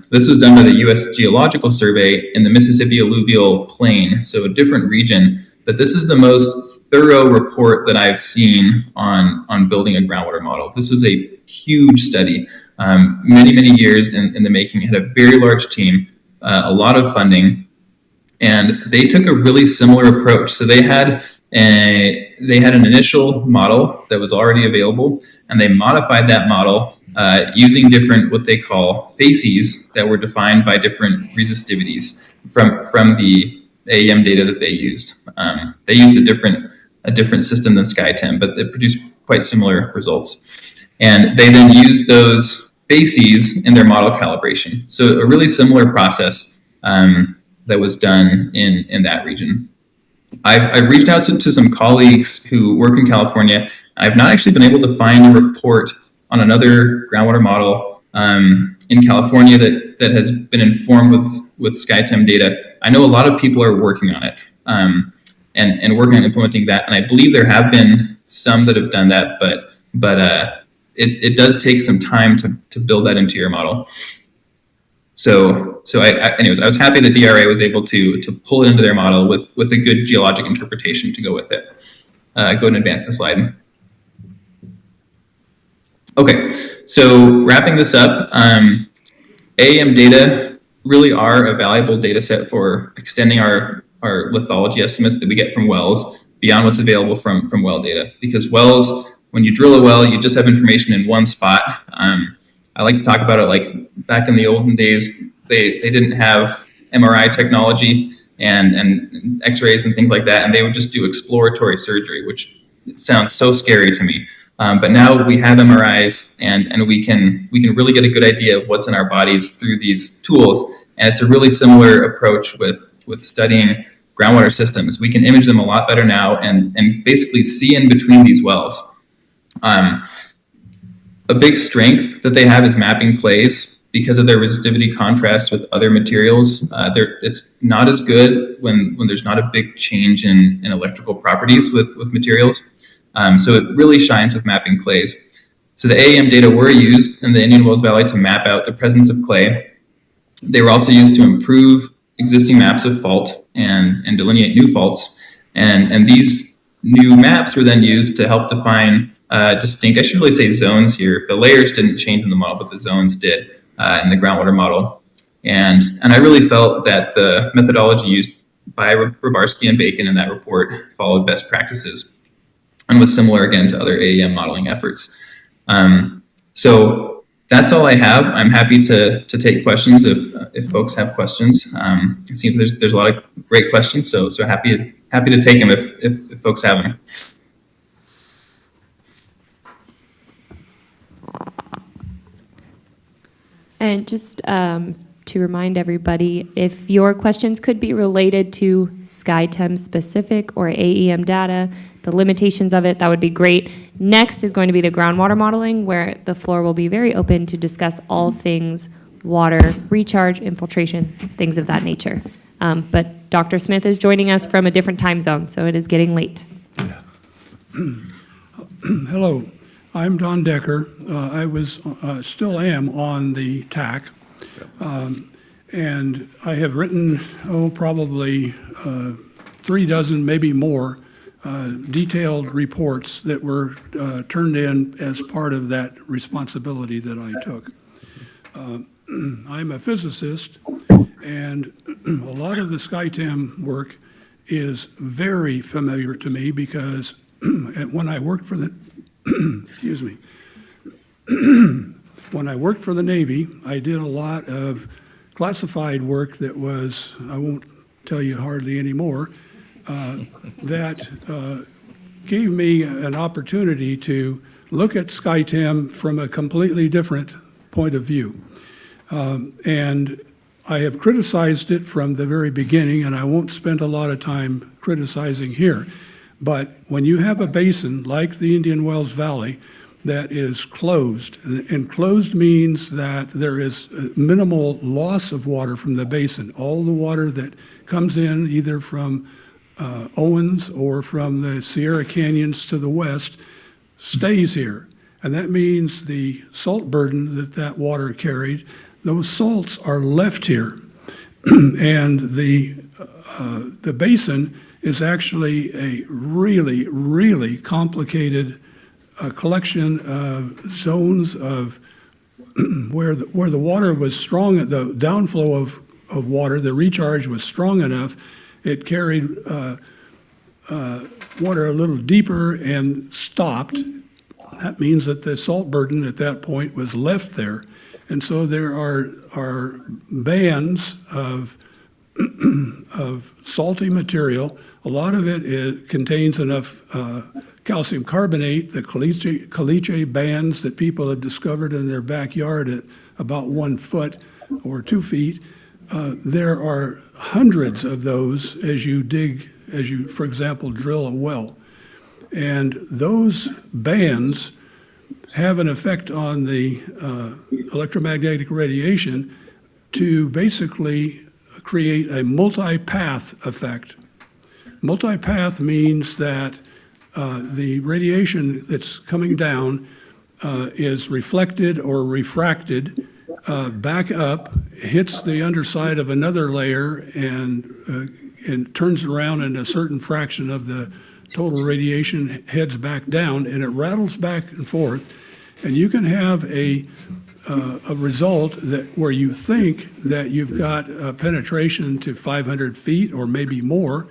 Speaker 17: This was done by the U.S. Geological Survey in the Mississippi Alluvial Plain, so a different region. But this is the most thorough report that I've seen on building a groundwater model. This was a huge study, many years in the making. It had a very large team, a lot of funding, and they took a really similar approach. So they had an initial model that was already available, and they modified that model using different what they call facies that were defined by different resistivities from the AEM data that they used. They used a different system than SkyTim, but they produced quite similar results. And they then used those facies in their model calibration. So a really similar process that was done in that region. I've reached out to some colleagues who work in California. I've not actually been able to find a report on another groundwater model in California that has been informed with SkyTim data. I know a lot of people are working on it and working on implementing that. And I believe there have been some that have done that, but it does take some time to build that into your model. So anyways, I was happy that DRA was able to pull it into their model with a good geologic interpretation to go with it. Go ahead and advance the slide. Okay, so wrapping this up, AEM data really are a valuable data set for extending our lithology estimates that we get from wells beyond what's available from well data. Because wells, when you drill a well, you just have information in one spot. I like to talk about it like back in the olden days, they didn't have MRI technology and x-rays and things like that, and they would just do exploratory surgery, which sounds so scary to me. But now we have MRIs, and we can really get a good idea of what's in our bodies through these tools. And it's a really similar approach with studying groundwater systems. We can image them a lot better now and basically see in between these wells. A big strength that they have is mapping clays. Because of their resistivity contrast with other materials, it's not as good when there's not a big change in electrical properties with materials. So it really shines with mapping clays. So the AEM data were used in the Indian Wells Valley to map out the presence of clay. They were also used to improve existing maps of fault and delineate new faults. And these new maps were then used to help define distinct, I should really say zones here. The layers didn't change in the model, but the zones did. In the groundwater model. And I really felt that the methodology used by Rybarski and Bacon in that report followed best practices and was similar again to other AEM modeling efforts. So that's all I have. I'm happy to take questions if folks have questions. It seems there's a lot of great questions, so happy to take them if folks have them.
Speaker 1: And just to remind everybody, if your questions could be related to SkyTem specific or AEM data, the limitations of it, that would be great. Next is going to be the groundwater modeling, where the floor will be very open to discuss all things water, recharge, infiltration, things of that nature. But Dr. Smith is joining us from a different time zone, so it is getting late.
Speaker 18: Hello. I'm Don Decker. I still am on the TAC, and I have written, probably 3 dozen, maybe more, detailed reports that were turned in as part of that responsibility that I took. I'm a physicist, and a lot of the SkyTem work is very familiar to me because when I worked for the excuse me. When I worked for the Navy, I did a lot of classified work that was, I won't tell you hardly anymore, that gave me an opportunity to look at SkyTem from a completely different point of view. And I have criticized it from the very beginning, and I won't spend a lot of time criticizing here. But when you have a basin like the Indian Wells Valley that is closed, and closed means that there is minimal loss of water from the basin. All the water that comes in either from Owens or from the Sierra Canyons to the west stays here. And that means the salt burden that water carried, those salts are left here. And the basin is actually a really, really complicated collection of zones of where the water was strong, the downflow of water, the recharge was strong enough, it carried water a little deeper and stopped. That means that the salt burden at that point was left there. And so there are bands of salty material. A lot of it contains enough calcium carbonate, the caliche bands that people have discovered in their backyard at about 1 foot or 2 feet. There are hundreds of those as you, for example, drill a well. And those bands have an effect on the electromagnetic radiation to basically create a multi-path effect. Multi-path means that the radiation that's coming down is reflected or refracted back up, hits the underside of another layer, and turns around, and a certain fraction of the total radiation heads back down, and it rattles back and forth. And you can have a result where you think that you've got a penetration to 500 feet or maybe more,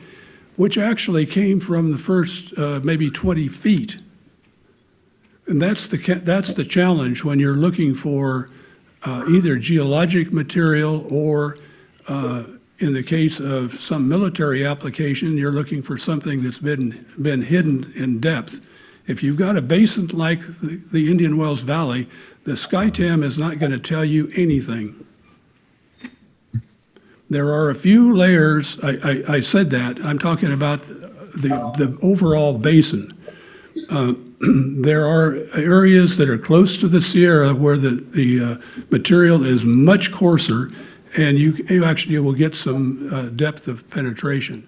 Speaker 18: which actually came from the first maybe 20 feet. And that's the challenge when you're looking for either geologic material or, in the case of some military application, you're looking for something that's been hidden in depth. If you've got a basin like the Indian Wells Valley, the SkyTem is not going to tell you anything. There are a few layers, I said that, I'm talking about the overall basin. There are areas that are close to the Sierra where the material is much coarser, and you actually will get some depth of penetration.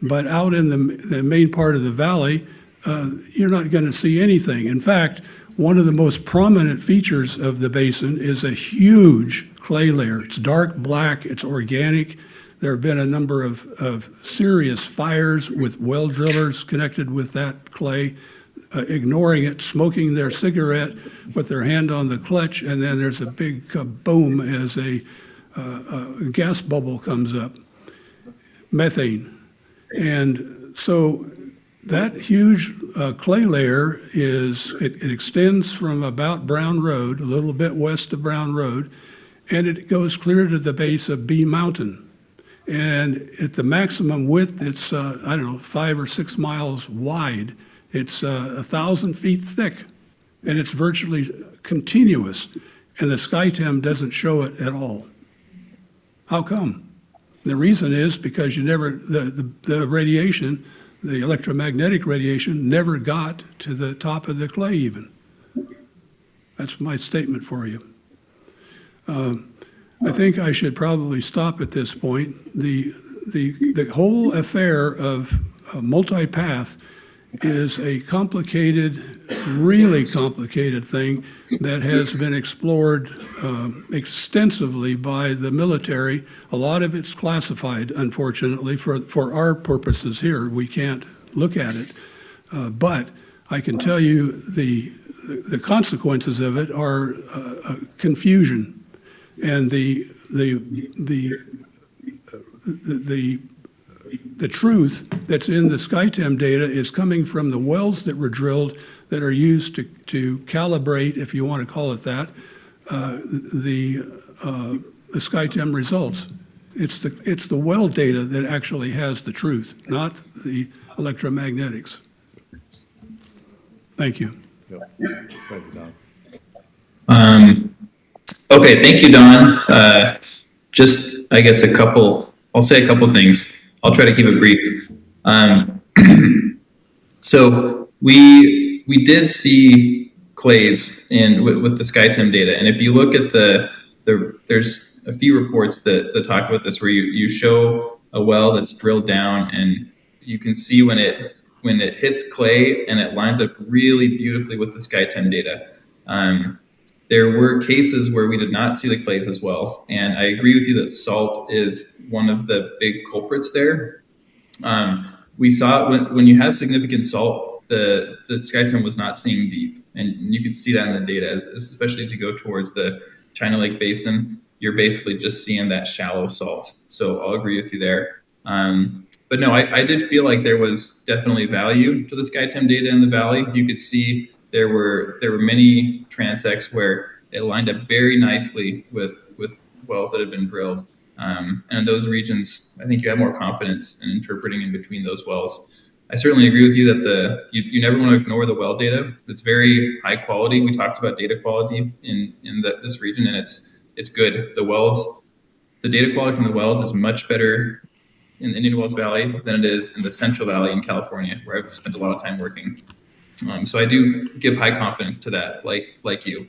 Speaker 18: But out in the main part of the valley, you're not going to see anything. In fact, one of the most prominent features of the basin is a huge clay layer. It's dark black, it's organic. There have been a number of serious fires with well drillers connected with that clay, ignoring it, smoking their cigarette with their hand on the clutch, and then there's a big boom as a gas bubble comes up, methane. And so that huge clay layer it extends from about Brown Road, a little bit west of Brown Road, and it goes clear to the base of Bee Mountain. And at the maximum width, it's, 5 or 6 miles wide. It's 1,000 feet thick, and it's virtually continuous, and the SkyTem doesn't show it at all. How come? The reason is because the radiation, the electromagnetic radiation, never got to the top of the clay even. That's my statement for you. I think I should probably stop at this point. The whole affair of multipath is a complicated, really complicated thing that has been explored extensively by the military. A lot of it's classified, unfortunately, for our purposes here. We can't look at it. But I can tell you the consequences of it are confusion. And the truth that's in the SkyTem data is coming from the wells that were drilled that are used to calibrate, if you want to call it that, the SkyTem results. It's the well data that actually has the truth, not the electromagnetics. Thank you.
Speaker 4: Yep. Thank you, Don.
Speaker 17: Okay, thank you, Don. Just, I guess, I'll say a couple things. I'll try to keep it brief. So we did see clays with the SkyTem data, and if you look at there's a few reports that talk about this, where you show a well that's drilled down, and you can see when it hits clay and it lines up really beautifully with the SkyTem data. There were cases where we did not see the clays as well, and I agree with you that salt is one of the big culprits there. We saw it when you have significant salt, the SkyTem was not seeing deep, and you can see that in the data, especially as you go towards the China Lake Basin. You're basically just seeing that shallow salt. So I'll agree with you there. But no, I did feel like there was definitely value to the SkyTem data in the valley. You could see there were many transects where it lined up very nicely with wells that had been drilled. And in those regions, I think you have more confidence in interpreting in between those wells. I certainly agree with you that you never want to ignore the well data. It's very high quality. We talked about data quality in this region, and it's good. The data quality from the wells is much better in the Indian Wells Valley than it is in the Central Valley in California, where I've spent a lot of time working. So I do give high confidence to that, like you.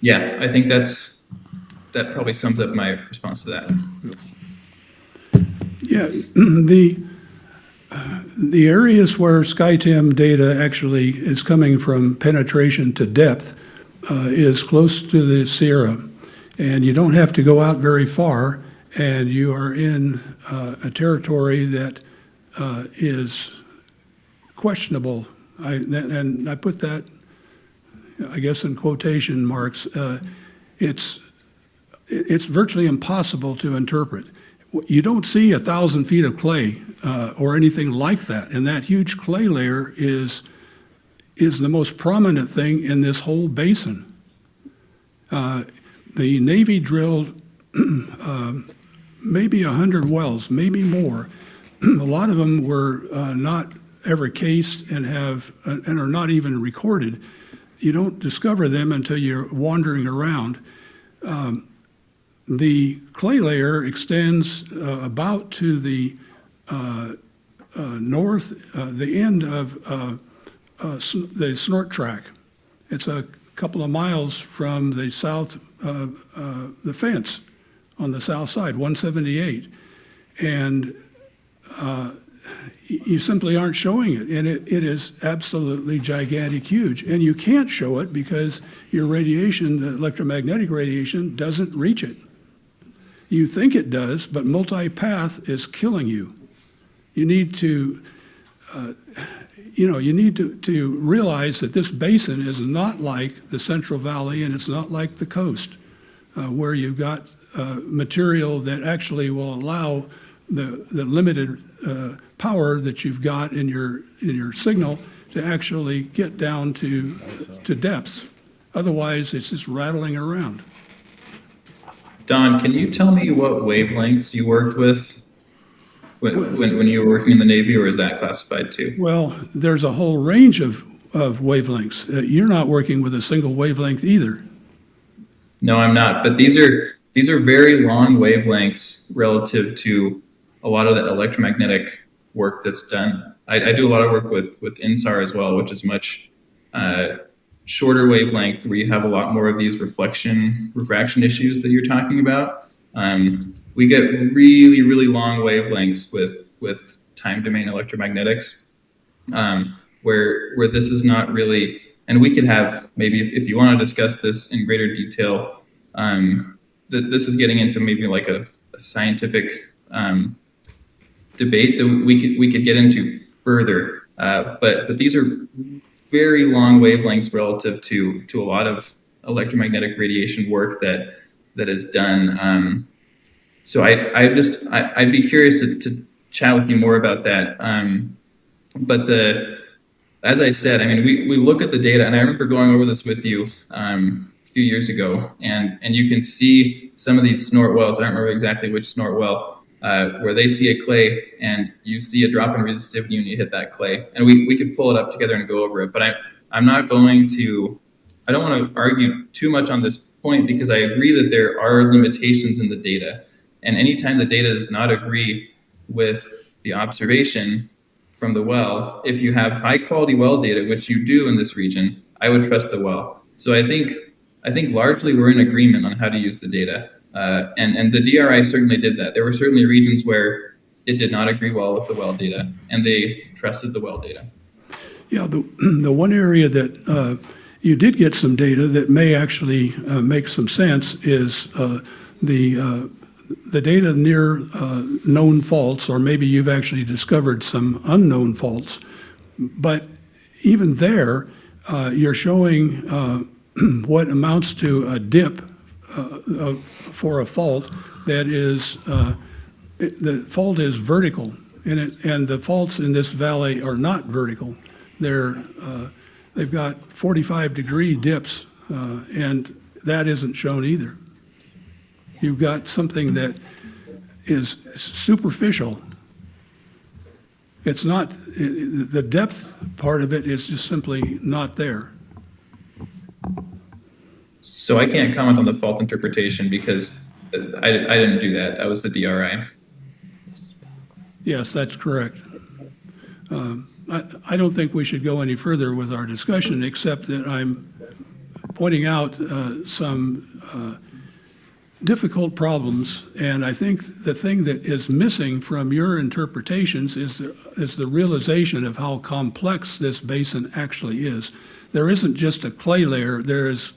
Speaker 17: Yeah, I think that probably sums up my response to that.
Speaker 18: Yeah, the areas where SkyTem data actually is coming from penetration to depth is close to the Sierra, and you don't have to go out very far, and you are in a territory that is questionable. And I put that, I guess, in quotation marks. It's virtually impossible to interpret. You don't see 1,000 feet of clay or anything like that, and that huge clay layer is the most prominent thing in this whole basin. The Navy drilled maybe 100 wells, maybe more. A lot of them were not ever cased and are not even recorded. You don't discover them until you're wandering around. The clay layer extends about to the north, the end of the snort track. It's a couple of miles from the south, the fence on the south side, 178. And you simply aren't showing it. And it is absolutely gigantic, huge. And you can't show it because your radiation, the electromagnetic radiation, doesn't reach it. You think it does, but multipath is killing you. You need to, to realize that this basin is not like the Central Valley, and it's not like the coast, where you've got material that actually will allow the limited power that you've got in your signal to actually get down to depths. Otherwise, it's just rattling around.
Speaker 17: Don, can you tell me what wavelengths you worked with when you were working in the Navy, or is that classified too?
Speaker 18: Well, there's a whole range of wavelengths. You're not working with a single wavelength either.
Speaker 17: No, I'm not. But these are very long wavelengths relative to a lot of the electromagnetic work that's done. I do a lot of work with INSAR as well, which is much shorter wavelength, where you have a lot more of these refraction issues that you're talking about. We get really, really long wavelengths with time domain electromagnetics, where this is not really, and we could have, maybe if you want to discuss this in greater detail, this is getting into maybe like a scientific debate that we could get into further. But these are very long wavelengths relative to a lot of electromagnetic radiation work that is done. So I'd be curious to chat with you more about that. But as I said, I mean, we look at the data, and I remember going over this with you a few years ago, and you can see some of these snort wells. I don't remember exactly which snort well, where they see a clay and you see a drop in resistivity when you hit that clay. And we could pull it up together and go over it, but I don't want to argue too much on this point, because I agree that there are limitations in the data. And anytime the data does not agree with the observation from the well, if you have high quality well data, which you do in this region, I would trust the well. So I think largely we're in agreement on how to use the data. And the DRI certainly did that. There were certainly regions where it did not agree well with the well data, and they trusted the well data.
Speaker 18: Yeah, the one area that you did get some data that may actually make some sense is the data near known faults, or maybe you've actually discovered some unknown faults. But even there, you're showing what amounts to a dip for a fault that is, the fault is vertical, and the faults in this valley are not vertical. They've got 45-degree dips, and that isn't shown either. You've got something that is superficial. It's not, the depth part of it is just simply not there.
Speaker 17: So I can't comment on the fault interpretation because I didn't do that. That was the DRI.
Speaker 18: Yes, that's correct. I don't think we should go any further with our discussion, except that I'm pointing out some difficult problems, and I think the thing that is missing from your interpretations is the realization of how complex this basin actually is. There isn't just a clay layer. There is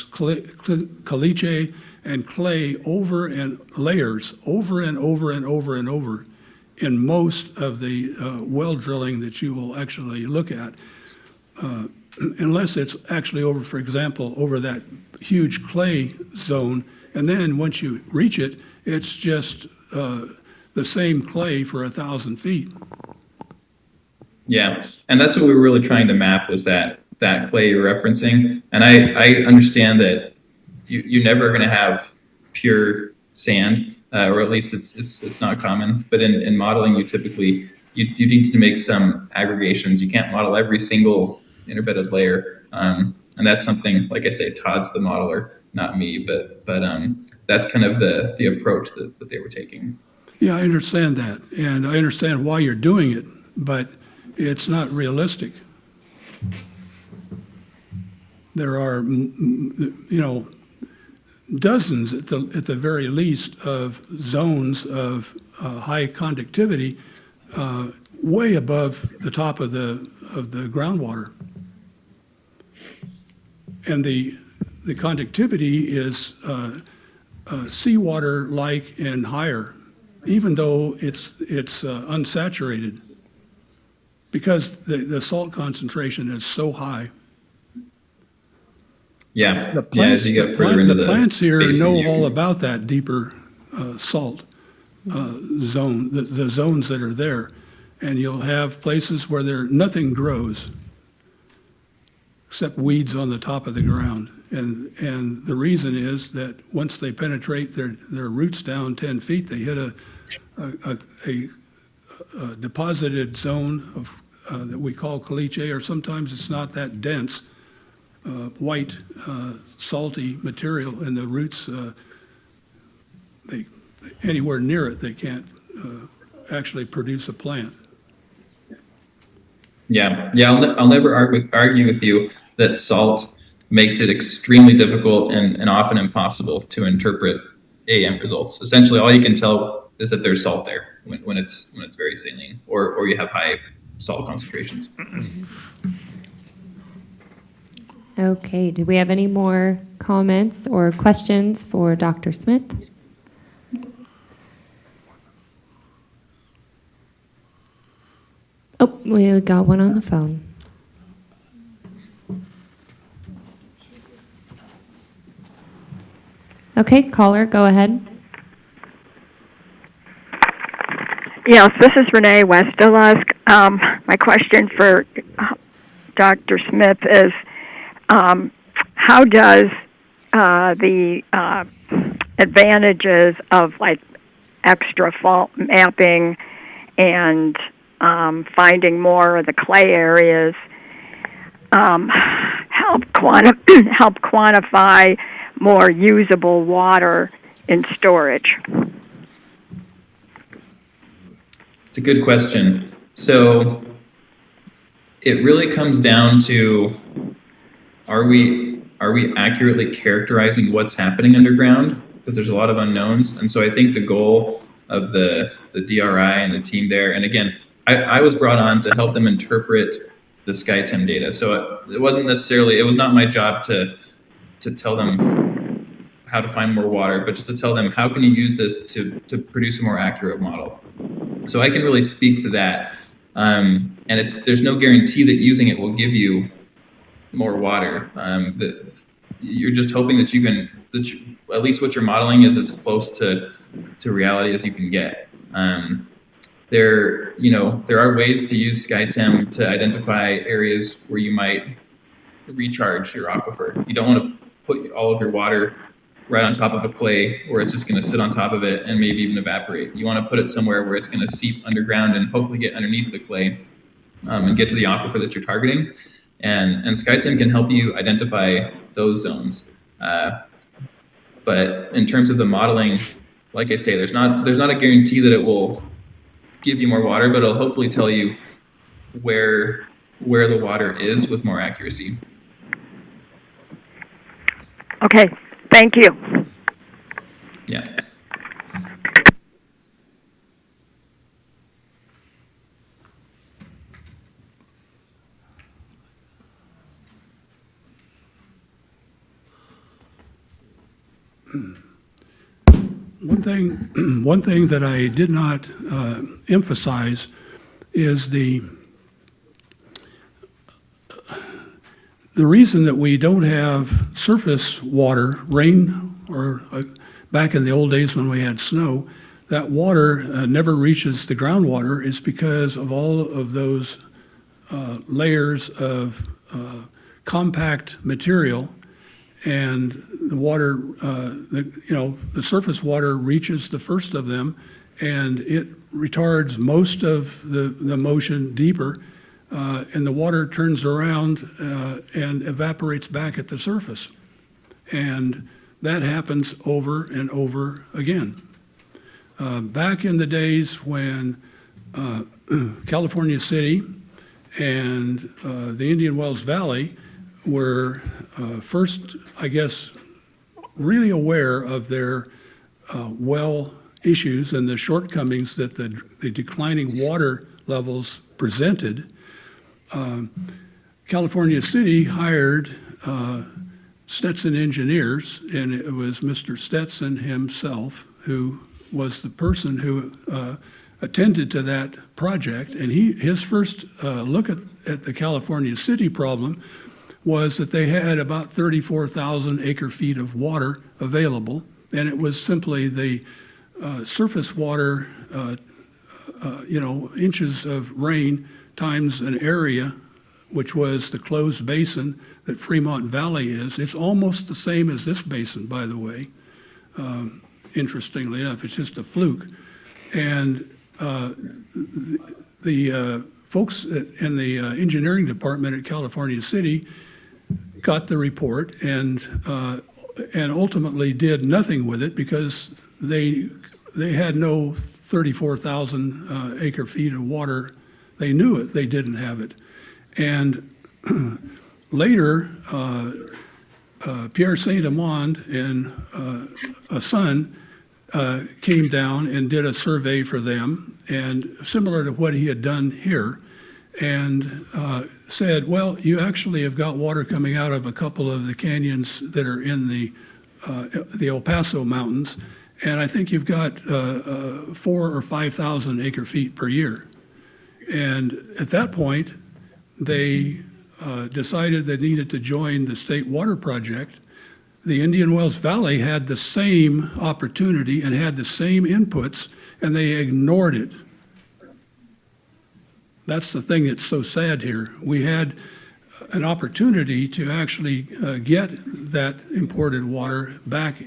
Speaker 18: caliche and clay over and layers over and over and over and over in most of the well drilling that you will actually look at, unless it's actually over, for example, over that huge clay zone. And then once you reach it, it's just the same clay for 1,000 feet.
Speaker 17: Yeah, and that's what we were really trying to map, was that clay you're referencing. And I understand that you're never going to have pure sand, or at least it's not common. But in modeling, you typically you need to make some aggregations. You can't model every single interbedded layer. And that's something, like I say, Todd's the modeler, not me, but that's kind of the approach that they were taking.
Speaker 18: Yeah, I understand that, and I understand why you're doing it, but it's not realistic. There are, dozens at the very least of zones of high conductivity way above the top of the groundwater. And the conductivity is seawater-like and higher, even though it's unsaturated, because the salt concentration is so high.
Speaker 17: Yeah,
Speaker 18: The plants,
Speaker 17: as you get further into
Speaker 18: the plants here
Speaker 17: basin,
Speaker 18: know
Speaker 17: you
Speaker 18: all
Speaker 17: can-
Speaker 18: about that deeper salt zone, the zones that are there. And you'll have places where nothing grows except weeds on the top of the ground. And the reason is that once they penetrate their roots down 10 feet, they hit a deposited zone of that we call caliche, or sometimes it's not that dense, white, salty material, and the roots, anywhere near it, they can't actually produce a plant.
Speaker 17: Yeah, I'll never argue with you that salt makes it extremely difficult and often impossible to interpret AM results. Essentially, all you can tell is that there's salt there when it's very saline, or you have high salt concentrations.
Speaker 1: Okay, do we have any more comments or questions for Dr. Smith? Oh, we got one on the phone. Okay, caller, go ahead.
Speaker 14: Yes, this is Renee Westelusk. My question for Dr. Smith is, how does the advantages of like extra fault mapping and finding more of the clay areas help quantify more usable water in storage?
Speaker 17: It's a good question. So it really comes down to, are we accurately characterizing what's happening underground? Because there's a lot of unknowns. And so I think the goal of the DRI and the team there, and again, I was brought on to help them interpret the SkyTem data. So it was not my job to tell them how to find more water, but just to tell them, how can you use this to produce a more accurate model? So I can really speak to that. And there's no guarantee that using it will give you more water. You're just hoping that at least what you're modeling is as close to reality as you can get. There are ways to use SkyTem to identify areas where you might recharge your aquifer. You don't want to put all of your water right on top of a clay where it's just going to sit on top of it and maybe even evaporate. You want to put it somewhere where it's going to seep underground and hopefully get underneath the clay and get to the aquifer that you're targeting. And SkyTem can help you identify those zones. But in terms of the modeling, like I say, there's not a guarantee that it will give you more water, but it'll hopefully tell you where the water is with more accuracy.
Speaker 14: Okay, thank you.
Speaker 17: Yeah.
Speaker 18: One thing that I did not emphasize is the reason that we don't have surface water, rain, or back in the old days when we had snow, that water never reaches the groundwater is because of all of those layers of compact material, and the water, the surface water reaches the first of them, and it retards most of the motion deeper, and the water turns around and evaporates back at the surface. And that happens over and over again. Back in the days when California City and the Indian Wells Valley were first, I guess, really aware of their well issues and the shortcomings that the declining water levels presented, California City hired Stetson engineers, and it was Mr. Stetson himself who was the person who attended to that project. And his first look at the California City problem was that they had about 34,000 acre feet of water available, and it was simply the surface water, inches of rain times an area, which was the closed basin that Fremont Valley is. It's almost the same as this basin, by the way. Interestingly enough, it's just a fluke. And the folks in the engineering department at California City got the report and ultimately did nothing with it because they had no 34,000 acre feet of water. They knew it, they didn't have it. And later, Pierre Saint-Amand and a son came down and did a survey for them, and similar to what he had done here, and said, well, you actually have got water coming out of a couple of the canyons that are in the El Paso Mountains, and I think you've got 4,000 or 5,000 acre feet per year. And at that point, they decided they needed to join the State Water Project. The Indian Wells Valley had the same opportunity and had the same inputs, and they ignored it. That's the thing that's so sad here. We had an opportunity to actually get that imported water back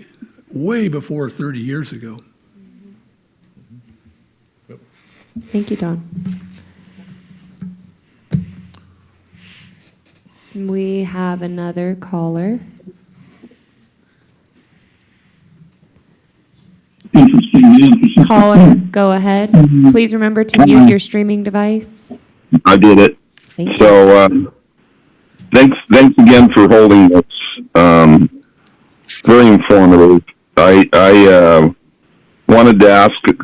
Speaker 18: way before 30 years ago.
Speaker 1: Thank you, Don. We have another caller. Caller, go ahead. Please remember to mute your streaming device.
Speaker 16: I did it.
Speaker 1: Thank you.
Speaker 16: So, thanks again for holding this. Very informative. I wanted to ask a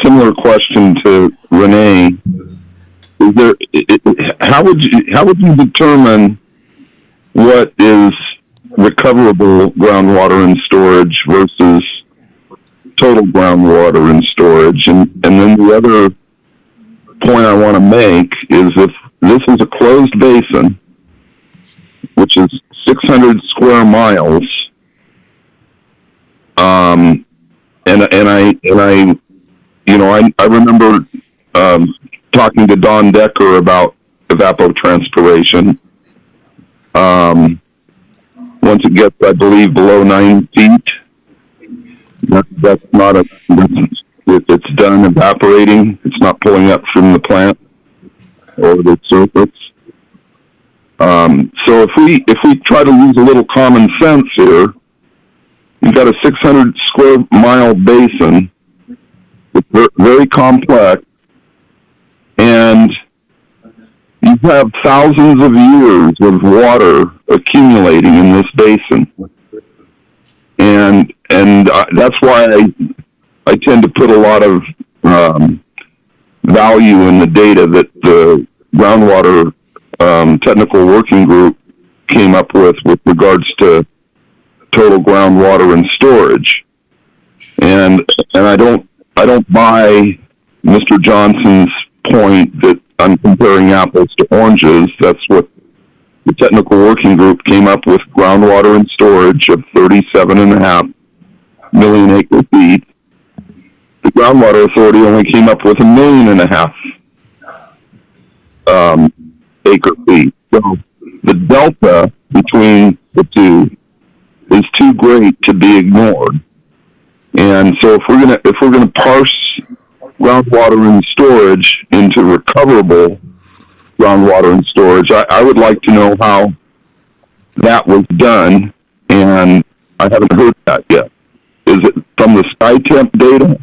Speaker 16: similar question to Renee. How would you determine what is recoverable groundwater and storage versus total groundwater and storage? And then the other point I want to make is if this is a closed basin, which is 600 square miles, I remember talking to Don Decker about evapotranspiration. Once it gets, I believe, below 9 feet, that's not it's done evaporating. It's not pulling up from the plant or the surface. So if we try to use a little common sense here, you've got a 600 square mile basin. It's very complex, and you have thousands of years of water accumulating in this basin, and that's why I tend to put a lot of value in the data that the groundwater technical working group came up with regards to total groundwater and storage, and I don't buy Mr. Johnson's point that I'm comparing apples to oranges. That's what the technical working group came up with: groundwater and storage of 37.5 million acre feet. The Groundwater Authority only came up with 1.5 million acre feet. So the delta between the two is too great to be ignored. And so if we're gonna parse groundwater and storage into recoverable groundwater and storage. I would like to know how that was done, and I haven't heard that yet. Is it from the sky temp data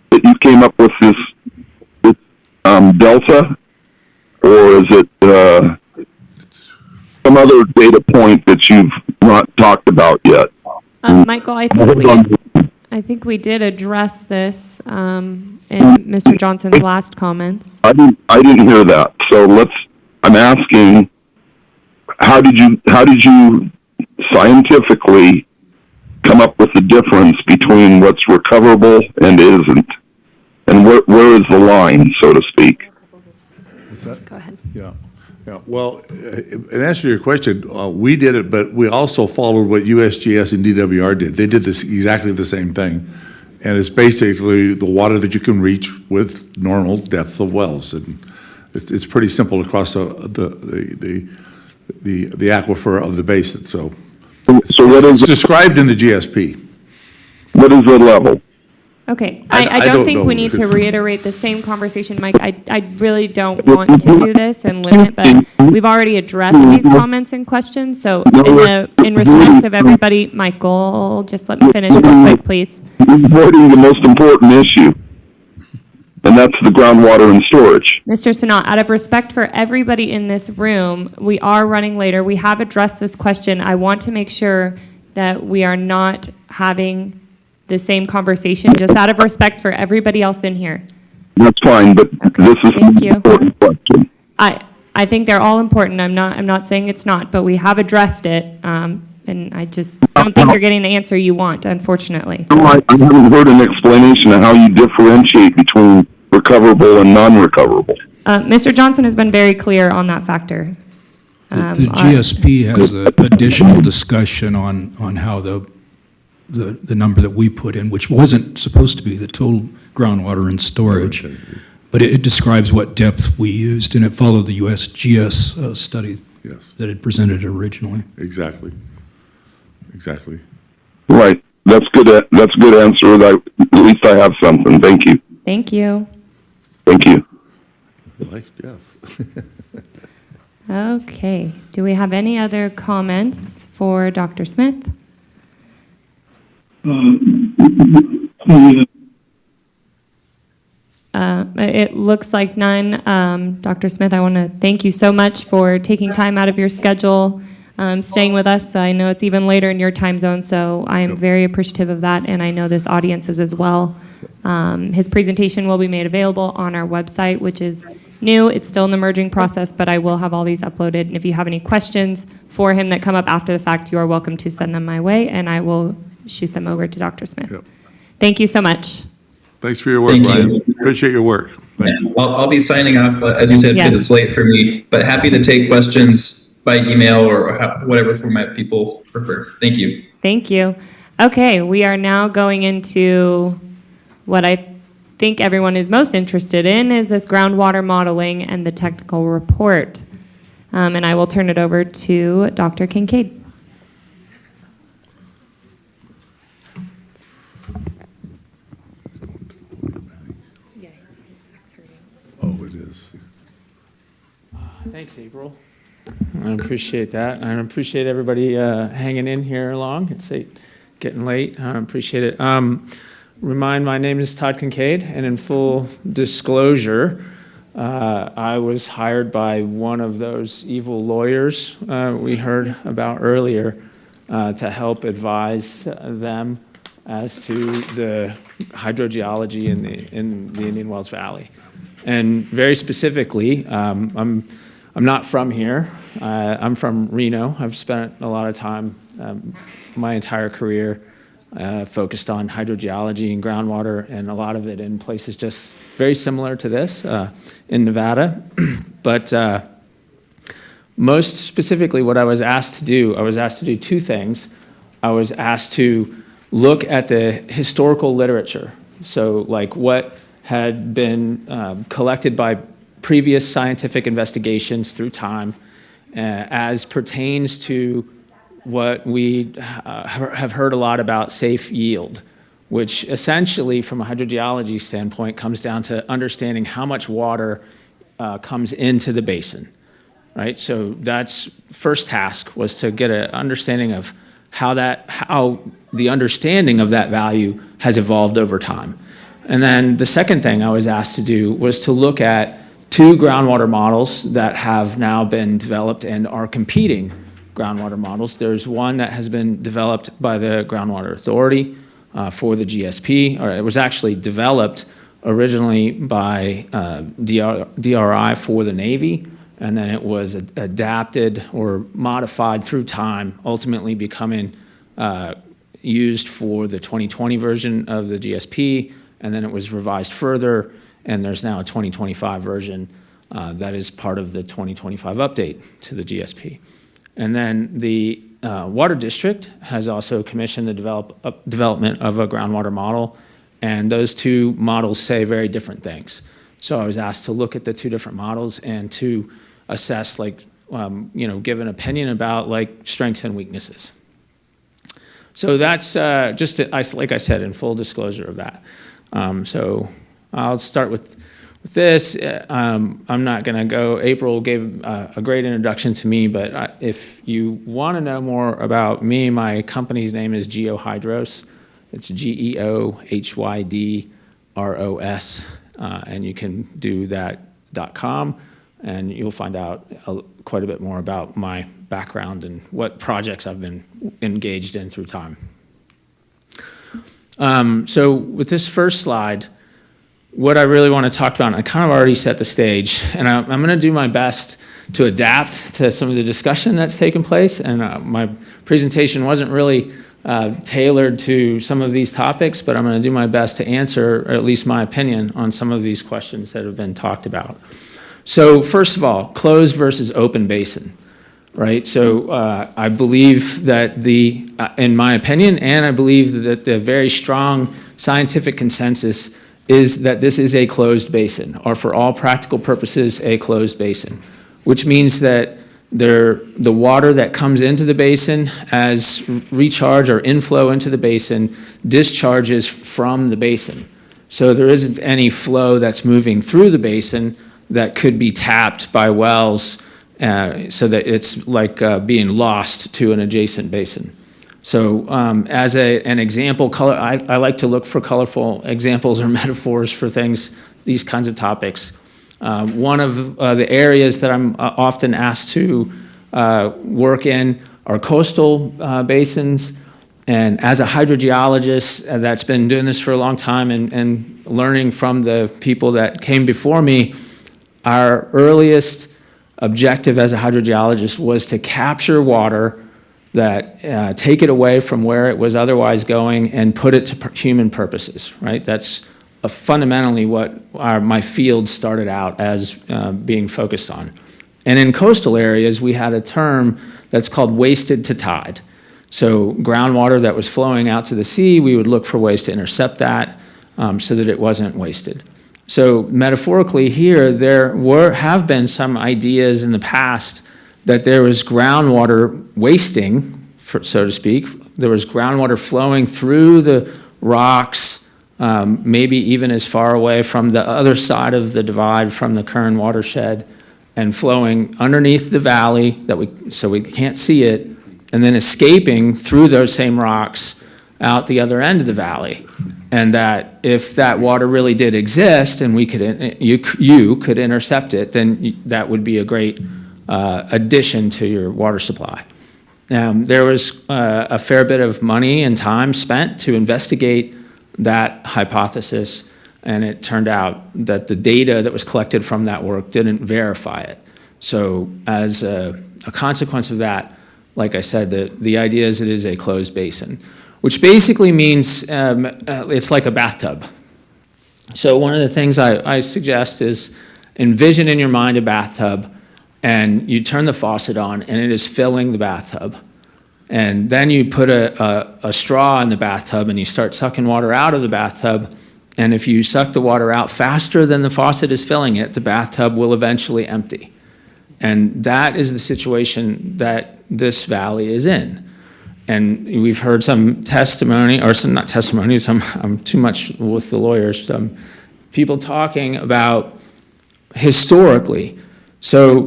Speaker 16: that you came up with this delta, or is it some other data point that you've not talked about yet?
Speaker 1: Michael, I think we did address this in Mr. Johnson's last comments.
Speaker 16: I didn't hear that. So I'm asking, how did you scientifically come up with the difference between what's recoverable and isn't? And where is the line, so to speak?
Speaker 1: Go ahead.
Speaker 4: Yeah. Well, in answer to your question, we did it, but we also followed what USGS and DWR did. They did this exactly the same thing. And it's basically the water that you can reach with normal depth of wells. And it's pretty simple across the aquifer of the basin. So
Speaker 16: what is
Speaker 4: it's described in the GSP.
Speaker 16: What is the level?
Speaker 1: Okay, I don't think we need to reiterate the same conversation, Mike. I really don't want to do this and limit, but we've already addressed these comments and questions. So in respect of everybody, Michael, just let me finish real quick, please.
Speaker 16: Avoiding the most important issue, and that's the groundwater and storage.
Speaker 1: Mr. Sanat, out of respect for everybody in this room, we are running later. We have addressed this question. I want to make sure that we are not having the same conversation, just out of respect for everybody else in here.
Speaker 16: That's fine, but this is an important question.
Speaker 1: I think they're all important. I'm not saying it's not, but we have addressed it, and I just don't think you're getting the answer you want, unfortunately.
Speaker 16: No, I haven't heard an explanation of how you differentiate between recoverable and non-recoverable.
Speaker 1: Mr. Johnson has been very clear on that factor.
Speaker 8: The GSP has an additional discussion on how the number that we put in, which wasn't supposed to be the total groundwater and storage, but it describes what depth we used, and it followed the USGS study that had presented originally.
Speaker 4: Exactly.
Speaker 16: Right. That's good. That's a good answer. At least I have something. Thank you.
Speaker 1: Thank you.
Speaker 16: Thank you.
Speaker 4: Like Jeff.
Speaker 1: Okay. Do we have any other comments for Dr. Smith? It looks like none. Dr. Smith, I want to thank you so much for taking time out of your schedule, staying with us. I know it's even later in your time zone, so I am very appreciative of that, and I know this audience is as well. His presentation will be made available on our website, which is new. It's still in the merging process, but I will have all these uploaded. And if you have any questions for him that come up after the fact, you are welcome to send them my way, and I will shoot them over to Dr. Smith.
Speaker 4: Yep.
Speaker 1: Thank you so much.
Speaker 4: Thanks for your work,
Speaker 17: Thank
Speaker 4: Ryan.
Speaker 17: you.
Speaker 4: Appreciate your work. Thanks.
Speaker 17: Yeah, I'll be signing off, as you said,
Speaker 1: Yes.
Speaker 17: because it's late for me, but happy to take questions by email or whatever format people prefer. Thank you.
Speaker 1: Thank you. Okay, we are now going into what I think everyone is most interested in is this groundwater modeling and the technical report. And I will turn it over to Dr. Kincaid.
Speaker 4: Oh, it is.
Speaker 7: Thanks, April. I appreciate that. I appreciate everybody hanging in here long. It's getting late. I appreciate it. My name is Todd Kincaid, and in full disclosure, I was hired by one of those evil lawyers we heard about earlier to help advise them as to the hydrogeology in the Indian Wells Valley. And very specifically, I'm not from here. I'm from Reno. I've spent a lot of time, my entire career, focused on hydrogeology and groundwater, and a lot of it in places just very similar to this in Nevada. But most specifically, what I was asked to do two things. I was asked to look at the historical literature, so like what had been collected by previous scientific investigations through time as pertains to what we have heard a lot about, safe yield, which essentially, from a hydrogeology standpoint, comes down to understanding how much water comes into the basin, right? So that's first task, was to get an understanding of how the understanding of that value has evolved over time. And then the second thing I was asked to do was to look at 2 groundwater models that have now been developed and are competing groundwater models. There's one that has been developed by the Groundwater Authority for the GSP, or it was actually developed originally by DRI for the Navy, and then it was adapted or modified through time, ultimately becoming used for the 2020 version of the GSP, and then it was revised further, and there's now a 2025 version that is part of the 2025 update to the GSP. And then the Water District has also commissioned the development of a groundwater model, and those 2 models say very different things. So I was asked to look at the 2 different models and to assess, give an opinion about strengths and weaknesses. So that's like I said, in full disclosure of that. So I'll start with this. I'm not going to go. April gave a great introduction to me, but if you want to know more about me, my company's name is GeoHydros. It's GeoHydros, and you can do that.com, and you'll find out quite a bit more about my background and what projects I've been engaged in through time. So with this first slide, what I really want to talk about, and I kind of already set the stage, and I'm going to do my best to adapt to some of the discussion that's taken place, and my presentation wasn't really tailored to some of these topics, but I'm going to do my best to answer, or at least my opinion, on some of these questions that have been talked about. So first of all, closed versus open basin, right? So I believe that in my opinion, and I believe that the very strong scientific consensus is that this is a closed basin, or for all practical purposes, a closed basin, which means that the water that comes into the basin as recharge or inflow into the basin discharges from the basin. So there isn't any flow that's moving through the basin that could be tapped by wells so that it's like being lost to an adjacent basin. So as an example, I like to look for colorful examples or metaphors for these kinds of topics. One of the areas that I'm often asked to work in are coastal basins. And as a hydrogeologist that's been doing this for a long time and learning from the people that came before me, our earliest objective as a hydrogeologist was to capture water that take it away from where it was otherwise going and put it to human purposes, right? That's fundamentally what my field started out as being focused on. And in coastal areas, we had a term that's called wasted to tide. So groundwater that was flowing out to the sea, we would look for ways to intercept that so that it wasn't wasted. So metaphorically here, there have been some ideas in the past that there was groundwater wasting, so to speak. There was groundwater flowing through the rocks, maybe even as far away from the other side of the divide from the Kern watershed, and flowing underneath the valley so we can't see it, and then escaping through those same rocks out the other end of the valley. And that if that water really did exist and you could intercept it, then that would be a great addition to your water supply. There was a fair bit of money and time spent to investigate that hypothesis, and it turned out that the data that was collected from that work didn't verify it. So as a consequence of that, like I said, the idea is it is a closed basin, which basically means it's like a bathtub. So one of the things I suggest is envision in your mind a bathtub, and you turn the faucet on, and it is filling the bathtub. And then you put a straw in the bathtub, and you start sucking water out of the bathtub. And if you suck the water out faster than the faucet is filling it, the bathtub will eventually empty. And that is the situation that this valley is in. And we've heard some testimony, or some, not testimony, I'm too much with the lawyers, people talking about historically. So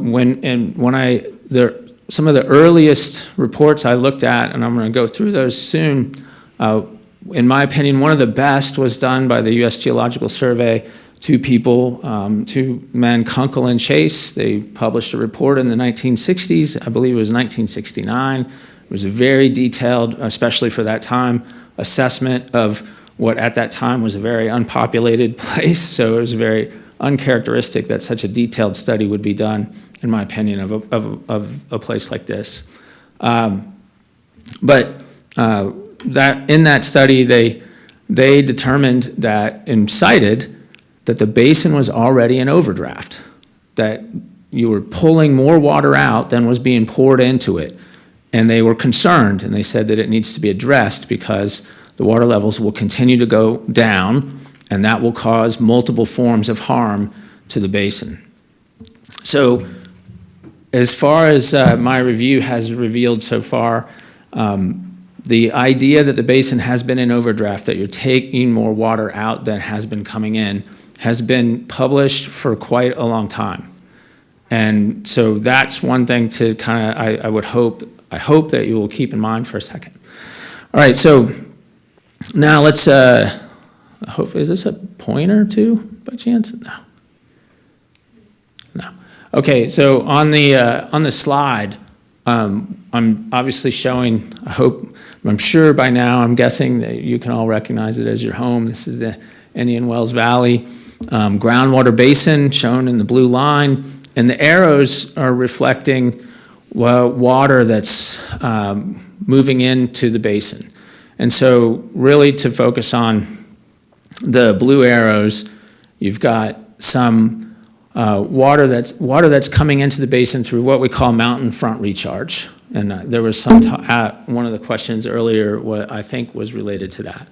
Speaker 7: some of the earliest reports I looked at, and I'm going to go through those soon, in my opinion, one of the best was done by the U.S. Geological Survey. Two people, two men, Kunkel and Chase, they published a report in the 1960s. I believe it was 1969. It was a very detailed, especially for that time, assessment of what at that time was a very unpopulated place. So it was very uncharacteristic that such a detailed study would be done, in my opinion, of a place like this. But that in that study, they determined that, and cited, that the basin was already in overdraft, that you were pulling more water out than was being poured into it. And they were concerned, and they said that it needs to be addressed because the water levels will continue to go down, and that will cause multiple forms of harm to the basin. So as far as my review has revealed so far, the idea that the basin has been in overdraft, that you're taking more water out than has been coming in, has been published for quite a long time. And so that's one thing to kind of, I hope that you will keep in mind for a second. All right, so now let's, is this a pointer too, by chance? No. No. Okay, so on the slide, I'm obviously showing, I'm sure by now, I'm guessing that you can all recognize it as your home. This is the Indian Wells Valley groundwater basin shown in the blue line, and the arrows are reflecting water that's moving into the basin. And so really to focus on the blue arrows, you've got some water that's coming into the basin through what we call mountain front recharge. And there was some one of the questions earlier, what I think was related to that.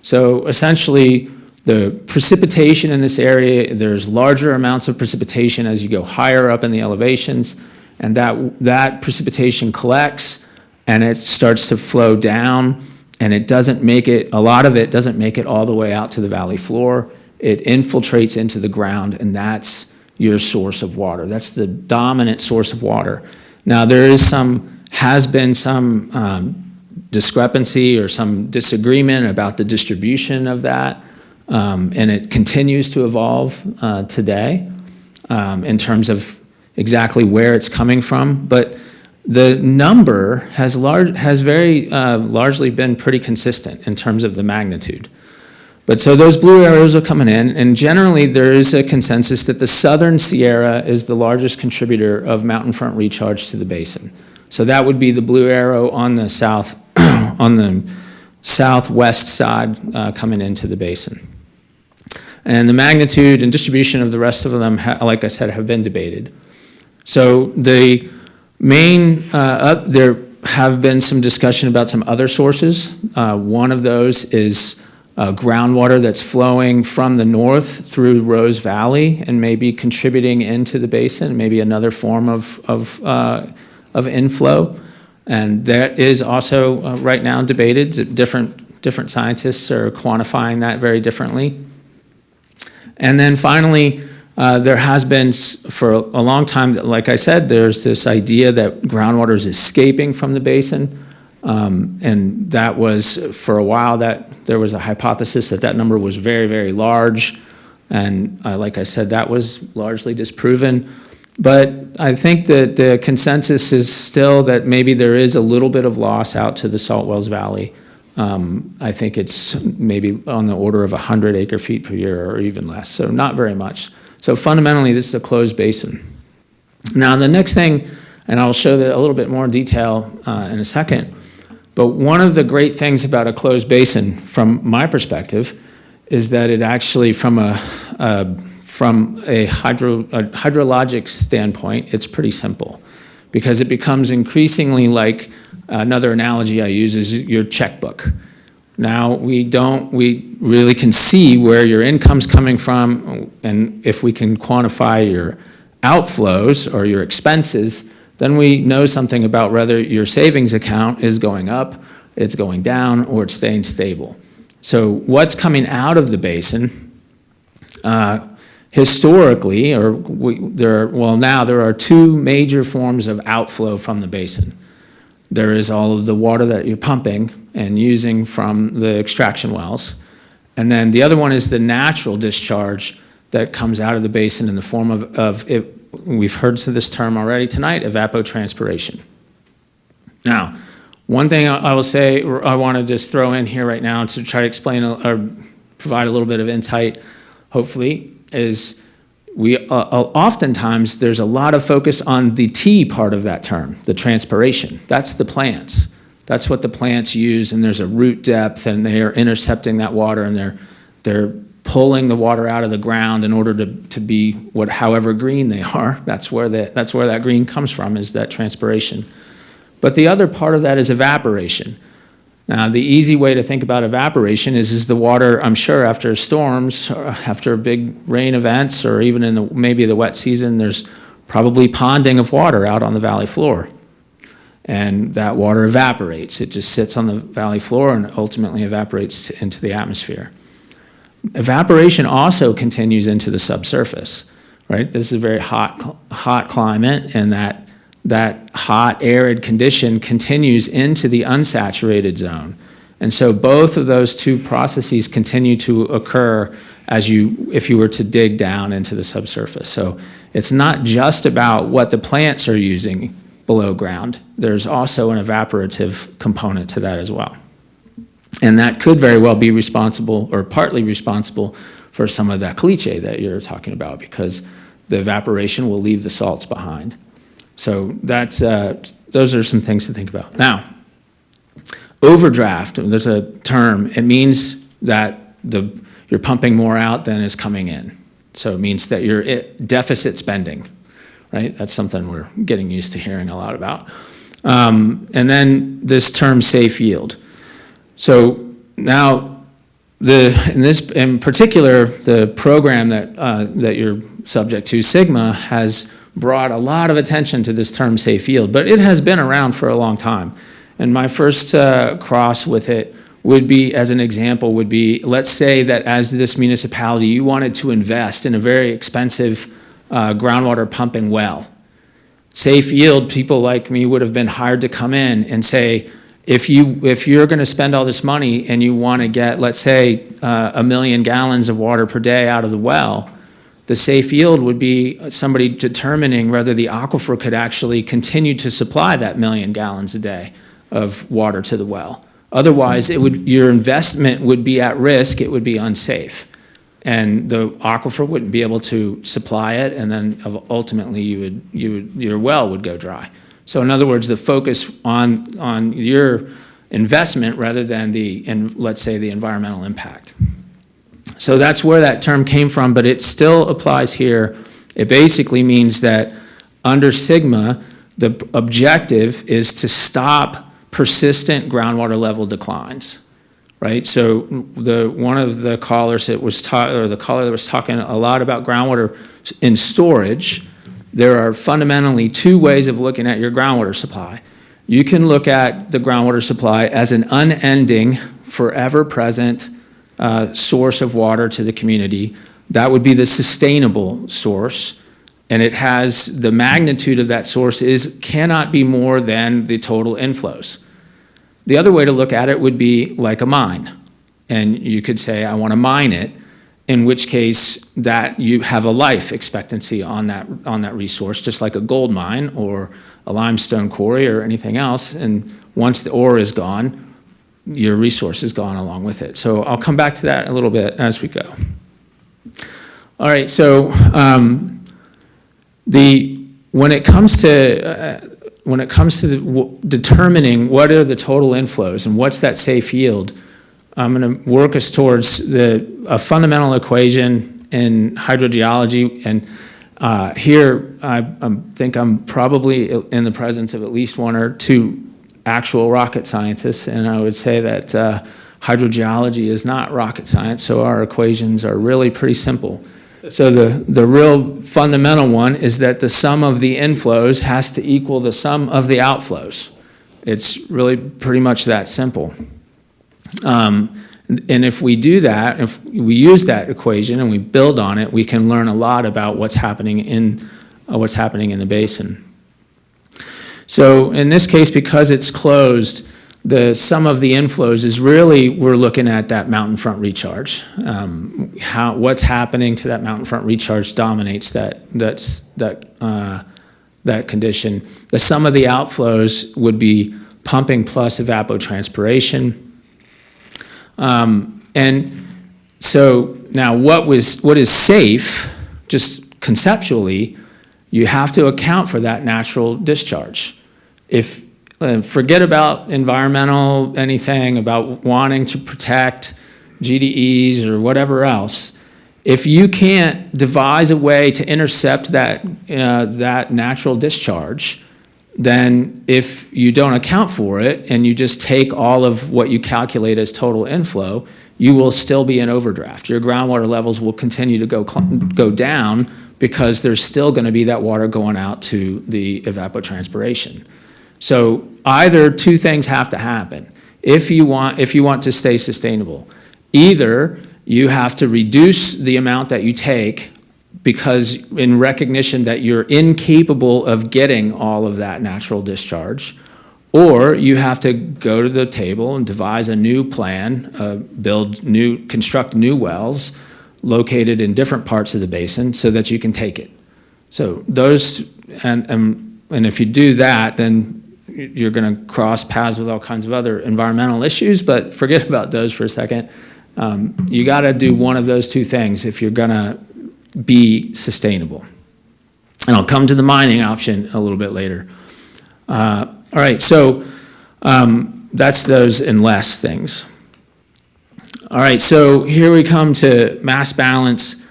Speaker 7: So essentially, the precipitation in this area, there's larger amounts of precipitation as you go higher up in the elevations, and that precipitation collects and it starts to flow down, and it doesn't make it, a lot of it doesn't make it all the way out to the valley floor. It infiltrates into the ground, and that's your source of water. That's the dominant source of water. Now there has been some discrepancy or some disagreement about the distribution of that. And it continues to evolve today in terms of exactly where it's coming from. But the number has very largely been pretty consistent in terms of the magnitude. But so those blue arrows are coming in, and generally there is a consensus that the Southern Sierra is the largest contributor of mountain front recharge to the basin. So that would be the blue arrow on the southwest side coming into the basin. And the magnitude and distribution of the rest of them, like I said, have been debated. So the main, there have been some discussion about some other sources. One of those is groundwater that's flowing from the north through Rose Valley and maybe contributing into the basin, maybe another form of inflow. And that is also right now debated. Different scientists are quantifying that very differently. And then finally, there has been for a long time, like I said, there's this idea that groundwater is escaping from the basin. And that was, for a while, that there was a hypothesis that number was very, very large. And like I said, that was largely disproven. But I think that the consensus is still that maybe there is a little bit of loss out to the Salt Wells Valley. I think it's maybe on the order of 100 acre-feet per year or even less, so not very much. So fundamentally, this is a closed basin. Now, the next thing, and I'll show that a little bit more detail in a second, but one of the great things about a closed basin, from my perspective, is that it actually, from a hydrologic standpoint, it's pretty simple, because it becomes increasingly like, another analogy I use is your checkbook. Now, we really can see where your income's coming from, and if we can quantify your outflows or your expenses, then we know something about whether your savings account is going up it's going down, or it's staying stable. So what's coming out of the basin, historically, now there are two major forms of outflow from the basin. There is all of the water that you're pumping and using from the extraction wells. And then the other one is the natural discharge that comes out of the basin in the form of we've heard this term already tonight, evapotranspiration. Now, one thing I will say, I want to just throw in here right now to try to explain or provide a little bit of insight, hopefully, is oftentimes there's a lot of focus on the T part of that term, the transpiration. That's the plants. That's what the plants use, and there's a root depth, and they are intercepting that water, and they're pulling the water out of the ground in order to be however green they are. That's where that green comes from, is that transpiration. But the other part of that is evaporation. Now, the easy way to think about evaporation is the water, I'm sure, after storms, or after big rain events, or even in maybe the wet season, there's probably ponding of water out on the valley floor. And that water evaporates. It just sits on the valley floor and ultimately evaporates into the atmosphere. Evaporation also continues into the subsurface, right? This is a very hot climate, and that hot, arid condition continues into the unsaturated zone. And so both of those two processes continue to occur if you were to dig down into the subsurface. So it's not just about what the plants are using below ground. There's also an evaporative component to that as well. And that could very well be responsible, or partly responsible, for some of that caliche that you're talking about, because the evaporation will leave the salts behind. So those are some things to think about. Now, overdraft, there's a term. It means that you're pumping more out than is coming in. So it means that you're deficit spending, right? That's something we're getting used to hearing a lot about. And then this term, safe yield. So now, in particular, the program that you're subject to, Sigma, has brought a lot of attention to this term safe yield, but it has been around for a long time. And my first cross with it would be, as an example, would be, let's say that as this municipality, you wanted to invest in a very expensive groundwater pumping well. Safe yield, people like me would have been hired to come in and say, if you're going to spend all this money and you want to get, let's say, 1 million gallons of water per day out of the well, the safe yield would be somebody determining whether the aquifer could actually continue to supply that 1 million gallons a day of water to the well. Otherwise, your investment would be at risk, it would be unsafe. And the aquifer wouldn't be able to supply it, and then ultimately your well would go dry. So in other words, the focus on your investment rather than let's say, the environmental impact. So that's where that term came from, but it still applies here. It basically means that under Sigma, the objective is to stop persistent groundwater level declines, right? So one of the callers that was the caller that was talking a lot about groundwater in storage, there are fundamentally two ways of looking at your groundwater supply. You can look at the groundwater supply as an unending, forever present source of water to the community. That would be the sustainable source, and it has the magnitude of that source cannot be more than the total inflows. The other way to look at it would be like a mine, and you could say, I want to mine it, in which case that you have a life expectancy on that resource, just like a gold mine or a limestone quarry or anything else, and once the ore is gone, your resource is gone along with it. So I'll come back to that a little bit as we go. All right, so when it comes to determining what are the total inflows and what's that safe yield, I'm going to work us towards a fundamental equation in hydrogeology, and here I think I'm probably in the presence of at least one or two actual rocket scientists, and I would say that hydrogeology is not rocket science, so our equations are really pretty simple. So the real fundamental one is that the sum of the inflows has to equal the sum of the outflows. It's really pretty much that simple. And if we do that, if we use that equation and we build on it, we can learn a lot about what's happening in the basin. So in this case, because it's closed, the sum of the inflows is really, we're looking at that mountain front recharge. What's happening to that mountain front recharge dominates that condition. The sum of the outflows would be pumping plus evapotranspiration. And so now what is safe, just conceptually, you have to account for that natural discharge. If forget about environmental anything, about wanting to protect GDEs or whatever else. If you can't devise a way to intercept that natural discharge, then if you don't account for it and you just take all of what you calculate as total inflow, you will still be in overdraft. Your groundwater levels will continue to go down because there's still going to be that water going out to the evapotranspiration. So either two things have to happen if you want to stay sustainable. Either you have to reduce the amount that you take because in recognition that you're incapable of getting all of that natural discharge, or you have to go to the table and devise a new plan, construct new wells located in different parts of the basin so that you can take it. So those, and if you do that, then you're going to cross paths with all kinds of other environmental issues, but forget about those for a second. You got to do one of those two things if you're going to be sustainable. And I'll come to the mining option a little bit later. All right, so that's those and less things. All right, so here we come to mass balance.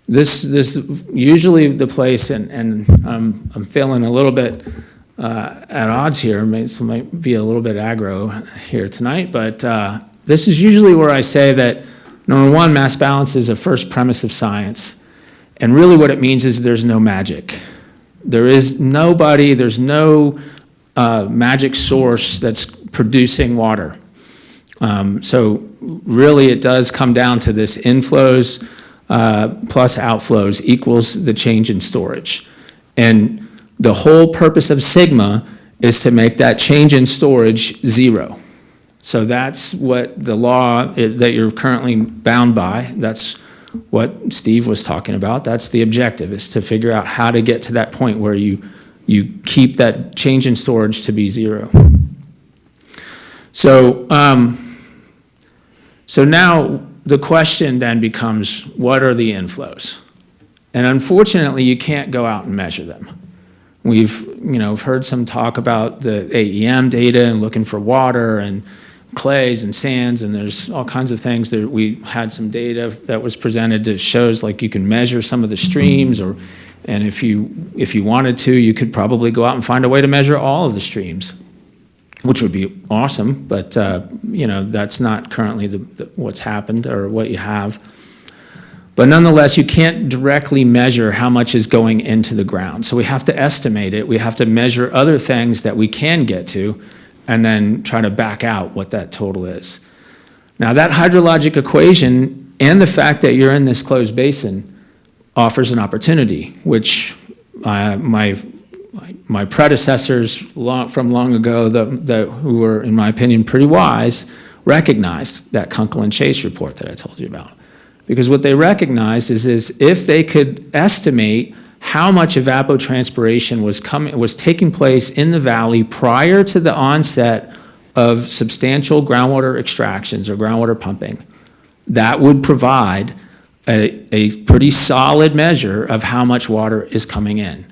Speaker 7: This usually the place, and I'm feeling a little bit at odds here, so might be a little bit aggro here tonight, but this is usually where I say that, number one, mass balance is a first premise of science, and really what it means is there's no magic. There's no magic source that's producing water. So really it does come down to this inflows plus outflows equals the change in storage. And the whole purpose of sigma is to make that change in storage zero. So that's what the law that you're currently bound by, that's what Steve was talking about. That's the objective, is to figure out how to get to that point where you keep that change in storage to be zero. So, so now the question then becomes, what are the inflows? And unfortunately, you can't go out and measure them. We've heard some talk about the AEM data and looking for water and clays and sands, and there's all kinds of things that we had some data that was presented that shows like you can measure some of the streams, and if you wanted to, you could probably go out and find a way to measure all of the streams, which would be awesome, but that's not currently what's happened or what you have. But nonetheless, you can't directly measure how much is going into the ground. So we have to estimate it. We have to measure other things that we can get to and then try to back out what that total is. Now that hydrologic equation and the fact that you're in this closed basin offers an opportunity, which my predecessors from long ago who were, in my opinion, pretty wise, recognized that Kunkel and Chase report that I told you about. Because what they recognized is if they could estimate how much evapotranspiration was taking place in the valley prior to the onset of substantial groundwater extractions or groundwater pumping, that would provide a pretty solid measure of how much water is coming in.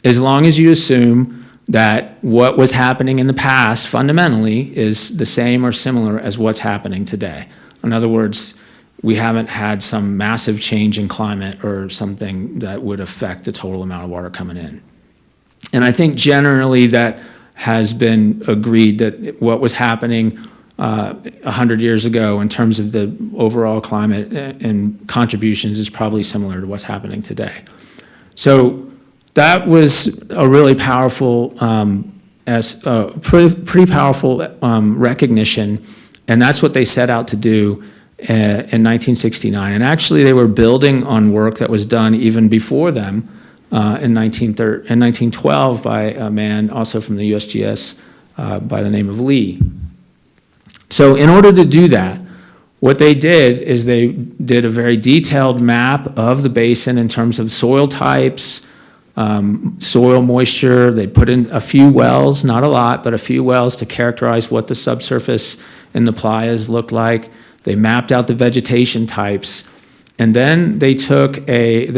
Speaker 7: As long as you assume that what was happening in the past fundamentally is the same or similar as what's happening today. In other words, we haven't had some massive change in climate or something that would affect the total amount of water coming in. And I think generally that has been agreed that what was happening 100 years ago in terms of the overall climate and contributions is probably similar to what's happening today. So that was a really powerful as pretty powerful recognition, and that's what they set out to do in 1969. And actually, they were building on work that was done even before them in 1912 by a man also from the USGS by the name of Lee. So in order to do that, what they did is they did a very detailed map of the basin in terms of soil types, soil moisture. They put in a few wells, not a lot, but a few wells to characterize what the subsurface in the playas looked like. They mapped out the vegetation types, and then they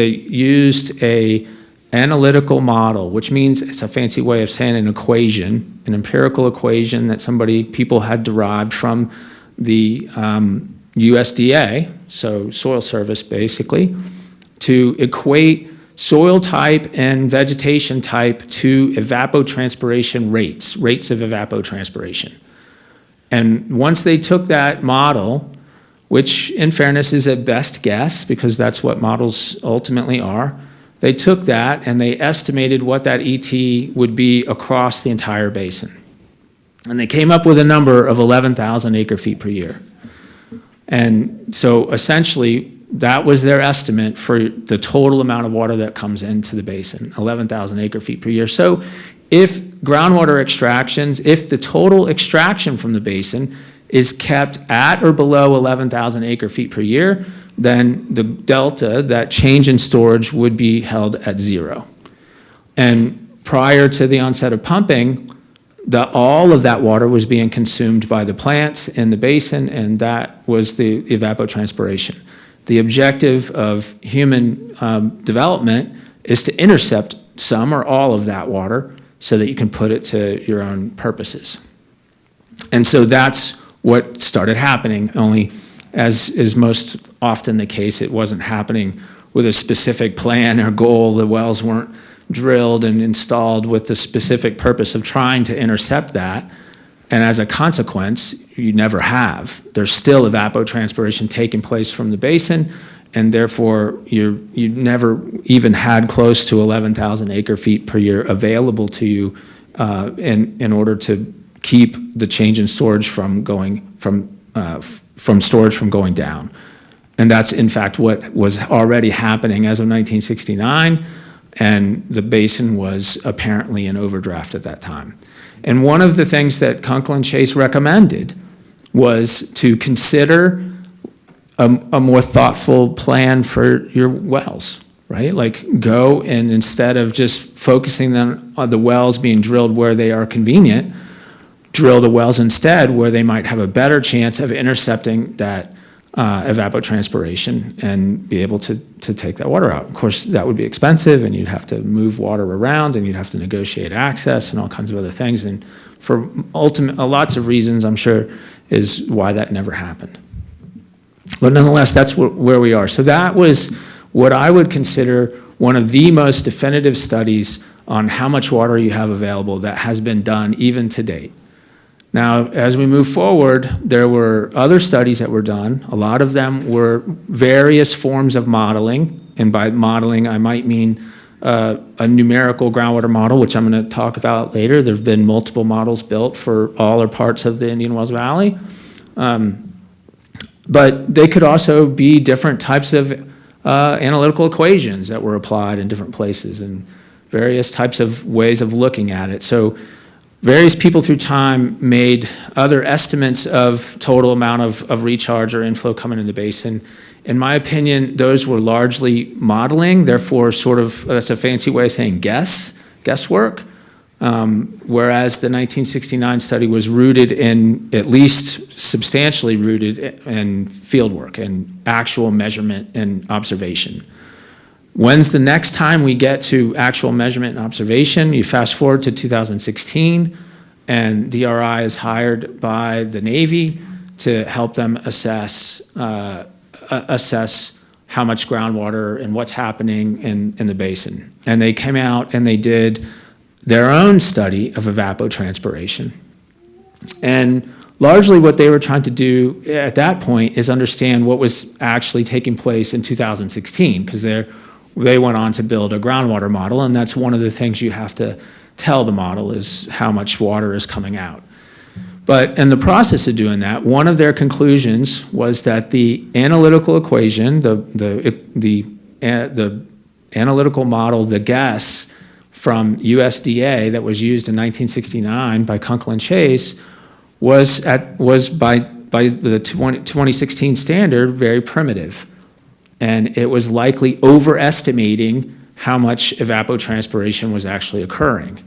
Speaker 7: used a analytical model, which means it's a fancy way of saying an equation, an empirical equation that people had derived from the USDA, so Soil Service basically, to equate soil type and vegetation type to evapotranspiration rates of evapotranspiration. And once they took that model, which in fairness is a best guess because that's what models ultimately are, they took that and they estimated what that ET would be across the entire basin. And they came up with a number of 11,000 acre-feet per year. And so essentially, that was their estimate for the total amount of water that comes into the basin, 11,000 acre-feet per year. So if groundwater extractions, if the total extraction from the basin is kept at or below 11,000 acre-feet per year, then the delta, that change in storage, would be held at zero. And prior to the onset of pumping, all of that water was being consumed by the plants in the basin, and that was the evapotranspiration. The objective of human development is to intercept some or all of that water so that you can put it to your own purposes. And so that's what started happening, only as is most often the case, it wasn't happening with a specific plan or goal. The wells weren't drilled and installed with the specific purpose of trying to intercept that. And as a consequence, you never have. There's still evapotranspiration taking place from the basin, and therefore you never even had close to 11,000 acre-feet per year available to you in order to keep the change in storage from going down. And that's in fact what was already happening as of 1969, and the basin was apparently in overdraft at that time. And one of the things that Kunkel and Chase recommended was to consider a more thoughtful plan for your wells, right? Like go and instead of just focusing on the wells being drilled where they are convenient, drill the wells instead where they might have a better chance of intercepting that evapotranspiration and be able to take that water out. Of course, that would be expensive, and you'd have to move water around, and you'd have to negotiate access and all kinds of other things. And for lots of reasons, I'm sure, is why that never happened. But nonetheless, that's where we are. So that was what I would consider one of the most definitive studies on how much water you have available that has been done even to date. Now, as we move forward, there were other studies that were done. A lot of them were various forms of modeling, and by modeling, I might mean a numerical groundwater model, which I'm going to talk about later. There have been multiple models built for all or parts of the Indian Wells Valley. But they could also be different types of analytical equations that were applied in different places and various types of ways of looking at it. So various people through time made other estimates of total amount of recharge or inflow coming in the basin. In my opinion, those were largely modeling, therefore sort of, that's a fancy way of saying guesswork. Whereas the 1969 study was rooted in, at least substantially rooted in field work and actual measurement and observation. When's the next time we get to actual measurement and observation? You fast forward to 2016, and DRI is hired by the Navy to help them assess how much groundwater and what's happening in the basin. And they came out and they did their own study of evapotranspiration. And largely what they were trying to do at that point is understand what was actually taking place in 2016, because they went on to build a groundwater model, and that's one of the things you have to tell the model is how much water is coming out. But in the process of doing that, one of their conclusions was that the analytical equation, the analytical model, the GESS from USDA that was used in 1969 by Kunkel and Chase was by the 2016 standard very primitive. And it was likely overestimating how much evapotranspiration was actually occurring.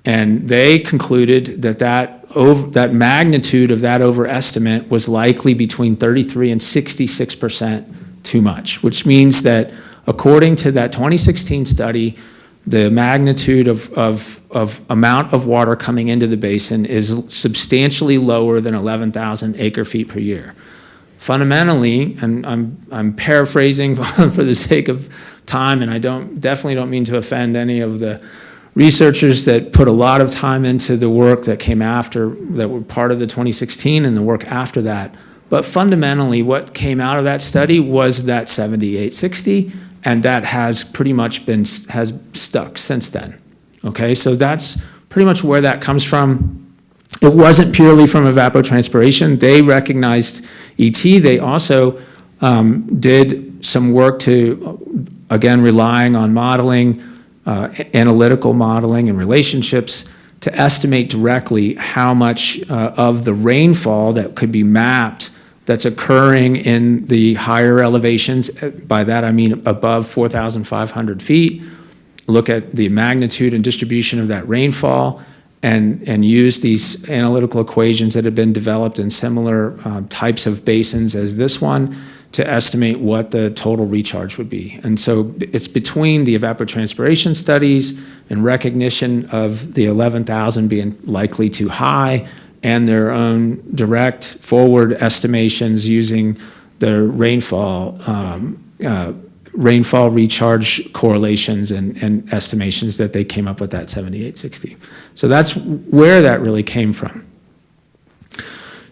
Speaker 7: And they concluded that magnitude of that overestimate was likely between 33 and 66% too much, which means that according to that 2016 study, the magnitude of amount of water coming into the basin is substantially lower than 11,000 acre-feet per year. Fundamentally, and I'm paraphrasing for the sake of time, and I definitely don't mean to offend any of the researchers that put a lot of time into the work that came after, that were part of the 2016 and the work after that. But fundamentally, what came out of that study was that 7860, and that has pretty much has stuck since then. Okay, so that's pretty much where that comes from. It wasn't purely from evapotranspiration. They recognized ET. They also did some work to, again, relying on modeling, analytical modeling and relationships to estimate directly how much of the rainfall that could be mapped that's occurring in the higher elevations. By that I mean above 4,500 feet. Look at the magnitude and distribution of that rainfall and use these analytical equations that have been developed in similar types of basins as this one to estimate what the total recharge would be. And so it's between the evapotranspiration studies and recognition of the 11,000 being likely too high and their own direct forward estimations using the rainfall recharge correlations and estimations that they came up with that 7860. So that's where that really came from.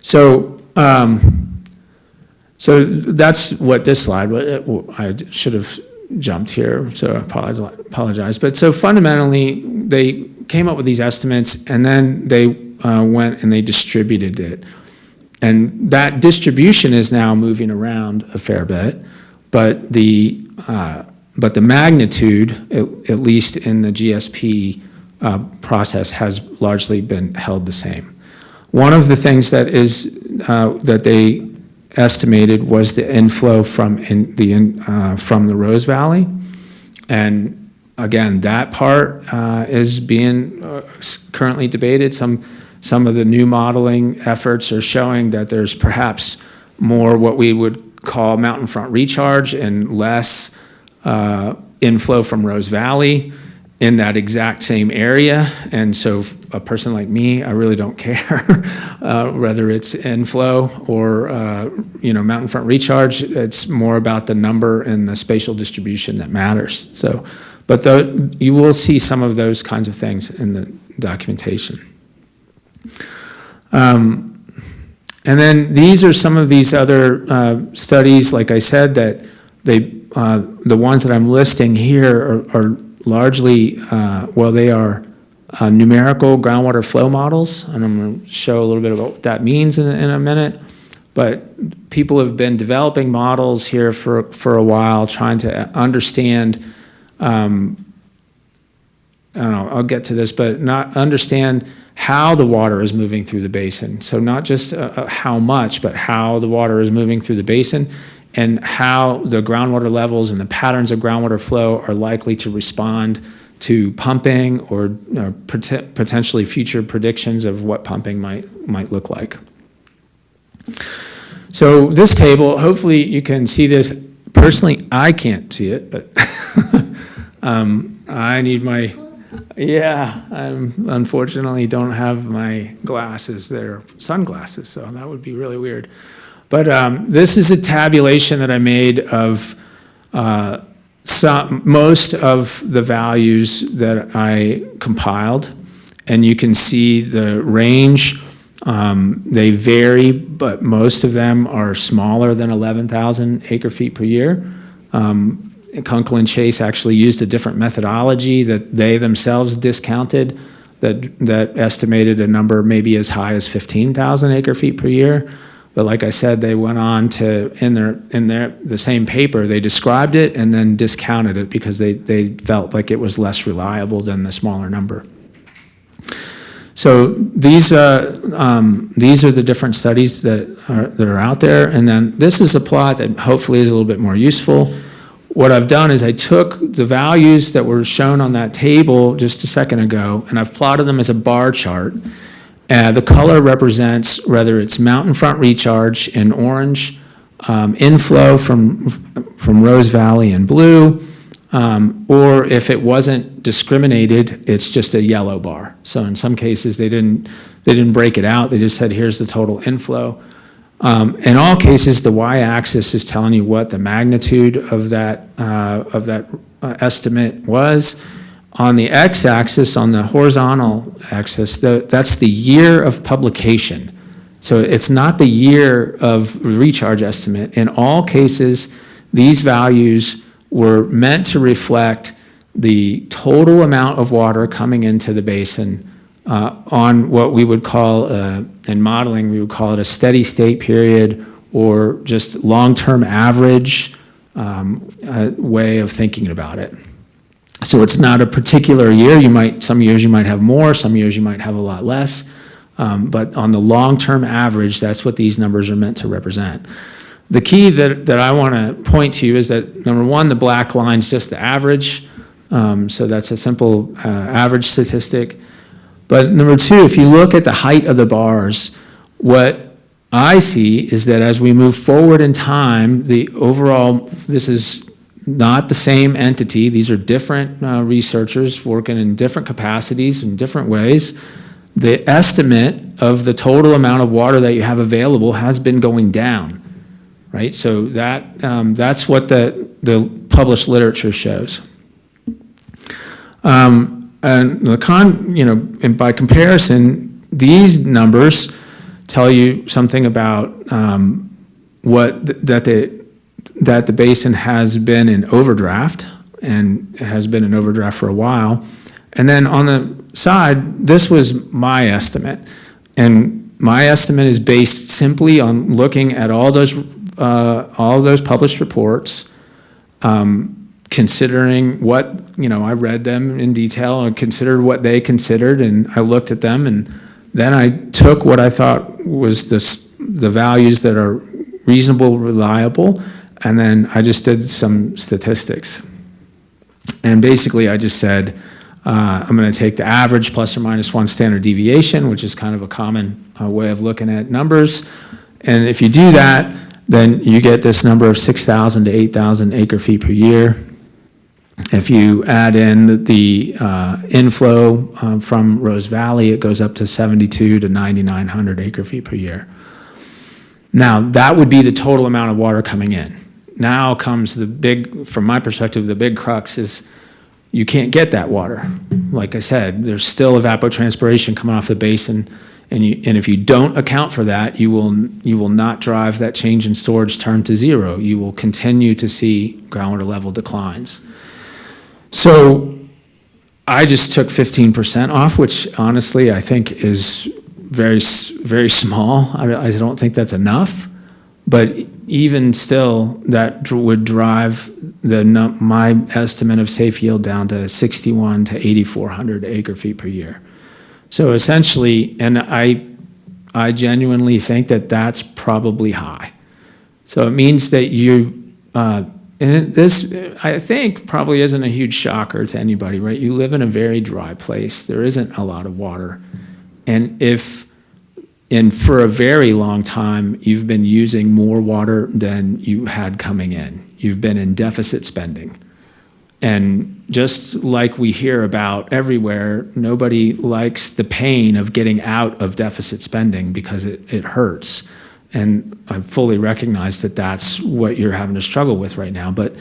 Speaker 7: So so that's what this slide, I should have jumped here, so I apologize. But so fundamentally, they came up with these estimates and then they went and they distributed it. And that distribution is now moving around a fair bit, but the magnitude, at least in the GSP process, has largely been held the same. One of the things that that they estimated was the inflow from the Rose Valley, and again, that part is being currently debated. Some of the new modeling efforts are showing that there's perhaps more what we would call mountain front recharge and less inflow from Rose Valley in that exact same area. And so a person like me, I really don't care whether it's inflow or mountain front recharge. It's more about the number and the spatial distribution that matters. So, but you will see some of those kinds of things in the documentation. And then these are some of these other studies, like I said, that the ones that I'm listing here are largely, they are numerical groundwater flow models, and I'm going to show a little bit about what that means in a minute. But people have been developing models here for a while, trying to understand, I don't know, I'll get to this, but not understand how the water is moving through the basin. So not just how much, but how the water is moving through the basin, and how the groundwater levels and the patterns of groundwater flow are likely to respond to pumping or potentially future predictions of what pumping might look like. So this table, hopefully you can see this. Personally, I can't see it, but I need I unfortunately don't have my glasses. They're sunglasses, so that would be really weird. But this is a tabulation that I made of most of the values that I compiled. And you can see the range. They vary, but most of them are smaller than 11,000 acre-feet per year. Kunkel and Chase actually used a different methodology that they themselves discounted that estimated a number maybe as high as 15,000 acre feet per year. But like I said, they went on to, in the same paper, they described it and then discounted it because they felt like it was less reliable than the smaller number. So these are the different studies that are out there. And then this is a plot that hopefully is a little bit more useful. What I've done is I took the values that were shown on that table just a second ago, and I've plotted them as a bar chart. The color represents whether it's mountain front recharge in orange, inflow from Rose Valley in blue, or if it wasn't discriminated, it's just a yellow bar. So in some cases, they didn't break it out. They just said, here's the total inflow. In all cases, the y-axis is telling you what the magnitude of that estimate was. On the x-axis, on the horizontal axis, that's the year of publication. So it's not the year of recharge estimate. In all cases, these values were meant to reflect the total amount of water coming into the basin on what we would call, in modeling, we would call it a steady state period or just long-term average way of thinking about it. So it's not a particular year. Some years you might have more, some years you might have a lot less. But on the long-term average, that's what these numbers are meant to represent. The key that I want to point to is that, number one, the black line is just the average. So that's a simple average statistic. But number two, if you look at the height of the bars, what I see is that as we move forward in time, the overall, this is not the same entity. These are different researchers working in different capacities in different ways. The estimate of the total amount of water that you have available has been going down, right? So that's what the published literature shows. And and by comparison, these numbers tell you something about that the basin has been in overdraft, and it has been in overdraft for a while. And then on the side, this was my estimate, and my estimate is based simply on looking at all those published reports. Considering what, I read them in detail and considered what they considered, and I looked at them, and then I took what I thought was the values that are reasonable, reliable, and then I just did some statistics. And basically I just said, I'm going to take the average plus or minus one standard deviation, which is kind of a common way of looking at numbers. And if you do that, then you get this number of 6,000 to 8,000 acre feet per year. If you add in the inflow from Rose Valley, it goes up to 72 to 9,900 acre feet per year. Now, that would be the total amount of water coming in. Now comes from my perspective, the big crux is you can't get that water. Like I said, there's still evapotranspiration coming off the basin, and if you don't account for that, you will not drive that change in storage term to zero. You will continue to see groundwater level declines. So I just took 15% off, which honestly I think is very, very small. I don't think that's enough, but even still, that would drive my estimate of safe yield down to 6,100 to 8,400 acre feet per year. So essentially, and I genuinely think that that's probably high. So it means that this, I think, probably isn't a huge shocker to anybody, right? You live in a very dry place. There isn't a lot of water. And for a very long time, you've been using more water than you had coming in. You've been in deficit spending. And just like we hear about everywhere, nobody likes the pain of getting out of deficit spending because it hurts. And I fully recognize that that's what you're having to struggle with right now. But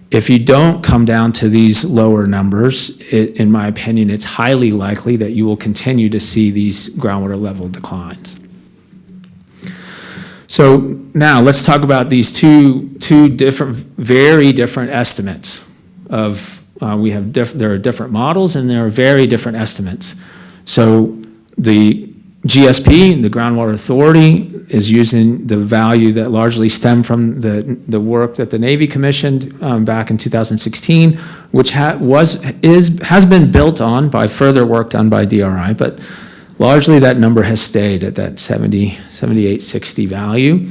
Speaker 7: if you don't come down to these lower numbers, in my opinion, it's highly likely that you will continue to see these groundwater level declines. So now let's talk about these two different, very different estimates of, there are different models and there are very different estimates. So the GSP, the Groundwater Authority, is using the value that largely stemmed from the work that the Navy commissioned back in 2016, which has been built on by further work done by DRI, but largely that number has stayed at that 78, 60 value.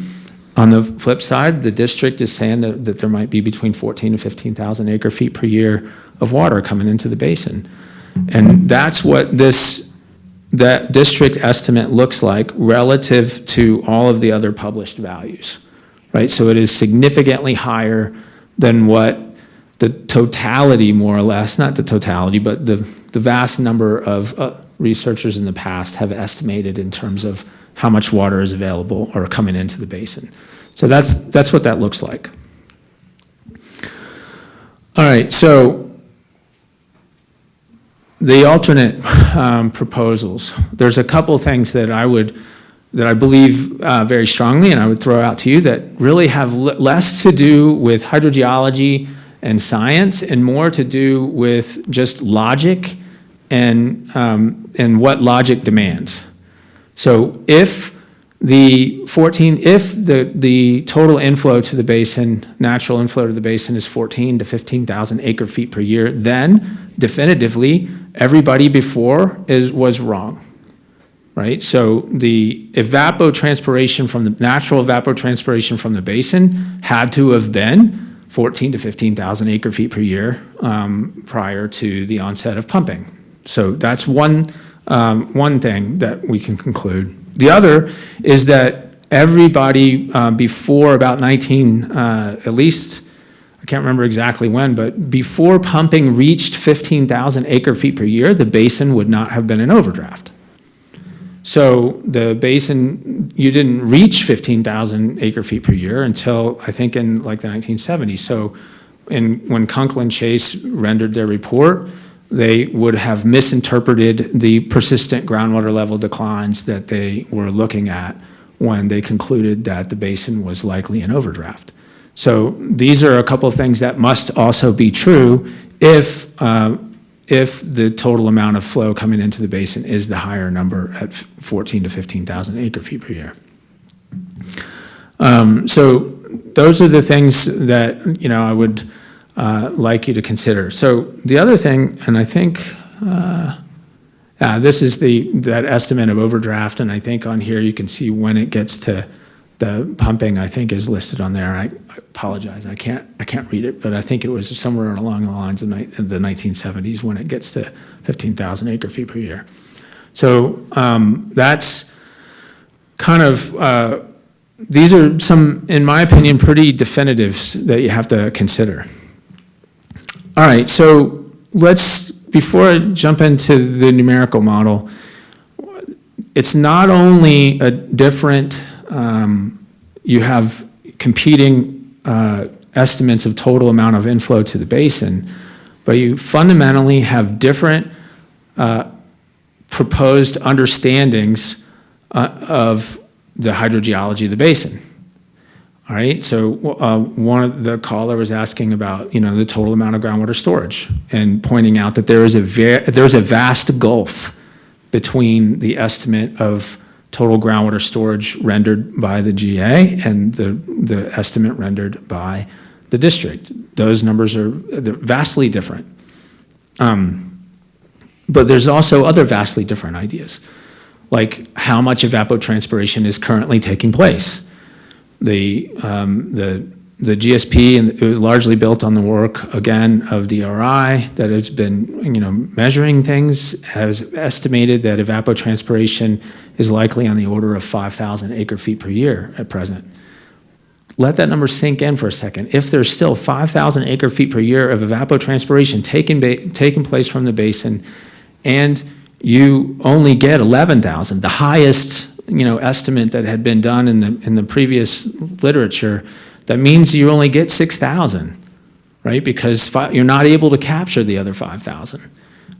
Speaker 7: On the flip side, the district is saying that there might be between 14 and 15,000 acre feet per year of water coming into the basin. And that's what that district estimate looks like relative to all of the other published values, right? So it is significantly higher than what the totality, more or less, not the totality, but the vast number of researchers in the past have estimated in terms of how much water is available or coming into the basin. So that's what that looks like. All right, so the alternate proposals, there's a couple things that I believe very strongly, and I would throw out to you, that really have less to do with hydrogeology and science and more to do with just logic and what logic demands. So if the total inflow to the basin, natural inflow to the basin, is 14 to 15,000 acre feet per year, then definitively everybody before was wrong, right? So the evapotranspiration from the natural evapotranspiration from the basin had to have been 14 to 15,000 acre feet per year prior to the onset of pumping. So that's one thing that we can conclude. The other is that everybody before about at least, I can't remember exactly when, but before pumping reached 15,000 acre feet per year, the basin would not have been in overdraft. So the basin, you didn't reach 15,000 acre feet per year until, I think, in like the 1970s. So when Kunkel and Chase rendered their report, they would have misinterpreted the persistent groundwater level declines that they were looking at when they concluded that the basin was likely in overdraft. So these are a couple of things that must also be true if the total amount of flow coming into the basin is the higher number at 14 to 15,000 acre feet per year. So those are the things that, I would like you to consider. So the other thing, and I think this is that estimate of overdraft, and I think on here you can see when it gets to the pumping, I think, is listed on there. I apologize, I can't read it, but I think it was somewhere along the lines of the 1970s when it gets to 15,000 acre feet per year. So that's kind of, these are some, in my opinion, pretty definitives that you have to consider. All right, so before I jump into the numerical model, it's not only a different, you have competing estimates of total amount of inflow to the basin, but you fundamentally have different proposed understandings of the hydrogeology of the basin. All right, so one of the caller was asking about, the total amount of groundwater storage and pointing out that there's a vast gulf between the estimate of total groundwater storage rendered by the GA and the estimate rendered by the district. Those numbers they're vastly different. But there's also other vastly different ideas, like how much evapotranspiration is currently taking place. The GSP, and it was largely built on the work, again, of DRI that has been, measuring things, has estimated that evapotranspiration is likely on the order of 5,000 acre feet per year at present. Let that number sink in for a second. If there's still 5,000 acre feet per year of evapotranspiration taking place from the basin, and you only get 11,000, the highest estimate that had been done in the previous literature, that means you only get 6,000, right? Because you're not able to capture the other 5,000.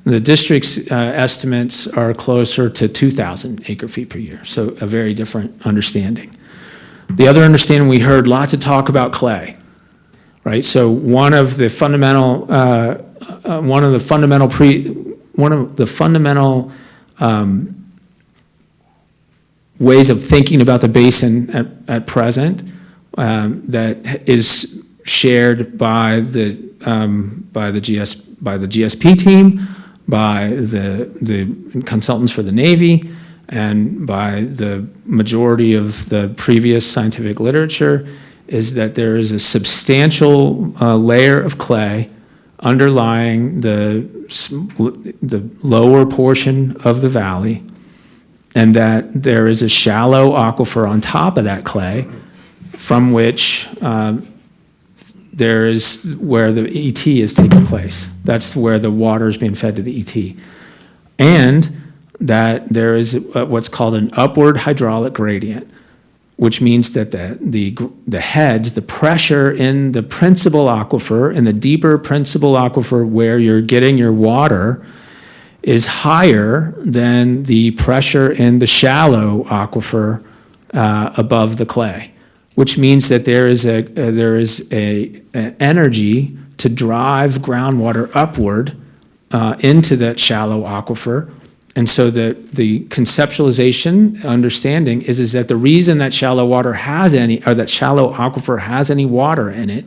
Speaker 7: The district's estimates are closer to 2,000 acre feet per year, so a very different understanding. The other understanding, we heard lots of talk about clay, right? So one of the fundamental ways of thinking about the basin at present that is shared by the GSP team, by the consultants for the Navy, and by the majority of the previous scientific literature, is that there is a substantial layer of clay underlying the lower portion of the valley, and that there is a shallow aquifer on top of that clay from which there is where the ET is taking place. That's where the water is being fed to the ET. And that there is what's called an upward hydraulic gradient, which means that the heads, the pressure in the principal aquifer, in the deeper principal aquifer where you're getting your water, is higher than the pressure in the shallow aquifer above the clay, which means that there is an energy to drive groundwater upward into that shallow aquifer. And so the conceptualization understanding is that the reason that shallow water has any, or that shallow aquifer has any water in it,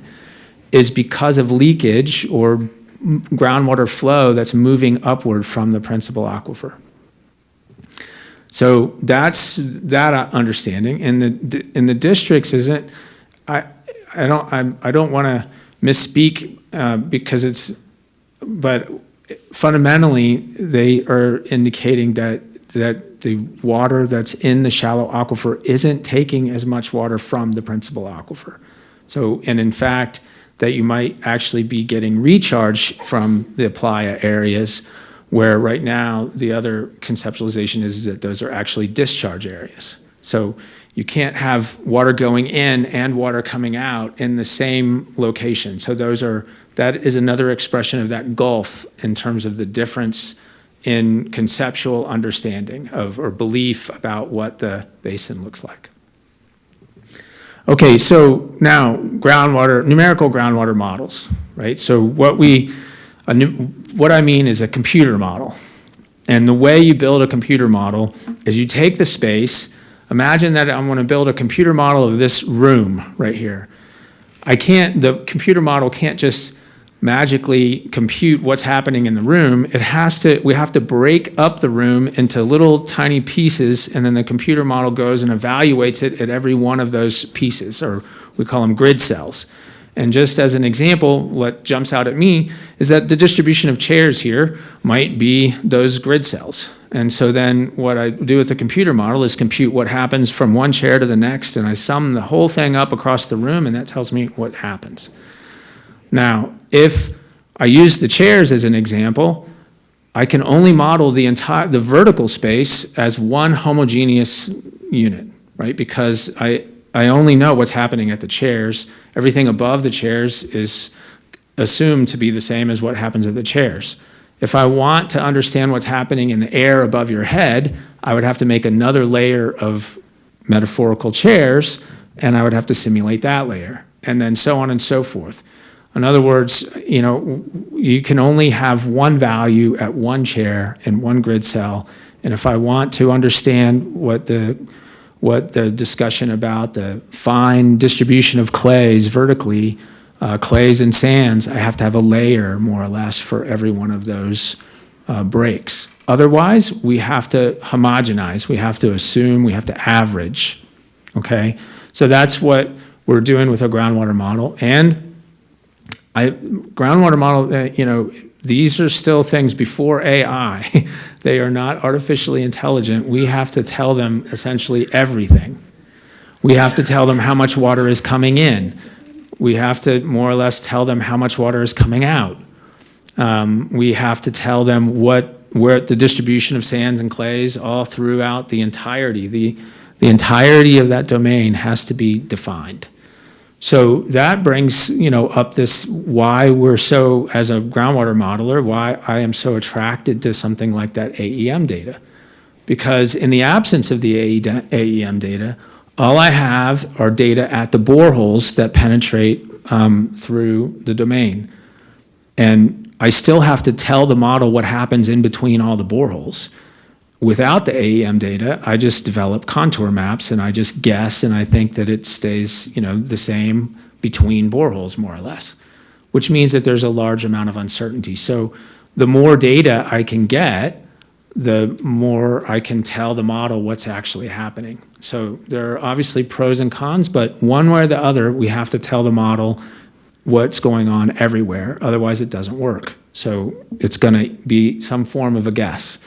Speaker 7: is because of leakage or groundwater flow that's moving upward from the principal aquifer. So that's that understanding. And the districts isn't. I don't want to misspeak because it's, but fundamentally they are indicating that the water that's in the shallow aquifer isn't taking as much water from the principal aquifer. So, and in fact, that you might actually be getting recharge from the playa areas, where right now the other conceptualization is that those are actually discharge areas. So you can't have water going in and water coming out in the same location. So that is another expression of that gulf in terms of the difference in conceptual understanding of, or belief about what the basin looks like. Okay, so now numerical groundwater models, right? So what I mean is a computer model. And the way you build a computer model is you take the space. Imagine that I'm going to build a computer model of this room right here. The computer model can't just magically compute what's happening in the room. We have to break up the room into little tiny pieces, and then the computer model goes and evaluates it at every one of those pieces, or we call them grid cells. And just as an example, what jumps out at me is that the distribution of chairs here might be those grid cells. And so then what I do with the computer model is compute what happens from one chair to the next, and I sum the whole thing up across the room, and that tells me what happens. Now, if I use the chairs as an example, I can only model the vertical space as one homogeneous unit, right? Because I only know what's happening at the chairs. Everything above the chairs is assumed to be the same as what happens at the chairs. If I want to understand what's happening in the air above your head, I would have to make another layer of metaphorical chairs, and I would have to simulate that layer, and then so on and so forth. In other words, you can only have one value at one chair in one grid cell, and if I want to understand what the discussion about the fine distribution of clays vertically, clays and sands, I have to have a layer more or less for every one of those breaks. Otherwise, we have to homogenize, we have to assume, we have to average, okay? So that's what we're doing with a groundwater model. And groundwater model, these are still things before AI. They are not artificially intelligent. We have to tell them essentially everything. We have to tell them how much water is coming in. We have to more or less tell them how much water is coming out. We have to tell them where the distribution of sands and clays all throughout the entirety. The entirety of that domain has to be defined. So that brings, up this why we're so, as a groundwater modeler, why I am so attracted to something like that AEM data. Because in the absence of the AEM data, All I have are data at the boreholes that penetrate through the domain. And I still have to tell the model what happens in between all the boreholes. Without the AEM data, I just develop contour maps and I just guess, and I think that it stays, the same between boreholes, more or less, which means that there's a large amount of uncertainty. So the more data I can get, the more I can tell the model what's actually happening. So there are obviously pros and cons, but one way or the other, we have to tell the model what's going on everywhere, otherwise it doesn't work. So it's going to be some form of a guess.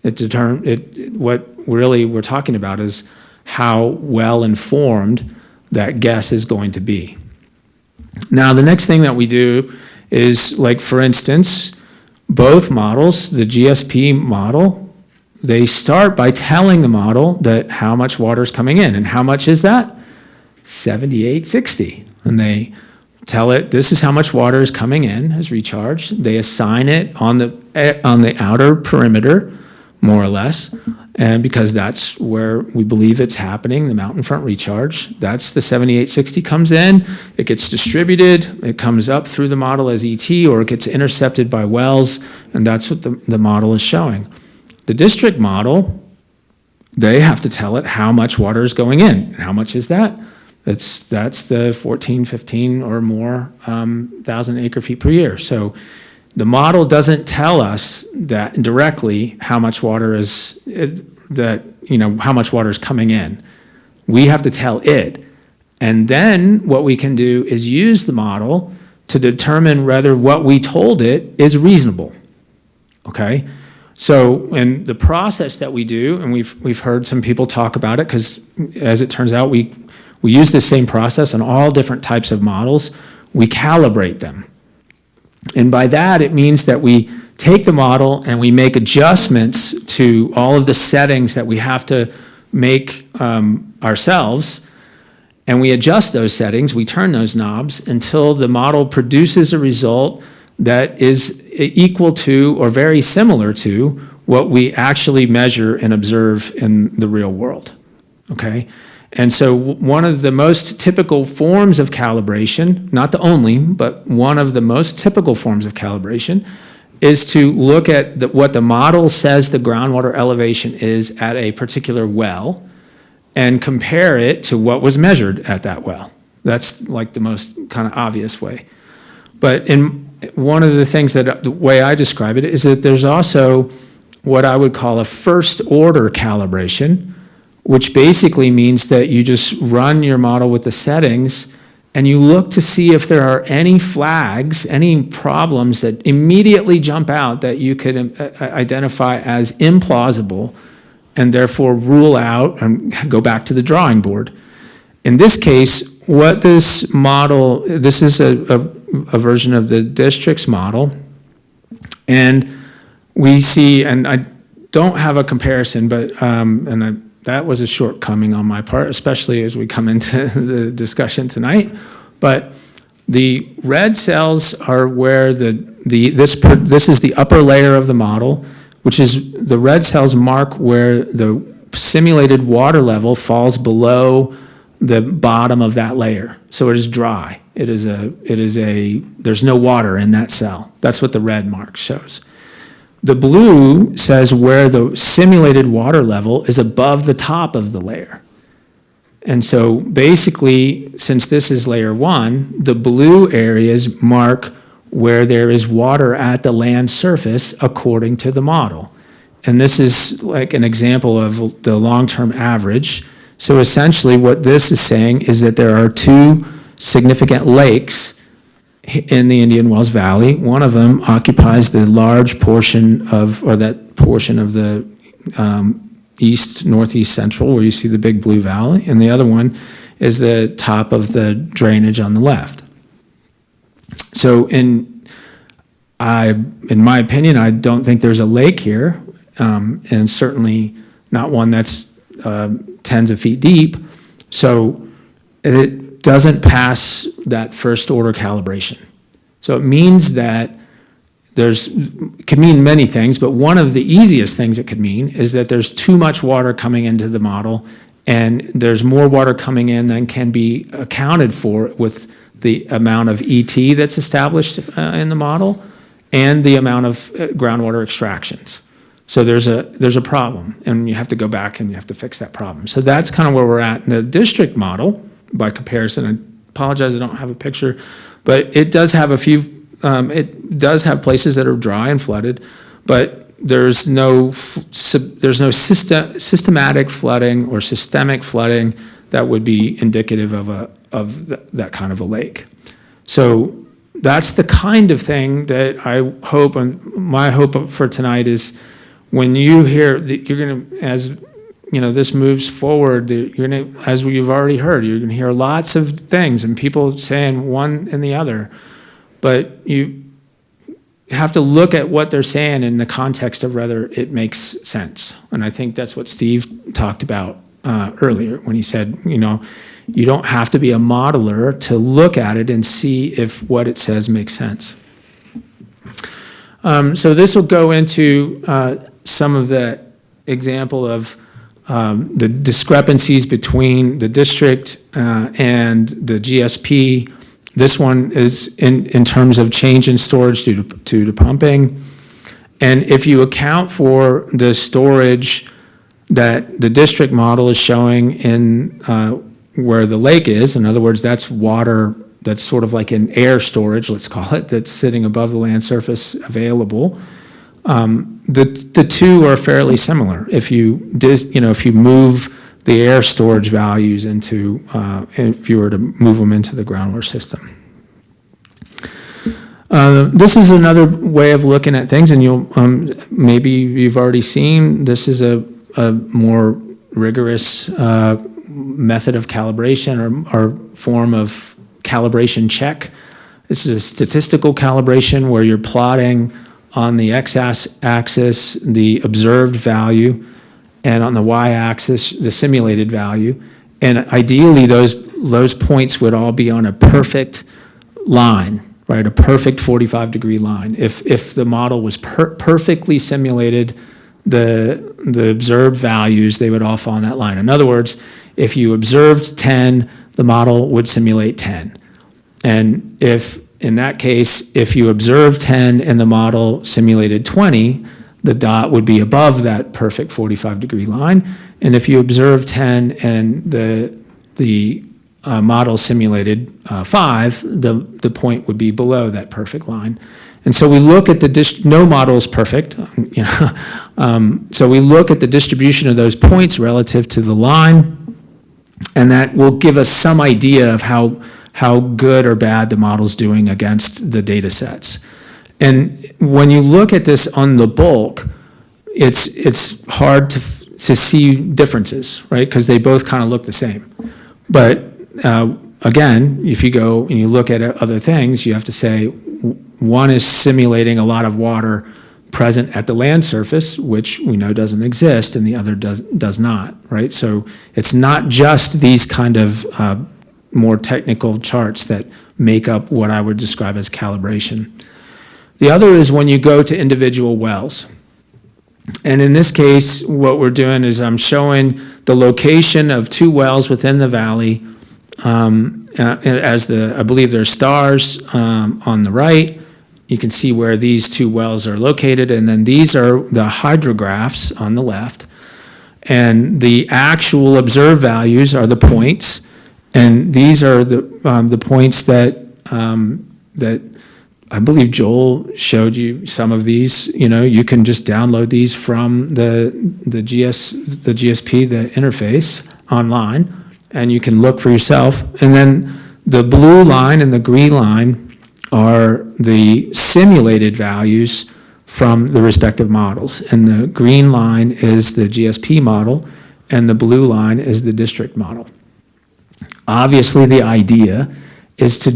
Speaker 7: What really we're talking about is how well informed that guess is going to be. Now, the next thing that we do is, like, for instance, both models, the GSP model, they start by telling the model that how much water is coming in. And how much is that? 7860. And they tell it this is how much water is coming in as recharge. They assign it on the outer perimeter, more or less, and because that's where we believe it's happening, the mountain front recharge. That's the 7860 comes in, it gets distributed, it comes up through the model as ET, or it gets intercepted by wells, and that's what the model is showing. The district model, they have to tell it how much water is going in. How much is that? That's the 14, 15 or more 1,000 acre feet per year. So the model doesn't tell us that directly how much water is how much water is coming in. We have to tell it. And then what we can do is use the model to determine whether what we told it is reasonable. Okay? So in the process that we do, and we've heard some people talk about it, because as it turns out, we use the same process on all different types of models. We calibrate them. And by that, it means that we take the model and we make adjustments to all of the settings that we have to make ourselves, and we adjust those settings, we turn those knobs until the model produces a result that is equal to or very similar to what we actually measure and observe in the real world, okay? And so one of the most typical forms of calibration, not the only, but one of the most typical forms of calibration, is to look at what the model says the groundwater elevation is at a particular well and compare it to what was measured at that well. That's like the most kind of obvious way. But in one of the things that the way I describe it is that there's also what I would call a first order calibration, which basically means that you just run your model with the settings and you look to see if there are any flags, any problems that immediately jump out that you could identify as implausible and therefore rule out and go back to the drawing board. In this case, what this model, this is a version of the district's model, and we see, and I don't have a comparison, but that was a shortcoming on my part, especially as we come into the discussion tonight. But the red cells are where this is the upper layer of the model, which is the red cells mark where the simulated water level falls below the bottom of that layer. So it is dry. There's no water in that cell. That's what the red mark shows. The blue says where the simulated water level is above the top of the layer. And so basically, since this is layer 1, the blue areas mark where there is water at the land surface according to the model. And this is like an example of the long-term average. So essentially what this is saying is that there are 2 significant lakes in the Indian Wells Valley. One of them occupies the large portion of, or that portion of the east, northeast central, where you see the big blue valley, and the other one is the top of the drainage on the left. So in my opinion, I don't think there's a lake here, and certainly not one that's tens of feet deep. So it doesn't pass that first order calibration. So it means that it could mean many things, but one of the easiest things it could mean is that there's too much water coming into the model and there's more water coming in than can be accounted for with the amount of ET that's established in the model and the amount of groundwater extractions. So there's a problem, and you have to go back and you have to fix that problem. So that's kind of where we're at in the district model by comparison. I apologize, I don't have a picture, but it does have a few, it does have places that are dry and flooded, but there's no systematic flooding or systemic flooding that would be indicative of that kind of a lake. So that's the kind of thing that I hope, and my hope for tonight is when you hear that you're going to, as you know, this moves forward, you're going to, as we've already heard, you're going to hear lots of things and people saying one and the other, but you have to look at what they're saying in the context of whether it makes sense. And I think that's what Steve talked about earlier when he said, you know, you don't have to be a modeler to look at it and see if what it says makes sense. So this will go into some of the example of the discrepancies between the district and the GSP. This one is in terms of change in storage due to pumping. And if you account for the storage that the district model is showing in where the lake is, in other words, that's water that's sort of like an air storage, let's call it, that's sitting above the land surface available. The two are fairly similar. If you move the air storage values into, if you were to move them into the groundwater system. This is another way of looking at things, and you'll maybe you've already seen this is a more rigorous method of calibration or form of calibration check. This is a statistical calibration where you're plotting on the x-axis the observed value and on the y-axis the simulated value. And ideally those points would all be on a perfect line, right? A perfect 45-degree line. If the model was perfectly simulated, the observed values, they would all fall on that line. In other words, if you observed 10, the model would simulate 10. And if, in that case, if you observed 10 and the model simulated 20, the dot would be above that perfect 45-degree line. And if you observed 10 and the model simulated 5, the point would be below that perfect line. And so we look at no model is perfect, you know. So we look at the distribution of those points relative to the line, and that will give us some idea of how good or bad the model's doing against the data sets. And when you look at this on the bulk, it's hard to see differences, right? Because they both kind of look the same. But again, if you go and you look at other things, you have to say one is simulating a lot of water present at the land surface, which we know doesn't exist, and the other does not, right? So it's not just these kind of more technical charts that make up what I would describe as calibration. The other is when you go to individual wells. And in this case, what we're doing is I'm showing the location of 2 wells within the valley as I believe there's stars on the right. You can see where these 2 wells are located, and then these are the hydrographs on the left. And the actual observed values are the points, and these are the points that I believe Joel showed you some of these. You know, you can just download these from the GSP, the interface online, and you can look for yourself. And then the blue line and the green line are the simulated values from the respective models. And the green line is the GSP model, and the blue line is the district model. Obviously, the idea is to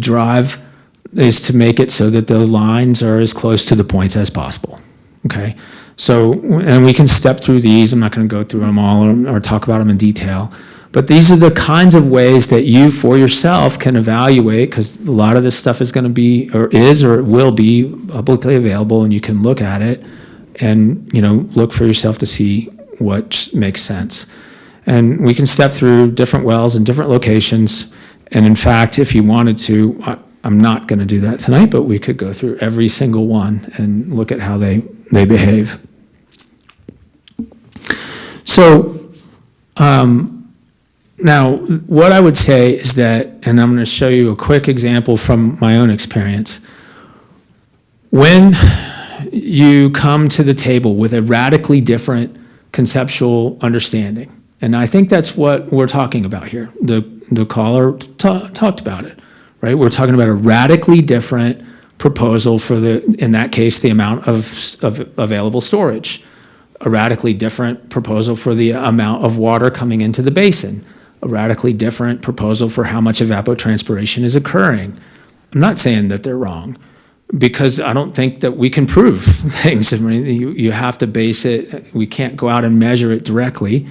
Speaker 7: make it so that the lines are as close to the points as possible, okay? So, and we can step through these. I'm not going to go through them all or talk about them in detail. But these are the kinds of ways that you, for yourself, can evaluate, because a lot of this stuff is going to be, or it will be publicly available, and you can look at it and, you know, look for yourself to see what makes sense. And we can step through different wells in different locations. And in fact, if you wanted to, I'm not going to do that tonight, but we could go through every single one and look at how they behave. So now what I would say is that, and I'm going to show you a quick example from my own experience. When you come to the table with a radically different conceptual understanding, and I think that's what we're talking about here. The caller talked about it, right? We're talking about a radically different proposal for in that case, the amount of available storage. A radically different proposal for the amount of water coming into the basin. A radically different proposal for how much evapotranspiration is occurring. I'm not saying that they're wrong, because I don't think that we can prove things. I mean, you have to base it, we can't go out and measure it directly.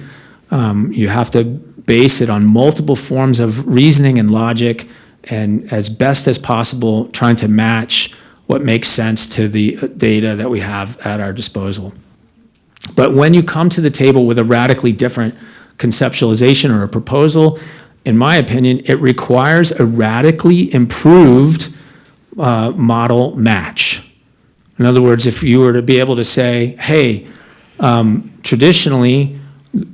Speaker 7: You have to base it on multiple forms of reasoning and logic, and as best as possible, trying to match what makes sense to the data that we have at our disposal. But when you come to the table with a radically different conceptualization or a proposal, in my opinion, it requires a radically improved model match. In other words, if you were to be able to say, hey, traditionally,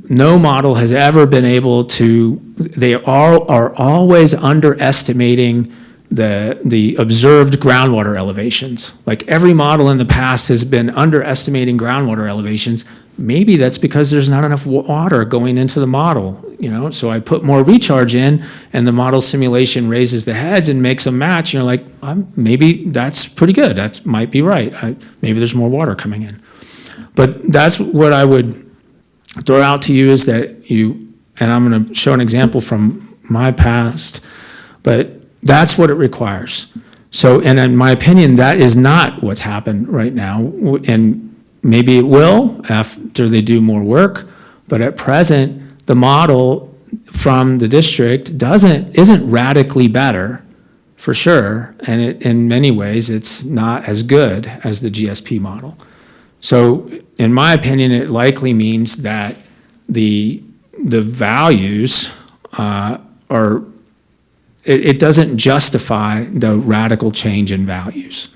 Speaker 7: no model has ever been able to, they are always underestimating the observed groundwater elevations. Like every model in the past has been underestimating groundwater elevations. Maybe that's because there's not enough water going into the model, so I put more recharge in and the model simulation raises the heads and makes a match. You're like, maybe that's pretty good. That might be right. Maybe there's more water coming in. But that's what I would throw out to you, is that and I'm going to show an example from my past, but that's what it requires. So, and in my opinion, that is not what's happened right now, and maybe it will after they do more work, but at present, the model from the district isn't radically better, for sure, and in many ways, it's not as good as the GSP model. So, in my opinion, it likely means that the values it doesn't justify the radical change in values.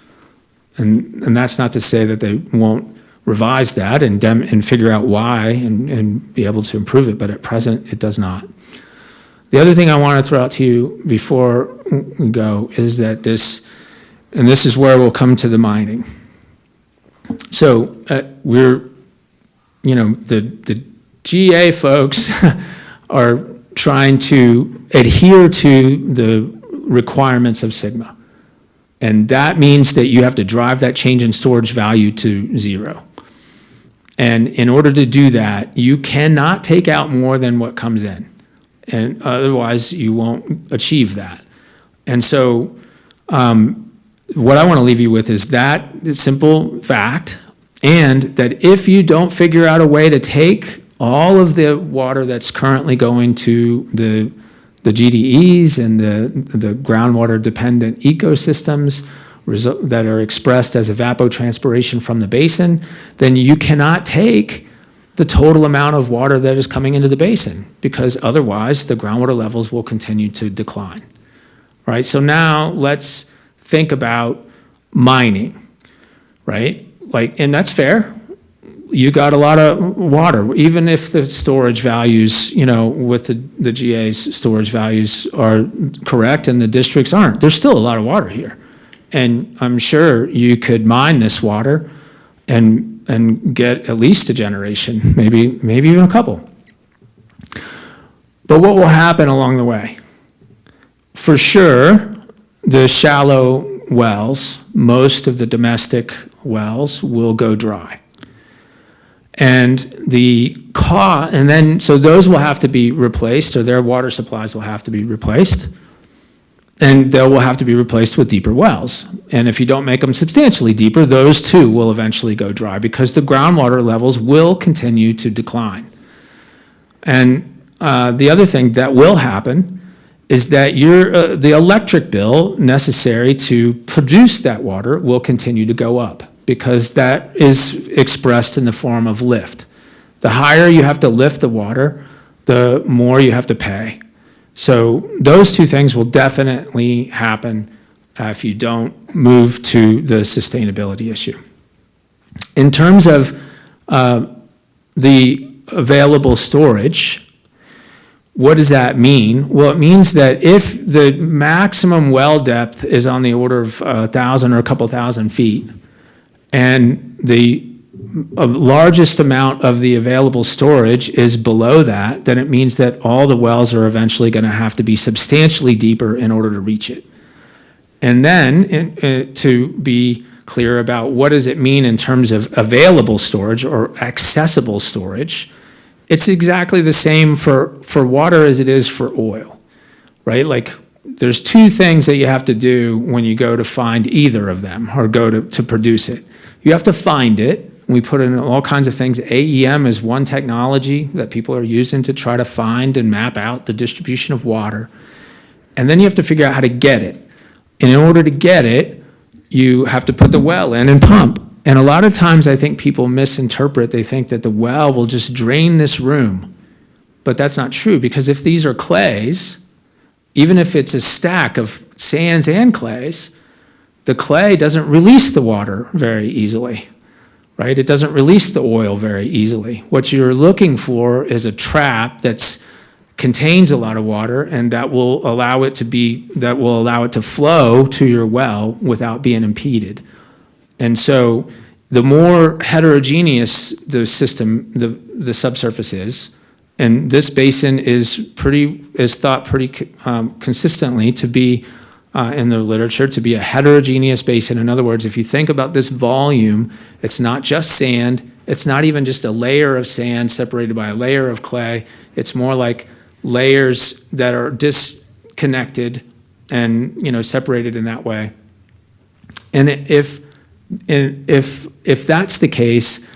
Speaker 7: And that's not to say that they won't revise that and figure out why and be able to improve it, but at present, it does not. The other thing I want to throw out to you before we go is that this is where we'll come to the mining. So the GA folks are trying to adhere to the requirements of Sigma. And that means that you have to drive that change in storage value to 0. And in order to do that, you cannot take out more than what comes in. And otherwise, you won't achieve that. And so what I want to leave you with is that simple fact, and that if you don't figure out a way to take all of the water that's currently going to the GDEs and the groundwater dependent ecosystems that are expressed as evapotranspiration from the basin, then you cannot take the total amount of water that is coming into the basin, because otherwise the groundwater levels will continue to decline. Right? So now let's think about mining, right? And that's fair. You got a lot of water, even if the storage values, with the GA's storage values are correct and the districts aren't. There's still a lot of water here. And I'm sure you could mine this water and get at least a generation, maybe even a couple. But what will happen along the way? For sure, the shallow wells, most of the domestic wells will go dry. And so those will have to be replaced, or their water supplies will have to be replaced. And they will have to be replaced with deeper wells. And if you don't make them substantially deeper, those too will eventually go dry, because the groundwater levels will continue to decline. And the other thing that will happen is that the electric bill necessary to produce that water will continue to go up, because that is expressed in the form of lift. The higher you have to lift the water, the more you have to pay. So those two things will definitely happen if you don't move to the sustainability issue. In terms of the available storage, what does that mean? Well, it means that if the maximum well depth is on the order of 1,000 or a couple thousand feet, and the largest amount of the available storage is below that, then it means that all the wells are eventually going to have to be substantially deeper in order to reach it. And then to be clear about what does it mean in terms of available storage or accessible storage, it's exactly the same for water as it is for oil, right? Like there's two things that you have to do when you go to find either of them or go to produce it. You have to find it. We put in all kinds of things. AEM is one technology that people are using to try to find and map out the distribution of water. And then you have to figure out how to get it. And in order to get it, you have to put the well in and pump. And a lot of times I think people misinterpret. They think that the well will just drain this room. But that's not true, because if these are clays, even if it's a stack of sands and clays, the clay doesn't release the water very easily, right? It doesn't release the oil very easily. What you're looking for is a trap that contains a lot of water, and that will allow it to flow to your well without being impeded. And so the more heterogeneous the system, the subsurface is, and this basin is thought pretty consistently to be in the literature to be a heterogeneous basin. In other words, if you think about this volume, it's not just sand, it's not even just a layer of sand separated by a layer of clay, it's more like layers that are disconnected and separated in that way. And if that's the case,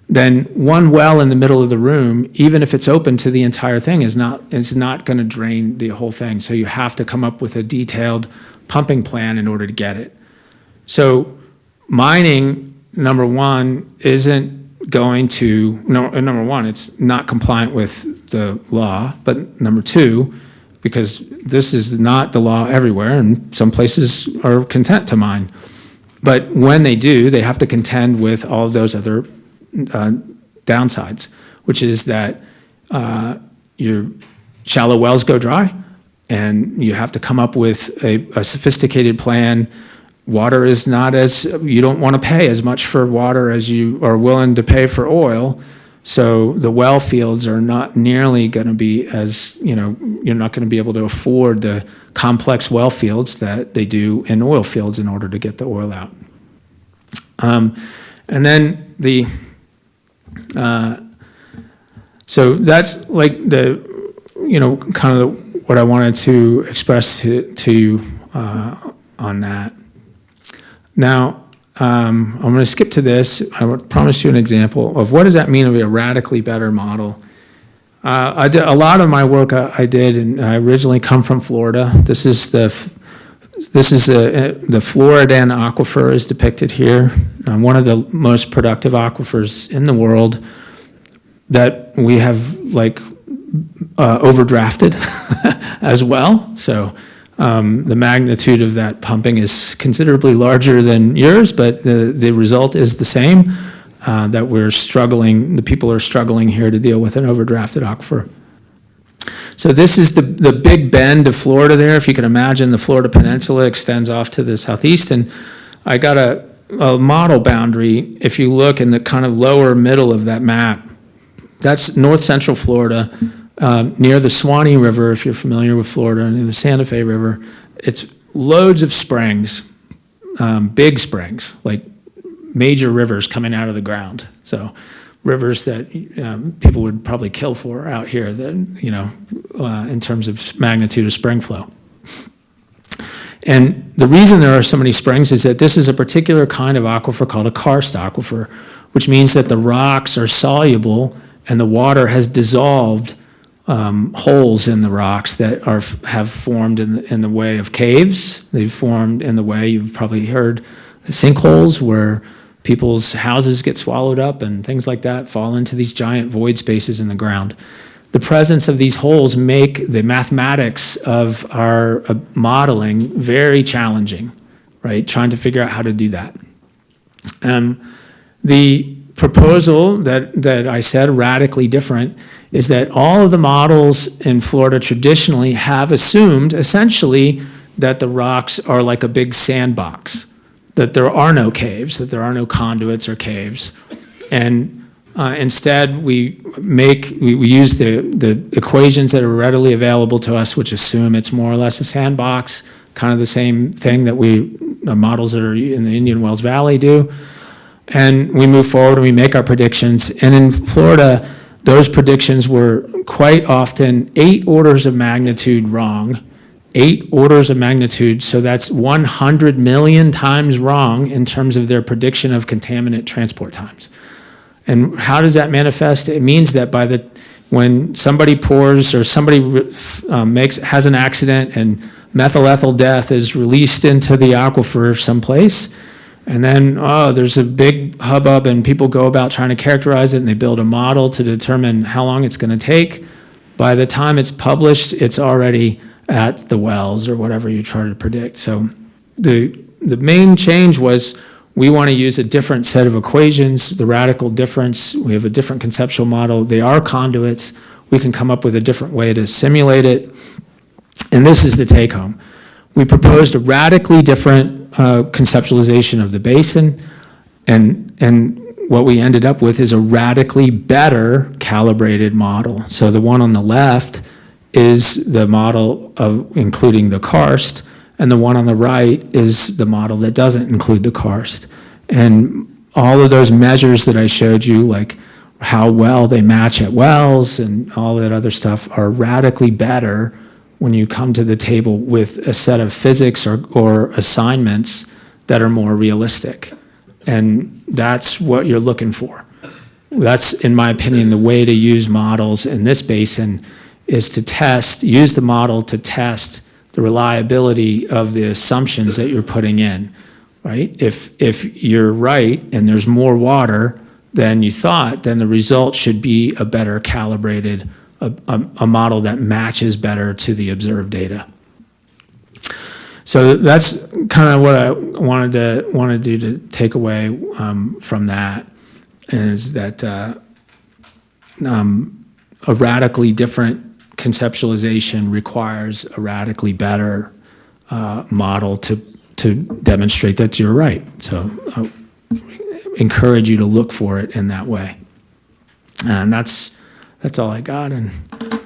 Speaker 7: then one well in the middle of the room, even if it's open to the entire thing, is not going to drain the whole thing. So you have to come up with a detailed pumping plan in order to get it. So mining, number one, it's not compliant with the law, but number two, because this is not the law everywhere, and some places are content to mine. But when they do, they have to contend with all of those other downsides, which is that your shallow wells go dry, and you have to come up with a sophisticated plan. Water is not you don't want to pay as much for water as you are willing to pay for oil. So the well fields are not nearly going to be you're not going to be able to afford the complex well fields that they do in oil fields in order to get the oil out. And then so that's like kind of what I wanted to express to you on that. Now, I'm going to skip to this. I promised you an example of what does that mean to be a radically better model. I did a lot of my work. I did, and I originally come from Florida. This is the Floridan aquifer is depicted here. One of the most productive aquifers in the world that we have overdrafted as well. So. The magnitude of that pumping is considerably larger than yours, but the result is the same, that the people are struggling here to deal with an overdrafted aquifer. So this is the big bend of Florida there. If you can imagine, the Florida Peninsula extends off to the southeast, and I got a model boundary. If you look in the kind of lower middle of that map, that's north central Florida. Near the Swanee River, if you're familiar with Florida, and the Santa Fe River, it's loads of springs, big springs, like major rivers coming out of the ground. So rivers that people would probably kill for out here, in terms of magnitude of spring flow. And the reason there are so many springs is that this is a particular kind of aquifer called a karst aquifer, which means that the rocks are soluble and the water has dissolved holes in the rocks that have formed in the way of caves. They've formed in the way, you've probably heard, sinkholes where people's houses get swallowed up and things like that fall into these giant void spaces in the ground. the presence of these holes make the mathematics of our modeling very challenging, right? Trying to figure out how to do that. The proposal that I said, radically different, is that all of the models in Florida traditionally have assumed essentially that the rocks are like a big sandbox, that there are no caves, that there are no conduits or caves. And instead, we use the equations that are readily available to us, which assume it's more or less a sandbox, kind of the same thing that the models that are in the Indian Wells Valley do. And we move forward and we make our predictions. And in Florida, those predictions were quite often 8 orders of magnitude wrong. 8 orders of magnitude, so that's 100 million times wrong in terms of their prediction of contaminant transport times. And how does that manifest? It means that when somebody pours or somebody has an accident and methyl ethyl death is released into the aquifer someplace, and then, there's a big hubbub and people go about trying to characterize it and they build a model to determine how long it's going to take. By the time it's published, it's already at the wells or whatever you try to predict. So the main change was we want to use a different set of equations, the radical difference. We have a different conceptual model. They are conduits. We can come up with a different way to simulate it. And this is the take home. We proposed a radically different conceptualization of the basin, and what we ended up with is a radically better calibrated model. So the one on the left is the model of including the karst, and the one on the right is the model that doesn't include the karst. And all of those measures that I showed you, like how well they match at wells and all that other stuff, are radically better when you come to the table with a set of physics or assignments that are more realistic. And that's what you're looking for. That's, in my opinion, the way to use models in this basin is to use the model to test the reliability of the assumptions that you're putting in, right? If you're right and there's more water than you thought, then the result should be a better calibrated a model that matches better to the observed data. So that's kind of what I wanted to do to take away from that, is that a radically different conceptualization requires a radically better model to demonstrate that you're right. So I encourage you to look for it in that way. And that's all I got, and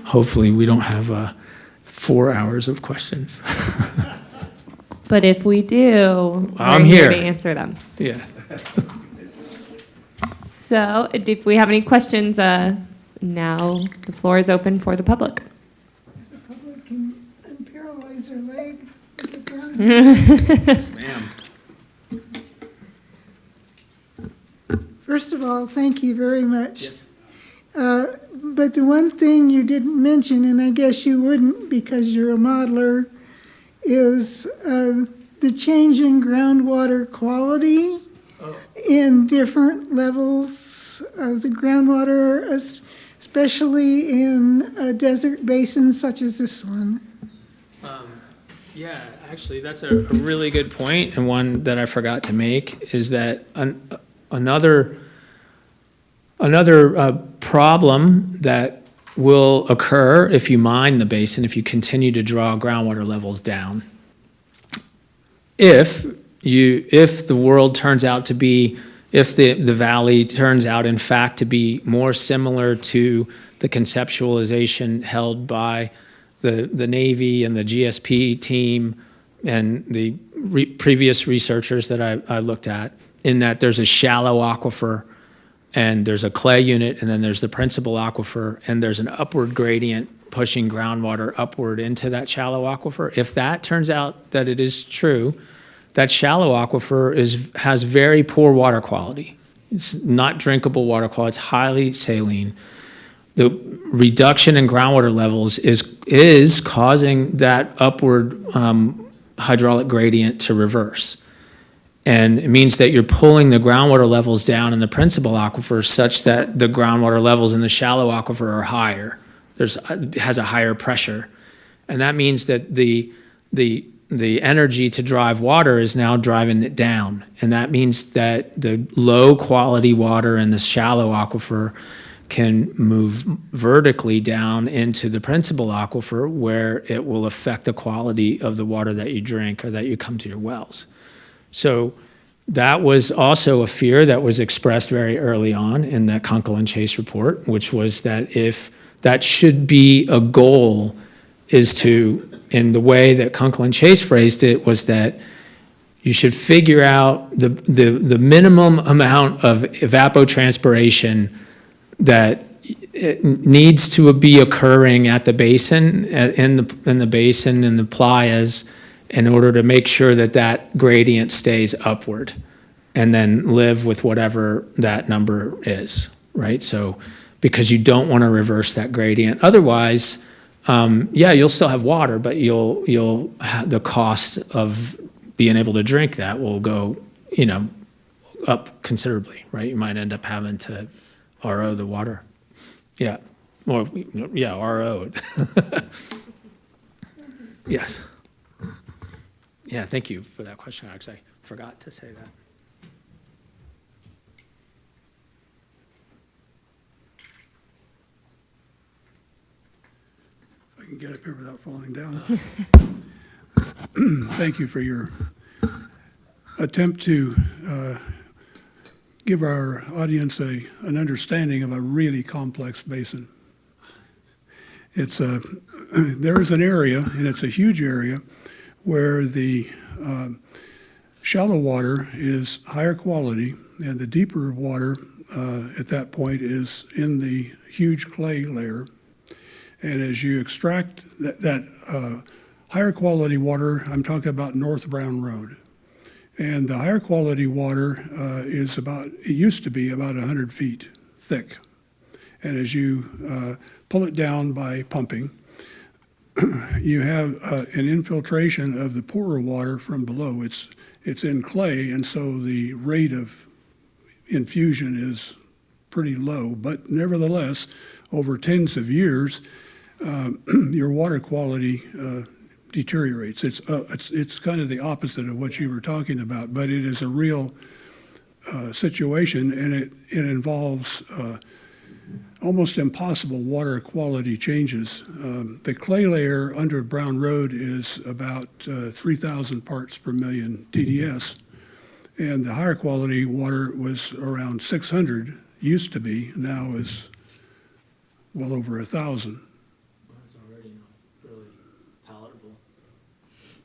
Speaker 7: hopefully we don't have 4 hours of questions.
Speaker 1: But if we do,
Speaker 7: I'm
Speaker 1: we're
Speaker 7: here
Speaker 1: to answer them.
Speaker 7: Yeah.
Speaker 1: So if we have any questions, now the floor is open for the public.
Speaker 12: If the public can unparalyze their leg, look at that.
Speaker 7: Yes, ma'am.
Speaker 12: First of all, thank you very much. Yes. But the one thing you didn't mention, and I guess you wouldn't because you're a modeler, is the change in groundwater quality in different levels of the groundwater, especially in a desert basin such as this one.
Speaker 7: Yeah, actually, that's a really good point, and one that I forgot to make, is that another problem that will occur if you mine the basin, if you continue to draw groundwater levels down. If the world turns out to be, if the valley turns out in fact to be more similar to the conceptualization held by the Navy and the GSP team and the previous researchers that I looked at, in that there's a shallow aquifer and there's a clay unit, and then there's the principal aquifer, and there's an upward gradient pushing groundwater upward into that shallow aquifer. If that turns out that it is true, that shallow aquifer has very poor water quality. It's not drinkable water quality, it's highly saline. The reduction in groundwater levels is causing that upward hydraulic gradient to reverse. And it means that you're pulling the groundwater levels down in the principal aquifer such that the groundwater levels in the shallow aquifer are higher, has a higher pressure. And that means that the energy to drive water is now driving it down. And that means that the low quality water in the shallow aquifer can move vertically down into the principal aquifer, where it will affect the quality of the water that you drink or that you come to your wells. So that was also a fear that was expressed very early on in that Kunkel and Chase report, which was that if that should be a goal, is to, in the way that Kunkel and Chase phrased it, was that you should figure out the minimum amount of evapotranspiration that it needs to be occurring at the basin, in the basin and the playas, in order to make sure that that gradient stays upward, and then live with whatever that number is, right? So, because you don't want to reverse that gradient. Otherwise, you'll still have water, but the cost of being able to drink that will go, up considerably, right? You might end up having to RO the water. Yeah. Or, RO it. Yes. Yeah, thank you for that question, Alex. I forgot to say that.
Speaker 18: If I can get up here without falling down. Thank you for your attempt to give our audience an understanding of a really complex basin. It's there is an area, and it's a huge area, where the shallow water is higher quality, and the deeper water at that point is in the huge clay layer. And as you extract that higher quality water, I'm talking about North Brown Road. And the higher quality water it used to be about 100 feet thick. And as you pull it down by pumping, you have an infiltration of the poorer water from below. It's in clay, and so the rate of infusion is pretty low. But nevertheless, over tens of years, your water quality deteriorates. It's kind of the opposite of what you were talking about, but it is a real situation, and it involves almost impossible water quality changes. The clay layer under Brown Road is about 3,000 parts per million TDS, and the higher quality water was around 600, used to be, now is well over 1,000.
Speaker 7: It's already not really palatable.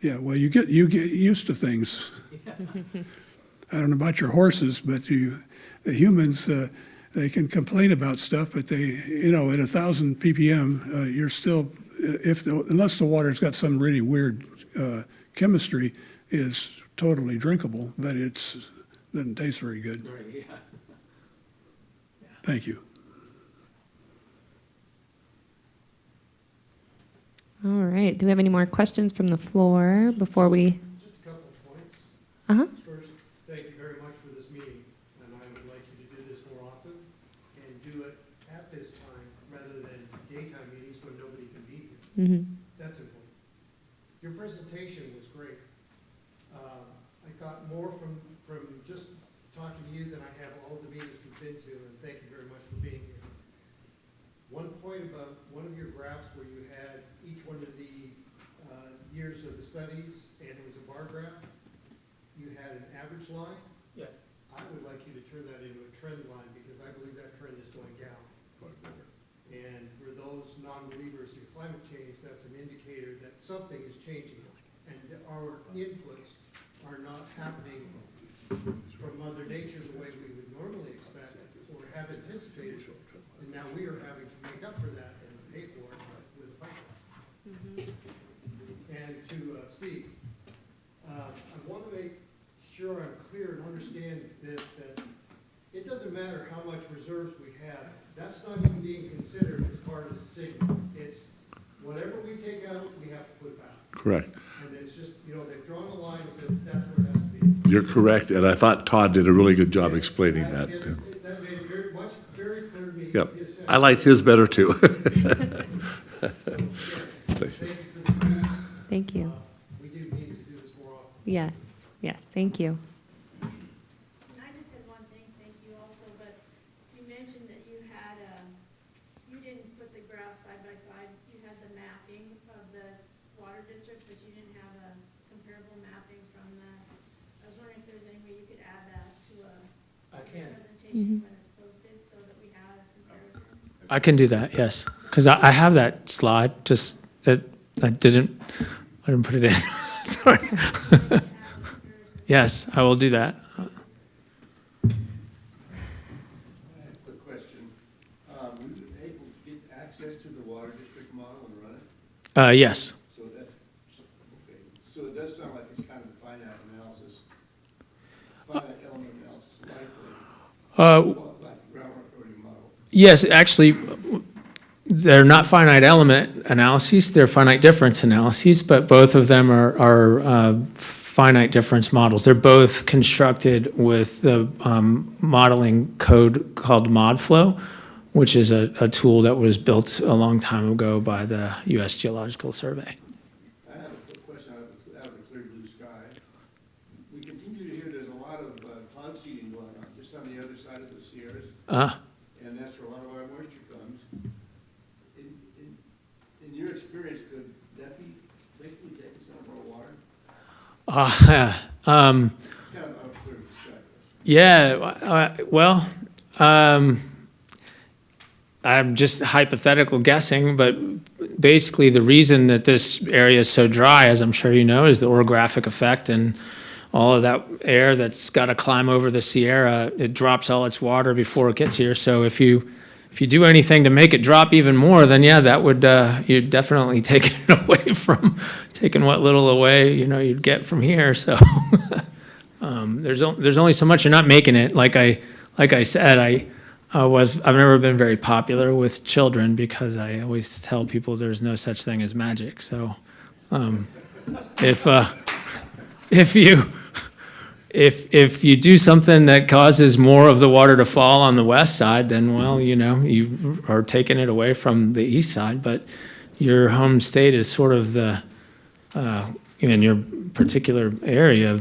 Speaker 18: Yeah, well, you get used to things. I don't know about your horses, but the humans, they can complain about stuff, but they, at 1,000 ppm, you're still, unless the water's got some really weird chemistry, is totally drinkable, but doesn't taste very good.
Speaker 7: Right, yeah.
Speaker 18: Thank you.
Speaker 1: All right. Do we have any more questions from the floor before we?
Speaker 19: Just a couple of points.
Speaker 1: Uh-huh.
Speaker 19: First, thank you very much for this meeting, and I would like you to do this more often and do it at this time rather than daytime meetings when nobody can be here.
Speaker 1: Mm-hmm.
Speaker 19: That's important. Your presentation was great. I got more from just talking to you than I have all the meetings we've been to, and thank you very much for being here. One point about one of your graphs where you had each one of the years of the studies, and it was a bar graph. You had an average line.
Speaker 7: Yeah.
Speaker 19: I would like you to turn that into a trend line, because I believe that trend is going down. And for those non-believers in climate change, that's an indicator that something is changing, and our inputs are not happening from Mother Nature the way we would normally expect or have anticipated. And now we are having to make up for that and pay for it with a pipeline. And to Steve, I want to make sure I'm clear and understand this, that it doesn't matter how much reserves we have. That's not even being considered as part of the signal. It's whatever we take out, we have to put back.
Speaker 4: Correct.
Speaker 19: And it's just, they've drawn a line and said that's where it has to be.
Speaker 4: You're correct, and I thought Todd did a really good job explaining that.
Speaker 19: That made it very clear to me.
Speaker 4: Yep. I liked his better too.
Speaker 1: Thank you.
Speaker 20: I just had one thing, thank you also, but you mentioned that you had, you didn't put the graphs side by side. You had the mapping of the water districts, but you didn't have a comparable mapping from the, I was wondering if there's any way you could add that to a presentation when it's posted so that we have a comparison?
Speaker 7: I can do that, yes, because I have that slide, just that I didn't put it in. Sorry. Yes, I will do that.
Speaker 21: Quick question. Were you able to get access to the water district model and run it?
Speaker 7: Yes.
Speaker 21: So that's, okay. So it does sound like it's kind of a finite analysis, finite element analysis, like groundwater authority model.
Speaker 7: Yes, actually, they're not finite element analyses, they're finite difference analyses, but both of them are finite difference models. They're both constructed with the modeling code called ModFlow, which is a tool that was built a long time ago by the U.S. Geological Survey.
Speaker 21: I have a quick question out of the clear blue sky. We continue to hear there's a lot of cloud seeding going on just on the other side of the Sierras. And that's where a lot of our moisture comes. In your experience, could that be basically taking some of our water? It's kind of out of clear blue sky.
Speaker 7: Yeah, well, I'm just hypothetical guessing, but basically the reason that this area is so dry, as I'm sure you know, is the orographic effect and all of that air that's got to climb over the Sierra. It drops all its water before it gets here. So if you do anything to make it drop even more, then yeah, that would you're definitely taking it away from taking what little away you'd get from here. So there's only so much. You're not making it. Like I said, I've never been very popular with children because I always tell people there's no such thing as magic. So if you do something that causes more of the water to fall on the west side, then well, you are taking it away from the east side. But your home state is sort of the in your particular area,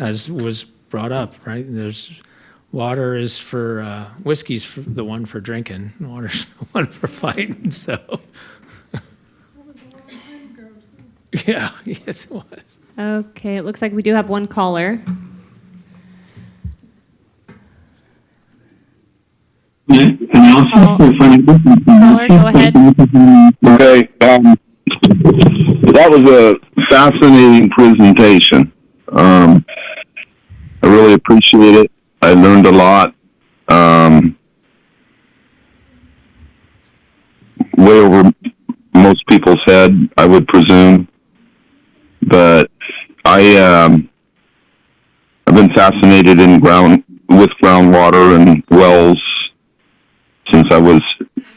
Speaker 7: as was brought up, right? There's water is for whiskey's for the one for drinking, water's the one for fighting. So yeah, yes, it was.
Speaker 1: Okay, it looks like we do have one caller. Caller, go ahead.
Speaker 16: Okay, that was a fascinating presentation. I really appreciate it. I learned a lot. Way over most people's head, I would presume. But I've been fascinated with groundwater and wells since I was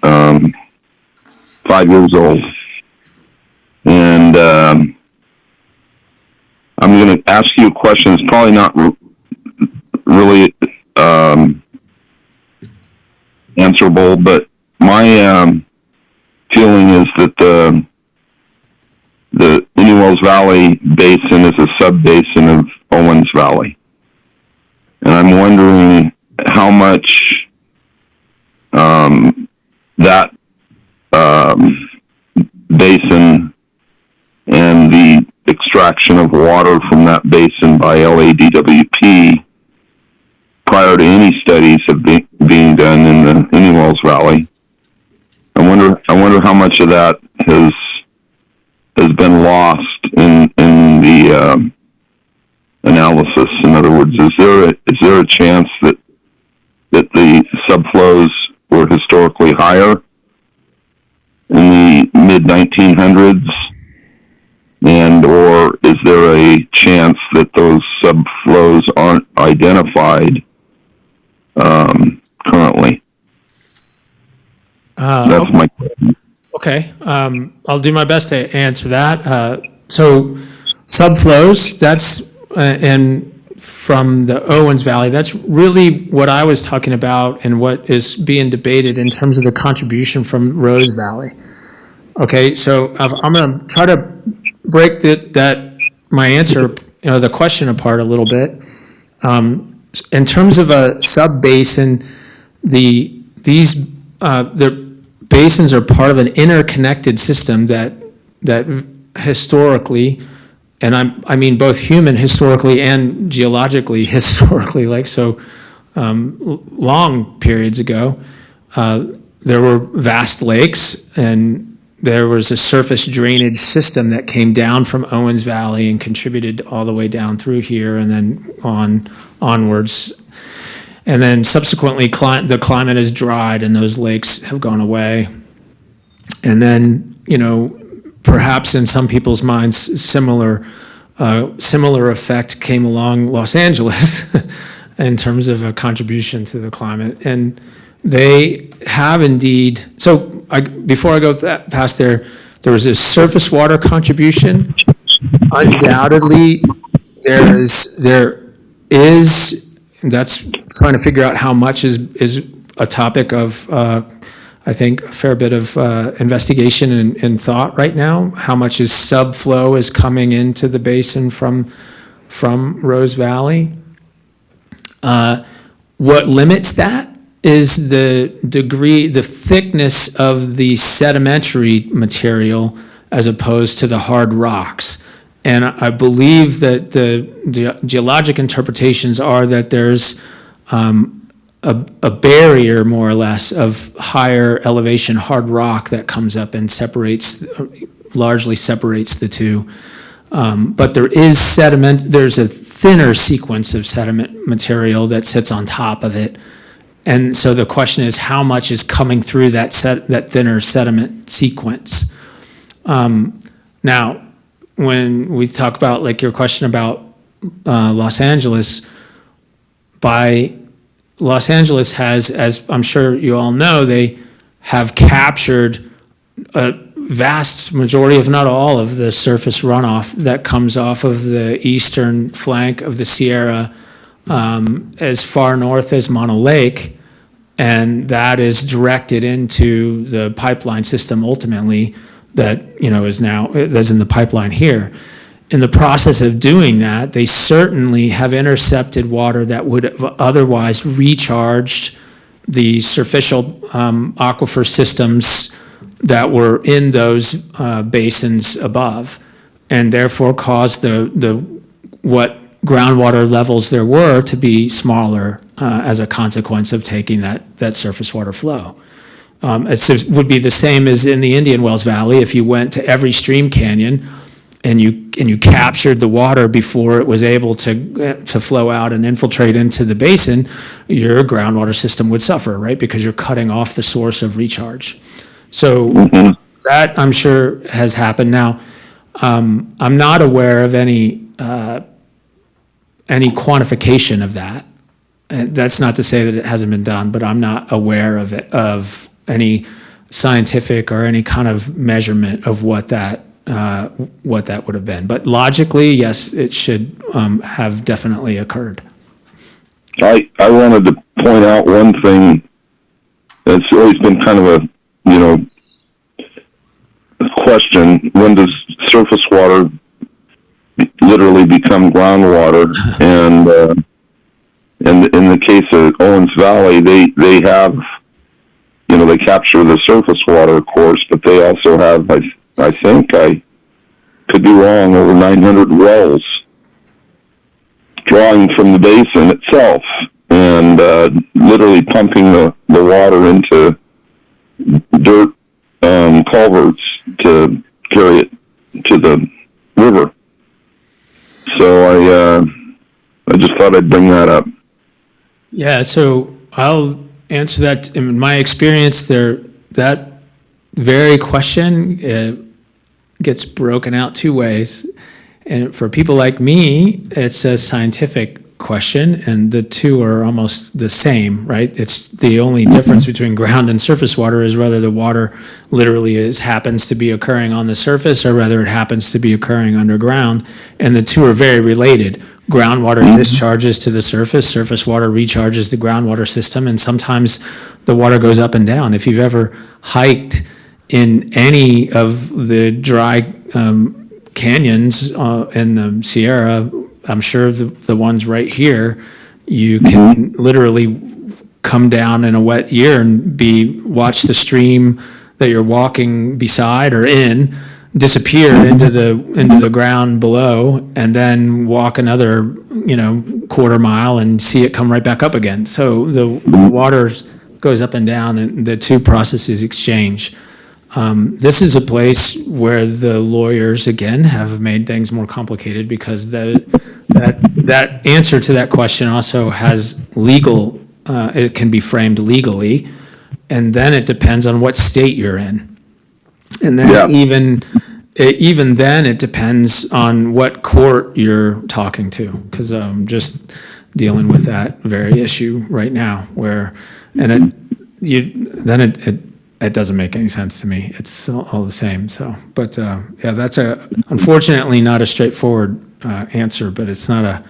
Speaker 16: 5 years old. And I'm going to ask you a question. It's probably not really answerable, but my feeling is that the Indian Wells Valley Basin is a sub-basin of Owens Valley. And I'm wondering how much that basin and the extraction of water from that basin by LADWP prior to any studies of being done in the Indian Wells Valley. I wonder how much of that has been lost in the analysis. In other words, is there a chance that the subflows were historically higher in the mid-1900s, or is there a chance that those subflows aren't identified currently? That's my question.
Speaker 7: Okay, I'll do my best to answer that. So subflows, that's and from the Owens Valley, that's really what I was talking about and what is being debated in terms of the contribution from Rose Valley. Okay, so I'm going to try to break my answer the question apart a little bit. In terms of a sub-basin, the basins are part of an interconnected system that historically, and I mean both human historically and geologically historically, long periods ago, there were vast lakes, and there was a surface drainage system that came down from Owens Valley and contributed all the way down through here and then onwards. And then subsequently, the climate has dried and those lakes have gone away. And then, perhaps in some people's minds, similar effect came along Los Angeles in terms of a contribution to the climate. And they have indeed, before I go past there was a surface water contribution. Undoubtedly, there is, and that's trying to figure out how much is a topic of, I think, a fair bit of investigation and thought right now. How much is subflow is coming into the basin from Rose Valley? What limits that is the degree, the thickness of the sedimentary material as opposed to the hard rocks. And I believe that the geologic interpretations are that there's a barrier, more or less, of higher elevation hard rock that comes up and largely separates the two. But there is sediment, there's a thinner sequence of sediment material that sits on top of it. And so the question is, how much is coming through that thinner sediment sequence? Now, when we talk about, like your question about Los Angeles, Los Angeles has, as I'm sure you all know, they have captured a vast majority, if not all, of the surface runoff that comes off of the eastern flank of the Sierra as far north as Mono Lake, and that is directed into the pipeline system ultimately that is now that's in the pipeline here. In the process of doing that, they certainly have intercepted water that would have otherwise recharged the superficial aquifer systems that were in those basins above, and therefore caused what groundwater levels there were to be smaller as a consequence of taking that surface water flow. It would be the same as in the Indian Wells Valley. If you went to every stream canyon and you captured the water before it was able to flow out and infiltrate into the basin, your groundwater system would suffer, right? Because you're cutting off the source of recharge. So that, I'm sure, has happened. Now, I'm not aware of any quantification of that. And that's not to say that it hasn't been done, but I'm not aware of any scientific or any kind of measurement of what that would have been. But logically, yes, it should have definitely occurred.
Speaker 16: I wanted to point out one thing that's always been kind of a question: when does surface water literally become groundwater? And in the case of Owens Valley, they have, they capture the surface water, of course, but they also have, I think, I could be wrong, over 900 wells drawing from the basin itself and literally pumping the water into dirt culverts to carry it to the river. So I just thought I'd bring that up.
Speaker 7: Yeah, so I'll answer that. In my experience, that very question gets broken out two ways. And for people like me, it's a scientific question, and the two are almost the same, right? It's the only difference between ground and surface water is whether the water literally happens to be occurring on the surface or whether it happens to be occurring underground, and the two are very related. Groundwater discharges to the surface, surface water recharges the groundwater system, and sometimes the water goes up and down. If you've ever hiked in any of the dry canyons in the Sierra, I'm sure the ones right here, you can literally come down in a wet year and watch the stream that you're walking beside or in disappear into the ground below, and then walk another, quarter mile and see it come right back up again. So the water goes up and down, and the two processes exchange. This is a place where the lawyers, again, have made things more complicated because that answer to that question also has legal, it can be framed legally, and then it depends on what state you're in. And then even then, it depends on what court you're talking to, because I'm just dealing with that very issue right now, where, and it doesn't make any sense to me. It's all the same. So, but yeah, that's unfortunately not a straightforward answer, but it's not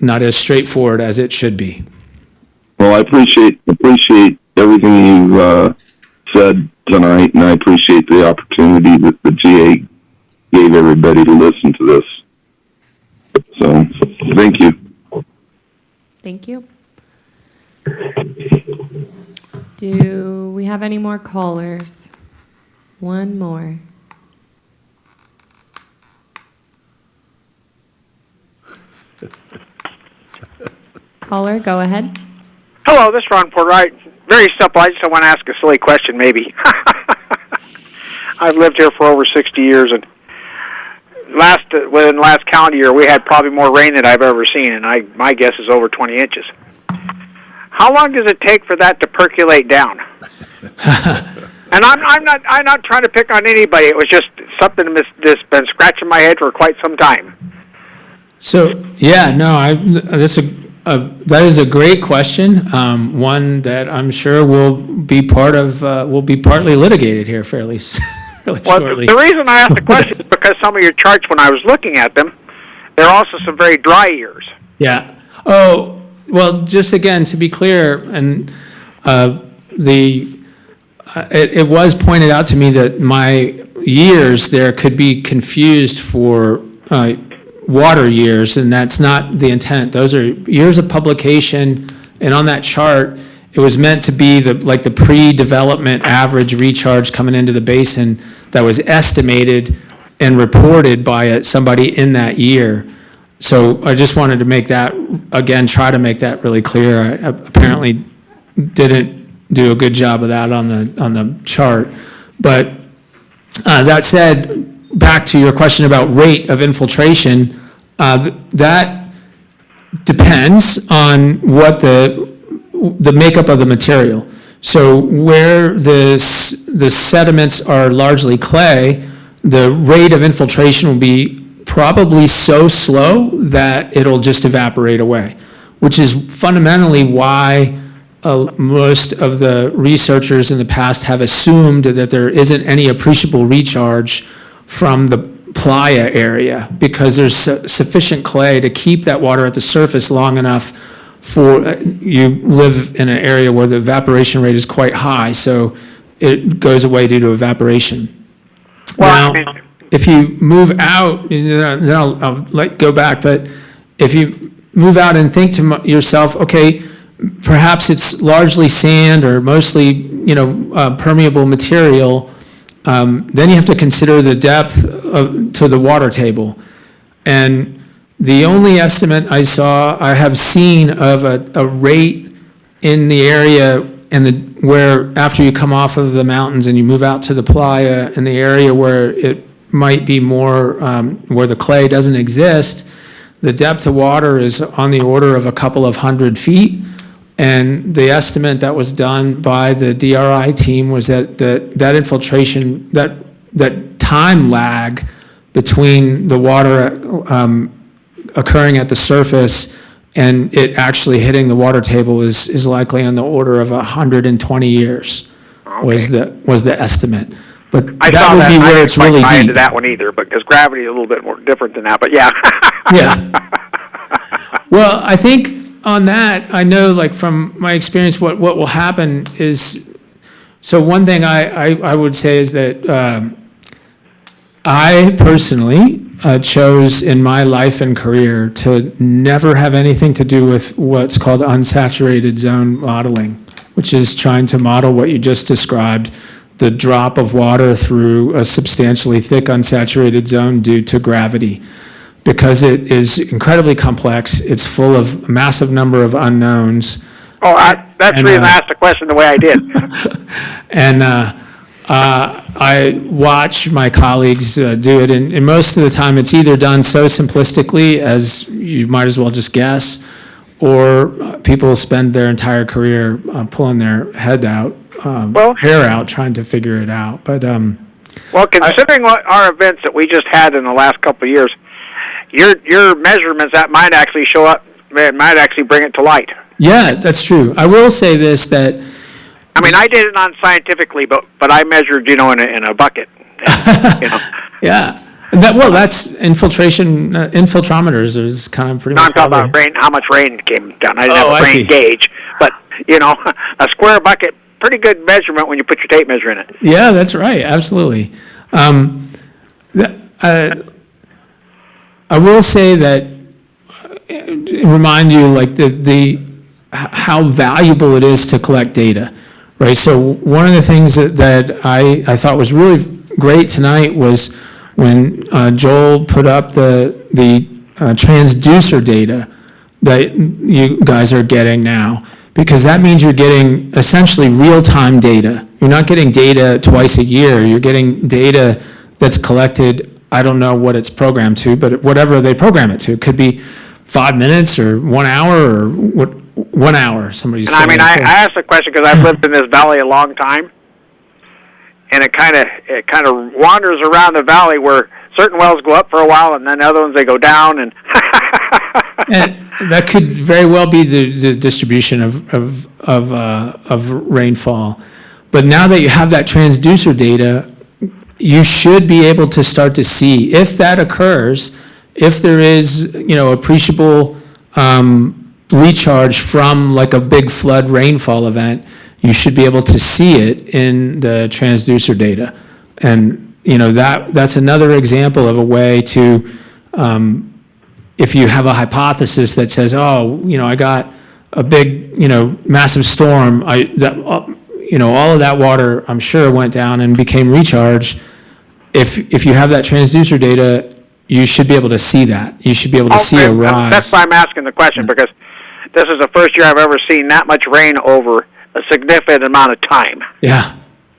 Speaker 7: as straightforward as it should be.
Speaker 16: Well, I appreciate everything you've said tonight, and I appreciate the opportunity that the GA gave everybody to listen to this. So, thank you.
Speaker 1: Thank you. Do we have any more callers? One more. Caller, go ahead.
Speaker 5: Hello, this is Ron Porter. Very simple. I just want to ask a silly question, maybe. I've lived here for over 60 years, and within the last calendar year, we had probably more rain than I've ever seen, and my guess is over 20 inches. How long does it take for that to percolate down? And I'm not trying to pick on anybody. It was just something that's been scratching my head for quite some time.
Speaker 7: So yeah, no, that is a great question. One that I'm sure will be partly litigated here fairly shortly.
Speaker 5: The reason I asked the question is because some of your charts, when I was looking at them, there are also some very dry years.
Speaker 7: Yeah. Oh, well, just again, to be clear, and it was pointed out to me that my years there could be confused for water years, and that's not the intent. Those are years of publication, and on that chart, it was meant to be the pre-development average recharge coming into the basin that was estimated and reported by somebody in that year. So I just wanted to make that, again, try to make that really clear. I apparently didn't do a good job of that on the chart. But that said, back to your question about rate of infiltration, that depends on what the makeup of the material. So where the sediments are largely clay, the rate of infiltration will be probably so slow that it'll just evaporate away, which is fundamentally why most of the researchers in the past have assumed that there isn't any appreciable recharge from the playa area, because there's sufficient clay to keep that water at the surface long enough for you live in an area where the evaporation rate is quite high, so it goes away due to evaporation. Now, if you move out, then I'll go back, but if you move out and think to yourself, okay, perhaps it's largely sand or mostly, permeable material, then you have to consider the depth to the water table. And the only estimate I have seen of a rate in the area where after you come off of the mountains and you move out to the playa, in the area where it might be more, where the clay doesn't exist, the depth of water is on the order of a couple of 100 feet. And the estimate that was done by the DRI team was that infiltration, that time lag between the water occurring at the surface and it actually hitting the water table is likely on the order of 120 years. Okay. was the estimate. But that would be where it's really deep. I didn't buy into
Speaker 5: that one either, because gravity is a little bit more different than that, but yeah.
Speaker 7: Yeah. Well, I think on that, I know, from my experience, what will happen is, so one thing I would say is that I personally chose in my life and career to never have anything to do with what's called unsaturated zone modeling, which is trying to model what you just described, the drop of water through a substantially thick unsaturated zone due to gravity. Because it is incredibly complex, it's full of a massive number of unknowns.
Speaker 5: Oh, that's the reason I asked the question the way I did.
Speaker 7: And I watch my colleagues do it, and most of the time it's either done so simplistically as you might as well just guess, or people spend their entire career pulling their head out, hair out, trying to figure it out. But
Speaker 5: well, considering what our events that we just had in the last couple of years, your measurements that might actually show up, it might actually bring it to light.
Speaker 7: Yeah, that's true. I will say this, that
Speaker 5: I mean, I did it non-scientifically, but I measured, in a bucket.
Speaker 7: Yeah. That's infiltration, infiltrometers is kind of pretty much.
Speaker 5: I'm talking about rain, how much rain came down. I didn't have a
Speaker 7: I
Speaker 5: rain
Speaker 7: see.
Speaker 5: gauge, but, a square bucket, pretty good measurement when you put your tape measure in it.
Speaker 7: Yeah, that's right, absolutely. I will say that, remind you, like, how valuable it is to collect data, right? So one of the things that I thought was really great tonight was when Joel put up the transducer data that you guys are getting now, because that means you're getting essentially real-time data. You're not getting data twice a year. You're getting data that's collected, I don't know what it's programmed to, but whatever they program it to. It could be 5 minutes or 1 hour or 1 hour, somebody's saying.
Speaker 5: I mean, I asked the question because I've lived in this valley a long time, and it kind of wanders around the valley where certain wells go up for a while, and then other ones they go down, and
Speaker 7: And that could very well be the distribution of rainfall. But now that you have that transducer data, you should be able to start to see if that occurs, if there is, appreciable recharge from like a big flood rainfall event, you should be able to see it in the transducer data. And, that's another example of a way to, if you have a hypothesis that says, I got a big, massive storm, all of that water, I'm sure, went down and became recharged. If you have that transducer data, you should be able to see that. You should be able to see a rise.
Speaker 5: That's why I'm asking the question, because this is the first year I've ever seen that much rain over a significant amount of time.
Speaker 7: Yeah.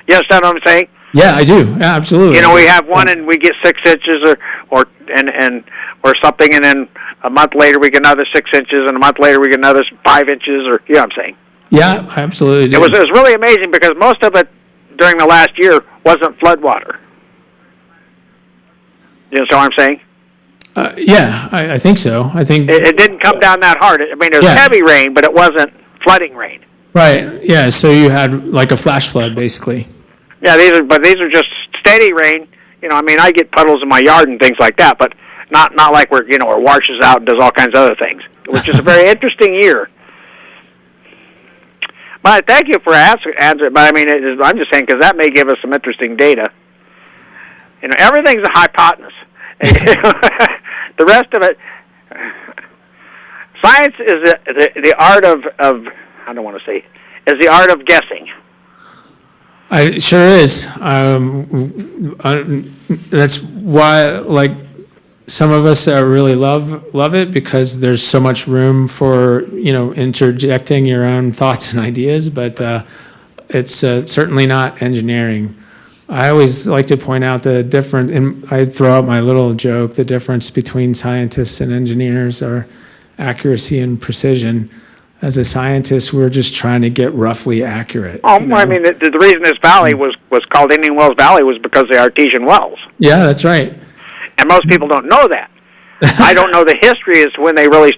Speaker 5: You understand what I'm saying?
Speaker 7: Yeah, I do. Yeah, absolutely.
Speaker 5: We have one and we get 6 inches or something, and then a month later we get another 6 inches, and a month later we get another 5 inches, or what I'm saying?
Speaker 7: Yeah, I absolutely do.
Speaker 5: It was really amazing because most of it during the last year wasn't flood water. You know what I'm saying?
Speaker 7: Yeah, I think so. I think
Speaker 5: it didn't come down that hard. I mean, it was heavy rain, but it wasn't flooding rain.
Speaker 7: Right. Yeah. So you had like a flash flood, basically.
Speaker 5: Yeah, these are just steady rain. I get puddles in my yard and things like that, but not like where it washes out and does all kinds of other things. Which is a very interesting year. But thank you for answering. But I'm just saying because that may give us some interesting data. Everything's a hypotenuse. The rest of it, science is the art of I don't want to say, is the art of guessing.
Speaker 7: It sure is. That's why, some of us really love it because there's so much room for interjecting your own thoughts and ideas. But it's certainly not engineering. I always like to point out and I throw out my little joke, the difference between scientists and engineers are accuracy and precision. As a scientist, we're just trying to get roughly accurate.
Speaker 5: The reason this valley was called Indian Wells Valley was because of the artesian wells.
Speaker 7: Yeah, that's right.
Speaker 5: And most people don't know that. I don't know the history as when they really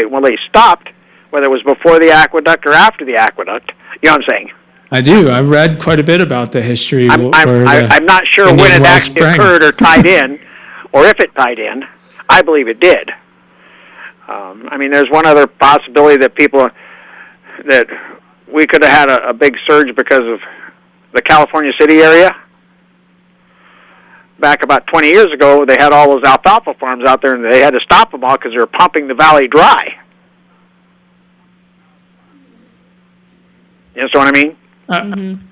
Speaker 5: when they stopped, whether it was before the aqueduct or after the aqueduct. You know what I'm saying?
Speaker 7: I do. I've read quite a bit about the history.
Speaker 5: I'm not sure when it actually occurred or tied in, or if it tied in. I believe it did. There's one other possibility that we could have had a big surge because of the California City area. back about 20 years ago, they had all those alfalfa farms out there, and they had to stop them all because they were pumping the valley dry. You understand what I mean?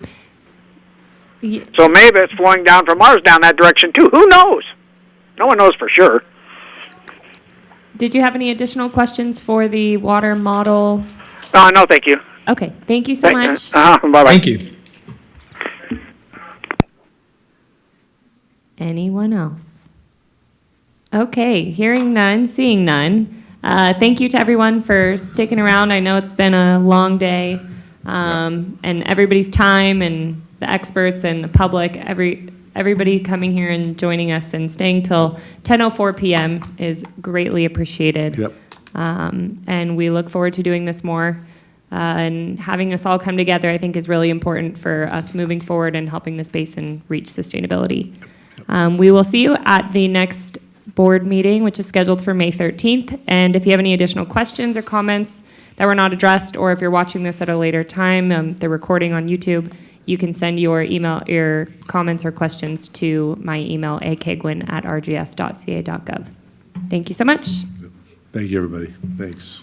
Speaker 5: So maybe it's flowing down from ours down that direction too. Who knows? No one knows for sure.
Speaker 1: Did you have any additional questions for the water model?
Speaker 5: No, thank you.
Speaker 1: Okay, thank you so much.
Speaker 5: Bye-bye.
Speaker 7: Thank you.
Speaker 1: Anyone else? Okay, hearing none, seeing none. Thank you to everyone for sticking around. I know it's been a long day, and everybody's time and the experts and the public, everybody coming here and joining us and staying till 10:04 p.m. is greatly apprecited.
Speaker 4: Yep.
Speaker 1: And we look forward to doing this more. And having us all come together, I think, is really important for us moving forward and helping this basin reach sustainability. We will see you at the next board meeting, which is scheduled for May 13th. And if you have any additional questions or comments that were not addressed, or if you're watching this at a later time, the recording on YouTube, you can send your comments or questions to my email, akegwin@rgs.ca.gov. Thank you so much.
Speaker 4: Thank you, everybody. Thanks.